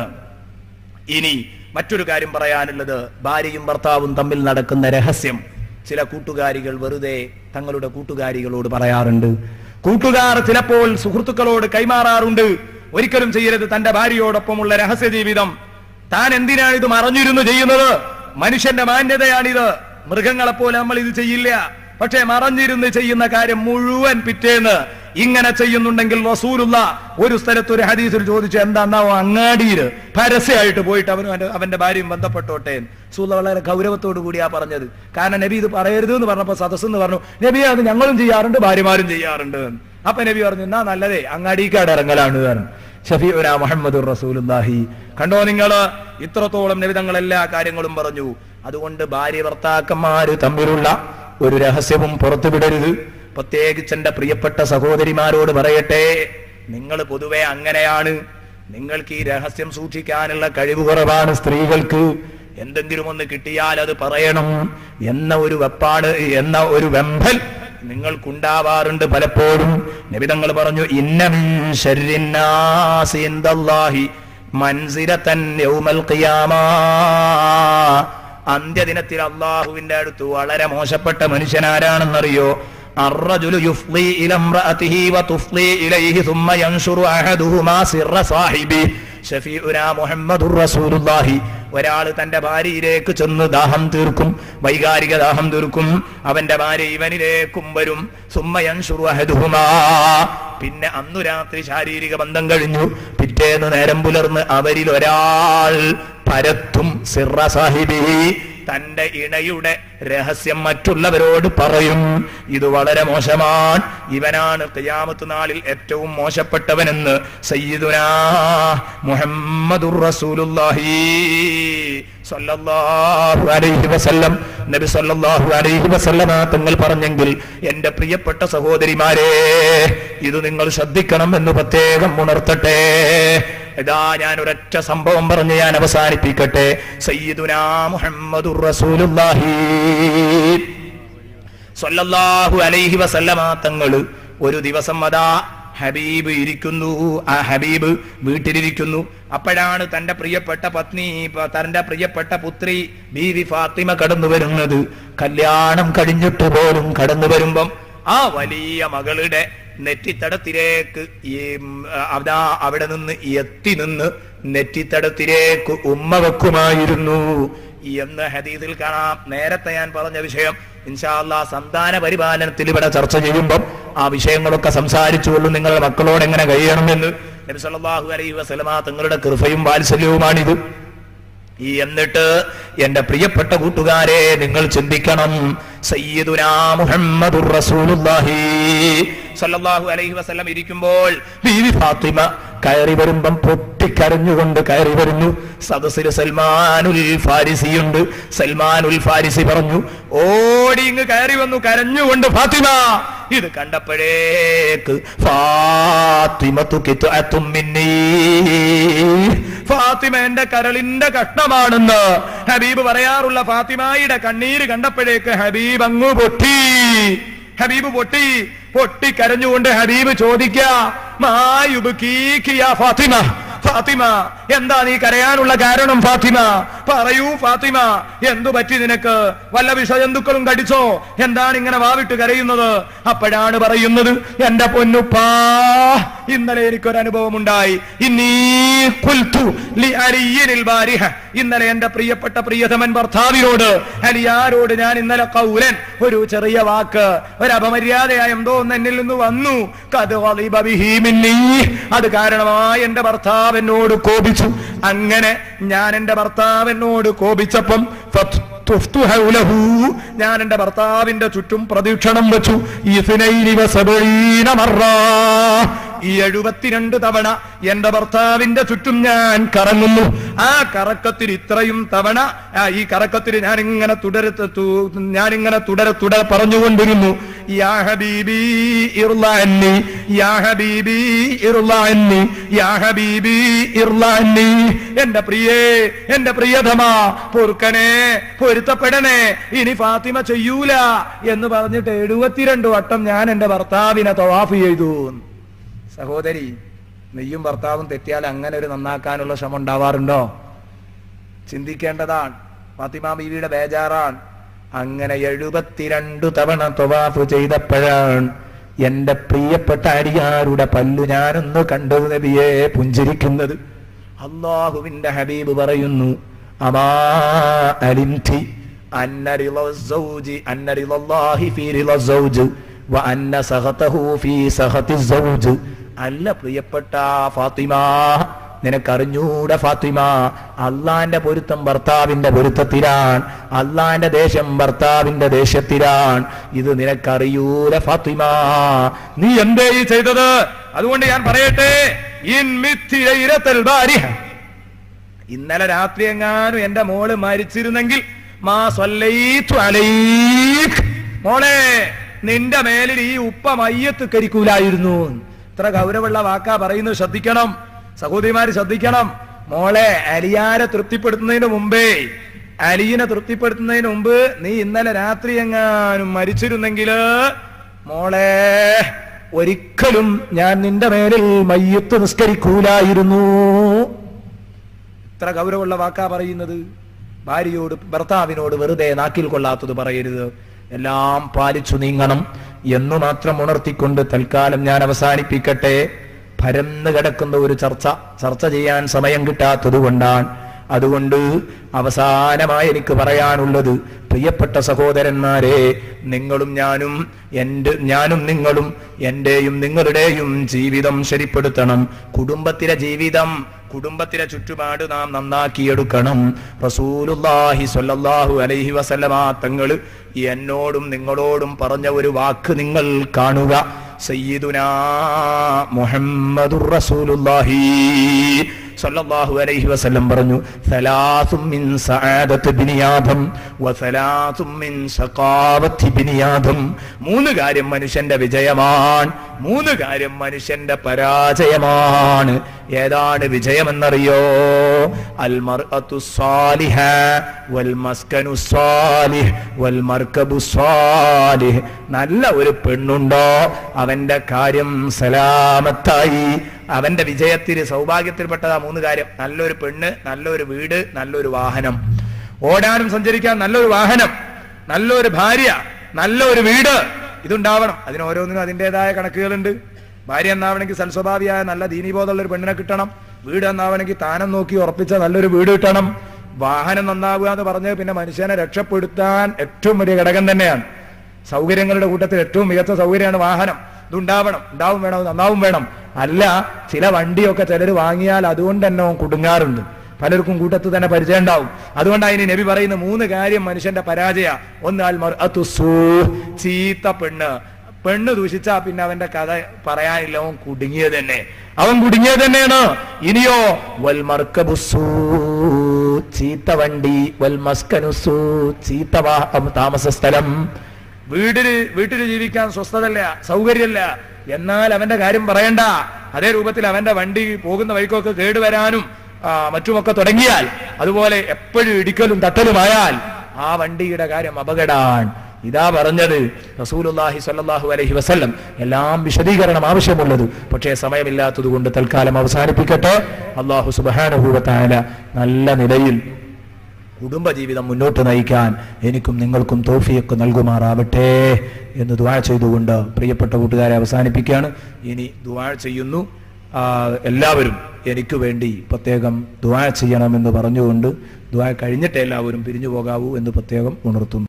ഇനി മറ്റൊരു കാര്യം പറയാനുള്ളത്, ഭാര്യയും ഭർത്താവും തമ്മിൽ നടക്കുന്ന രഹസ്യം ചില കൂട്ടുകാരികൾ വെറുതെ തങ്ങളുടെ കൂട്ടുകാരികളോട് പറയാറുണ്ട്. കൂട്ടുകാർ ചിലപ്പോൾ സുഹൃത്തുക്കളോട് കൈമാറാറുണ്ട്. ഒരിക്കലും ചെയ്യരുത് തന്റെ ഭാര്യയോടൊപ്പമുള്ള രഹസ്യ ജീവിതം. താൻ എന്തിനാണ് ഇത് മറഞ്ഞിരുന്നു ചെയ്യുന്നത്? മനുഷ്യന്റെ മാന്യതയാണിത്. മൃഗങ്ങളെപ്പോലെ നമ്മൾ ഇത് ചെയ്യില്ല. പക്ഷെ മറഞ്ഞിരുന്ന് ചെയ്യുന്ന കാര്യം മുഴുവൻ പിറ്റേന്ന് ഇങ്ങനെ ചെയ്യുന്നുണ്ടെങ്കിൽ റസൂലുള്ള ഒരു സ്ഥലത്ത് ഒരു ഹദീസിൽ ചോദിച്ചു, എന്താന്നാവോ അങ്ങാടിയിൽ പരസ്യമായിട്ട് പോയിട്ട് അവന്റെ ഭാര്യയും ബന്ധപ്പെട്ടോട്ടെ. റസൂലുള്ള വളരെ ഗൗരവത്തോടു കൂടിയാ പറഞ്ഞത്. കാരണം നബി ഇത് പറയരുത് എന്ന് പറഞ്ഞപ്പോ സദസ്സെന്ന് പറഞ്ഞു, നബി അത് ഞങ്ങളും ചെയ്യാറുണ്ട്, ഭാര്യമാരും ചെയ്യാറുണ്ട്. അപ്പൊ നബി പറഞ്ഞു, എന്നാ നല്ലതേ അങ്ങാടിക്കാട് ഇറങ്ങലാണ് പറഞ്ഞു. ഷഫീഉനാ മുഹമ്മദുർ റസൂലുള്ളാഹി. കണ്ടോ നിങ്ങള്, ഇത്രത്തോളം നബി തങ്ങൾ എല്ലാ കാര്യങ്ങളും പറഞ്ഞു. അതുകൊണ്ട് ഭാര്യ ഭർത്താക്കന്മാര് തമ്മിലുള്ള ഒരു രഹസ്യവും പുറത്തുവിടരുത്. പ്രത്യേകിച്ച് എന്റെ പ്രിയപ്പെട്ട സഹോദരിമാരോട് പറയട്ടെ, നിങ്ങൾ പൊതുവെ അങ്ങനെയാണ്. നിങ്ങൾക്ക് ഈ രഹസ്യം സൂക്ഷിക്കാനുള്ള കഴിവ് കുറവാണ്. സ്ത്രീകൾക്ക് എന്തെങ്കിലും ഒന്ന് കിട്ടിയാൽ അത് പറയണം എന്ന ഒരു വെപ്പാട്, എന്ന ഒരു വെമ്പൽ നിങ്ങൾക്കുണ്ടാവാറുണ്ട് പലപ്പോഴും. നബി തങ്ങൾ പറഞ്ഞു, ഇന്ന മിൻ ശർരിന്നാസി ഇൻദല്ലാഹി മൻസിലതൻ യൗമൽ ഖിയാമ. അന്ത്യദിനത്തിൽ അള്ളാഹുവിന്റെ അടുത്ത് വളരെ മോശപ്പെട്ട മനുഷ്യനാരാണെന്നറിയോ? الرجل يفضي إلى امرأته وتفضي إليه ثم ينشر أحدهما سر صاحبه. ഷഫീഉനാ മുഹമ്മദുർ റസൂലുള്ളാഹി. ഒരാൾ തന്റെ ഭാര്യയിലേക്ക് ചെന്ന് ദാഹം തീർക്കും, വൈകാരിക ദാഹം തീർക്കും. അവന്റെ ഭാര്യ ഇവനിലേക്കും വരും. സുമ്മ യൻശുറു അഹദുഹുമാ. പിന്നെ അന്നു രാത്രി ശാരീരിക ബന്ധം കഴിഞ്ഞു. പിറ്റേന്ന് നേരം പുലർന്ന് അവരിൽ ഒരാൾ പരത്തും സിർറ സാഹിബിഹി, തന്റെ ഇണയുടെ രഹസ്യം മറ്റുള്ളവരോട് പറയും. ഇത് വളരെ മോശമാണ്. ഇവനാണ് ഖിയാമത്ത് നാളിൽ ഏറ്റവും മോശപ്പെട്ടവനെന്ന് സയ്യിദുനാ മുഹമ്മദുർ റസൂലുള്ളാഹി സ്വല്ലല്ലാഹു അലൈഹി വസല്ലം, നബി സ്വല്ലല്ലാഹു അലൈഹി വസല്ലമ തങ്ങൾ പറഞ്ഞെങ്കിൽ എന്റെ പ്രിയപ്പെട്ട സഹോദരിമാരെ, ഇത് നിങ്ങൾ ശ്രദ്ധിക്കണം എന്ന് പ്രത്യേകം ഉണർത്തട്ടെ. ഇതാ ഞാൻ ഒരൊറ്റ സംഭവം പറഞ്ഞ് ഞാൻ അവസാനിപ്പിക്കട്ടെ. സയ്യിദുനാ മുഹമ്മദുർ റസൂലുള്ളാഹി സ്വല്ലല്ലാഹു അലൈഹി വസല്ലമ തങ്ങൾ ഒരു ദിവസം അതാ ഹബീബ് ഇരിക്കുന്നു. ആ ഹബീബ് വീട്ടിലിരിക്കുന്നു. അപ്പോഴാണ് തന്റെ പ്രിയപ്പെട്ട പത്നി, തന്റെ പ്രിയപ്പെട്ട പുത്രി ബീവി ഫാത്തിമ കടന്നു വരുന്നത്. കല്യാണം കഴിഞ്ഞിട്ട് പോലും കടന്നു വരുമ്പം ആ വലിയ മകളുടെ നെറ്റിത്തടത്തിലേക്ക് അവിടെ നിന്ന് എത്തി നിന്ന് നെറ്റിത്തടത്തിലേക്ക് ഉമ്മ വെക്കുമായിരുന്നു എന്ന് ഹദീസിൽ കാണാം. നേരത്തെ ഞാൻ പറഞ്ഞ വിഷയം ഇൻഷാ അല്ലാഹ് സന്താന പരിപാലനത്തിൽ ഇവിടെ ചർച്ച ചെയ്യുമ്പോൾ ആ വിഷയങ്ങളൊക്കെ സംസാരിച്ചുകൊള്ളും. നിങ്ങളുടെ മക്കളോട് എങ്ങനെ കഴിയണമെന്ന്. നബി സല്ലല്ലാഹു അലൈഹി വസല്ലമ തങ്ങളുടെ കൃപയും വാത്സല്യവുമാണിത്. എന്നിട്ട് എന്റെ പ്രിയപ്പെട്ട കൂട്ടുകാരെ, നിങ്ങൾ ചിന്തിക്കണം. സയ്യിദുനാ മുഹമ്മദുർ റസൂലുള്ളാഹി സല്ലല്ലാഹു അലൈഹി വസല്ലം ഇരിക്കുമ്പോൾ ബീവി ഫാത്തിമ കയറി വരുമ്പം പൊട്ടിക്കരഞ്ഞുകൊണ്ട് കയറി വരുന്നു. സദസ്സിൽ സൽമാനുൽ ഫാരിസിയുണ്ട്. സൽമാനുൽ ഫാരിസി പറഞ്ഞു, ഓടി ഇങ്ങ് കയറി വന്നു കരഞ്ഞുകൊണ്ട് ഫാത്തിമ. ഇത് കണ്ടപ്പോഴേക്ക് ഫാത്തിമതു ഖിത്അത്തും മിന്നീ, ഫാത്തിമ എന്റെ കരളിന്റെ കഷ്ണമാണെന്ന് ഹബീബ് പറയാറുള്ള ഫാത്തിമയുടെ കണ്ണീര് കണ്ടപ്പോഴേക്ക് ഹബീബ് അങ്ങ് പൊട്ടി. ഹബീബ് പൊട്ടി കരഞ്ഞുകൊണ്ട് ഹബീബ് ചോദിക്കാ, ഫാത്തിമ, ഫാത്തിമ എന്താ നീ കരയാനുള്ള കാരണം? ഫാത്തിമ പറയൂ ഫാത്തിമ, എന്തു പറ്റി നിനക്ക്? വല്ല വിഷജന്തുക്കളും കടിച്ചോ? എന്താണ് ഇങ്ങനെ വാവിട്ട് കരയുന്നത്? അപ്പോഴാണ് പറയുന്നത്, എന്റെ പൊന്നുപ്പാ, ഇന്നലെ എനിക്കൊരു അനുഭവം ഉണ്ടായി. ഇന്നലെ എന്റെ പ്രിയപ്പെട്ട പ്രിയതമൻ ഭർത്താവിനോട്, അലിയാരോട് ഞാൻ ഇന്നലെ കൗലൻ, ഒരു ചെറിയ വാക്ക്, ഒരു അപമര്യാദയായ എന്തോ ഒന്ന് എന്നിൽ നിന്ന് വന്നു. അത് കാരണമായി എന്റെ ഭർത്താവ് എന്നോട് കോപിച്ചു. അങ്ങനെ ഞാൻ എന്റെ ഭർത്താവിനോട് കോപിച്ചപ്പം ഞാൻ എന്റെ ഭർത്താവിന്റെ ചുറ്റും പ്രദക്ഷിണം വെച്ചു. ഈ 72 തവണ എന്റെ ഭർത്താവിന്റെ ചുറ്റും ഞാൻ കറങ്ങുന്നു. ആ കറക്കത്തിൽ ഇത്രയും തവണ ഈ കറക്കത്തിൽ ഞാനിങ്ങനെ തുടരെ പറഞ്ഞുകൊണ്ടിരുന്നു, യാ ഹബീബി ഇർളഅന്നി, യാ ഹബീബി ഇർളഅന്നി, യാ ഹബീബി ഇർളഅന്നി. എന്റെ പ്രിയേ, എന്റെ പ്രിയതമാ, പൊറുക്കണേ, പൊരുത്തപ്പെടണേ, ഇനി ഫാത്തിമ ചെയ്യൂല എന്ന് പറഞ്ഞിട്ട് 72 വട്ടം ഞാൻ എന്റെ ഭർത്താവിനെ തവാഫ് ചെയ്തു. സഹോദരി, നെയ്യും ഭർത്താവും തെറ്റിയാൽ അങ്ങനെ ഒരു നന്നാക്കാനുള്ള ശ്രമം ഉണ്ടാവാറുണ്ടോ? ചിന്തിക്കേണ്ടതാണ്. ഫാത്തിമ ബീവിയുടെ ബേജാറാണ്. അങ്ങനെ 72 തവണ തവാഫ് ചെയ്തപ്പോഴാണ് എന്റെ പ്രിയപ്പെട്ട അടിയാരുടെ പല്ലു ഞാനൊന്ന് കണ്ടത് നബിയെ പുഞ്ചിരിക്കുന്നത്. അല്ലാഹുവിന്റെ ഹബീബ് പറയുന്നു, അമാ അലിംതി അന്ന റിളസൗജി അന്ന റിളല്ലാഹി ഫീ റിളസൗജ് വ അന്ന സഖതഹു ഫീ സഖതിസ്സൗജ്. അല്ല പ്രിയപ്പെട്ട ഫാത്തിമ, നിനക്കറിഞ്ഞൂടെ ഫാത്തിമ, അള്ളാന്റെ പൊരുത്തം ഭർത്താവിന്റെ പൊരുത്തത്തിലാണ്, അള്ളാന്റെ ദേശം ഭർത്താവിന്റെ ദേശത്തിലാണ്. ഇത് നിനക്കറിയൂല ഫാത്തിമ. നീ എന്തേ ഈ ചെയ്തത്? അതുകൊണ്ട് ഞാൻ പറയട്ടെ, ഇന്നലെ രാത്രി എങ്ങാനും എന്റെ മോള് മരിച്ചിരുന്നെങ്കിൽ മാ സ്വല്ലൈതു അലൈക്, മോളെ നിന്റെ മേലിൽ ഈ ഉപ്പ മയ്യത്ത് കരിക്കൂലായിരുന്നു. ഇത്ര ഗൗരവമുള്ള വാക്കാ പറയുന്നത്. ശ്രദ്ധിക്കണം സഹോദരിമാര്, ശ്രദ്ധിക്കണം. മോളെ, അലിയാരെ തൃപ്തിപ്പെടുത്തുന്നതിന് മുമ്പേ, അലിയിനെ തൃപ്തിപ്പെടുത്തുന്നതിന് മുമ്പ് നീ ഇന്നലെ രാത്രി എങ്ങാനും മരിച്ചിരുന്നെങ്കിൽ മോളെ ഒരിക്കലും ഞാൻ നിന്റെ മേലിൽ മയ്യത്ത് നിസ്കരിക്കൂലായിരുന്നു. ഇത്ര ഗൗരവമുള്ള വാക്കാ പറയുന്നത്. ഭാര്യയോട്, ഭർത്താവിനോട് വെറുതെ നാക്കിൽ കൊള്ളാത്തത് പറയരുത്. എല്ലാം പാലിച്ചു നീങ്ങണം എന്നു മാത്രം ഉണർത്തിക്കൊണ്ട് തൽക്കാലം ഞാൻ അവസാനിപ്പിക്കട്ടെ. പരന്നു കിടക്കുന്ന ഒരു ചർച്ച ചെയ്യാൻ സമയം കിട്ടാത്തത് കൊണ്ടാണ്. അതുകൊണ്ട് അവസാനമായി എനിക്ക് പറയാനുള്ളത്, പ്രിയപ്പെട്ട സഹോദരന്മാരെ, നിങ്ങളും ഞാനും നിങ്ങളും എന്റെയും നിങ്ങളുടെയും ജീവിതം ശരിപ്പെടുത്തണം. കുടുംബത്തിലെ ജീവിതം, കുടുംബത്തിലെ ചുറ്റുപാട് നാം നന്നാക്കിയെടുക്കണം. റസൂലുള്ളാഹി സ്വല്ലല്ലാഹു അലൈഹി വസല്ലമ തങ്ങൾ എന്നോടും നിങ്ങളോടും പറഞ്ഞ ഒരു വാക്ക് നിങ്ങൾ കാണുക. സയ്യിദുനാ മുഹമ്മദുർ റസൂലുള്ളാഹി സല്ലല്ലാഹു അലൈഹി വസല്ലം പറഞ്ഞു, സലാസും മിൻ സആദത്തി ബിനി ആദം വ സലാസും മിൻ ശഖാവത്തി ബിനി ആദം. 3 കാര്യം മനുഷ്യന്റെ വിജയമാണ്, 3 കാര്യം മനുഷ്യന്റെ പരാജയമാണ്. ഏതാണ് വിജയമെന്നറിയോ? അൽ മർഅതു സ്വാലിഹ വൽ മസ്കനു സ്വാലിഹ് വൽ മർകബു സ്വാലിഹ്. നല്ല ഒരു പെണ്ണുണ്ടോ, അവന്റെ കാര്യം സലാമത്തായി. അവന്റെ വിജയത്തിന്, സൗഭാഗ്യത്തിൽപ്പെട്ടതാ 3 കാര്യം. നല്ലൊരു പെണ്ണ്, നല്ലൊരു വീട്, നല്ലൊരു വാഹനം. ഓടാനും സഞ്ചരിക്കാൻ നല്ലൊരു വാഹനം, നല്ലൊരു ഭാര്യ, നല്ലൊരു വീട്, ഇതുണ്ടാവണം. അതിന് ഓരോന്നിനും അതിൻ്റെതായ കണക്കുകളുണ്ട്. ഭാര്യ എന്നാവണമെങ്കിൽ സൽസ്വഭാവിയായ നല്ല ദീനീബോധമുള്ള ഒരു പെണ്ണിനെ കിട്ടണം. വീട് എന്നാവണമെങ്കിൽ താനം നോക്കി ഉറപ്പിച്ച നല്ലൊരു വീട് കിട്ടണം. വാഹനം നന്നാവുക എന്ന് പറഞ്ഞത് പിന്നെ മനുഷ്യനെ രക്ഷപ്പെടുത്താൻ ഏറ്റവും വലിയ ഘടകം തന്നെയാണ്. സൗകര്യങ്ങളുടെ കൂട്ടത്തിൽ ഏറ്റവും മികച്ച സൗകര്യമാണ് വാഹനം. ഇതുണ്ടാവണം, ഉണ്ടാവും വേണം, നന്നാവും വേണം. അല്ല, ചില വണ്ടിയൊക്കെ ചിലർ വാങ്ങിയാൽ അതുകൊണ്ട് തന്നെ കുടുങ്ങാറുണ്ട്. പലർക്കും കൂട്ടത്ത് തന്നെ പരിചയം ഉണ്ടാവും. അതുകൊണ്ടാണ് നബി പറയുന്ന 3 കാര്യം മനുഷ്യന്റെ പരാജയ. ഒന്ന് അൽ മർഅതു സൂ, ചീത്ത പെണ്ണ്. പെണ്ണ് ദൂഷിച്ചാ പിന്നെ അവന്റെ കഥ പറയാനില്ല, അവൻ കുടുങ്ങിയത് തന്നെ, അവൻ കുടുങ്ങിയത് തന്നെയാണ്. ഇനിയോ വൽ മർകബു സൂ, ചീത്ത വണ്ടി, വൽ മസ്കനു സൂ, ചീത്ത താമസ സ്ഥലം. വീട്ടിൽ ജീവിക്കാൻ സ്വസ്ഥതല്ല, സൗകര്യമല്ല. എന്നാൽ അവന്റെ കാര്യം പറയണ്ട. അതേ രൂപത്തിൽ അവന്റെ വണ്ടി പോകുന്ന വഴിക്കൊക്കെ കേടുവരാനും മറ്റുമൊക്കെ തുടങ്ങിയാൽ, അതുപോലെ എപ്പോഴും ഇടിക്കലും തട്ടലുമായാൽ ആ വണ്ടിയുടെ കാര്യം അപകടമാണ്. ഇതാ പറഞ്ഞത് റസൂലുള്ളാഹി സ്വല്ലല്ലാഹു അലൈഹി വസല്ലം. എല്ലാം വിശദീകരണം ആവശ്യമുള്ളത്, പക്ഷേ സമയമില്ലാത്തത് കൊണ്ട് തൽക്കാലം അവസാനിപ്പിക്കട്ടെ. അല്ലാഹു സുബ്ഹാനഹു വ തആല നല്ല നിലയിൽ കുടുംബജീവിതം മുന്നോട്ട് നയിക്കാൻ എനിക്കും നിങ്ങൾക്കും തൗഫീഖ് നൽകുമാറാവട്ടെ എന്ന് ദുആ ചെയ്തുകൊണ്ട് പ്രിയപ്പെട്ട കൂട്ടുകാരെ അവസാനിപ്പിക്കുകയാണ്. ഇനി ദുആ ചെയ്യുന്നു. എല്ലാവരും എനിക്ക് വേണ്ടി പ്രത്യേകം ദുആ ചെയ്യണമെന്ന് പറഞ്ഞുകൊണ്ട് ദുആ കഴിഞ്ഞിട്ട് എല്ലാവരും പിരിഞ്ഞു പോകാവൂ എന്ന് പ്രത്യേകം ഉണർത്തുന്നു.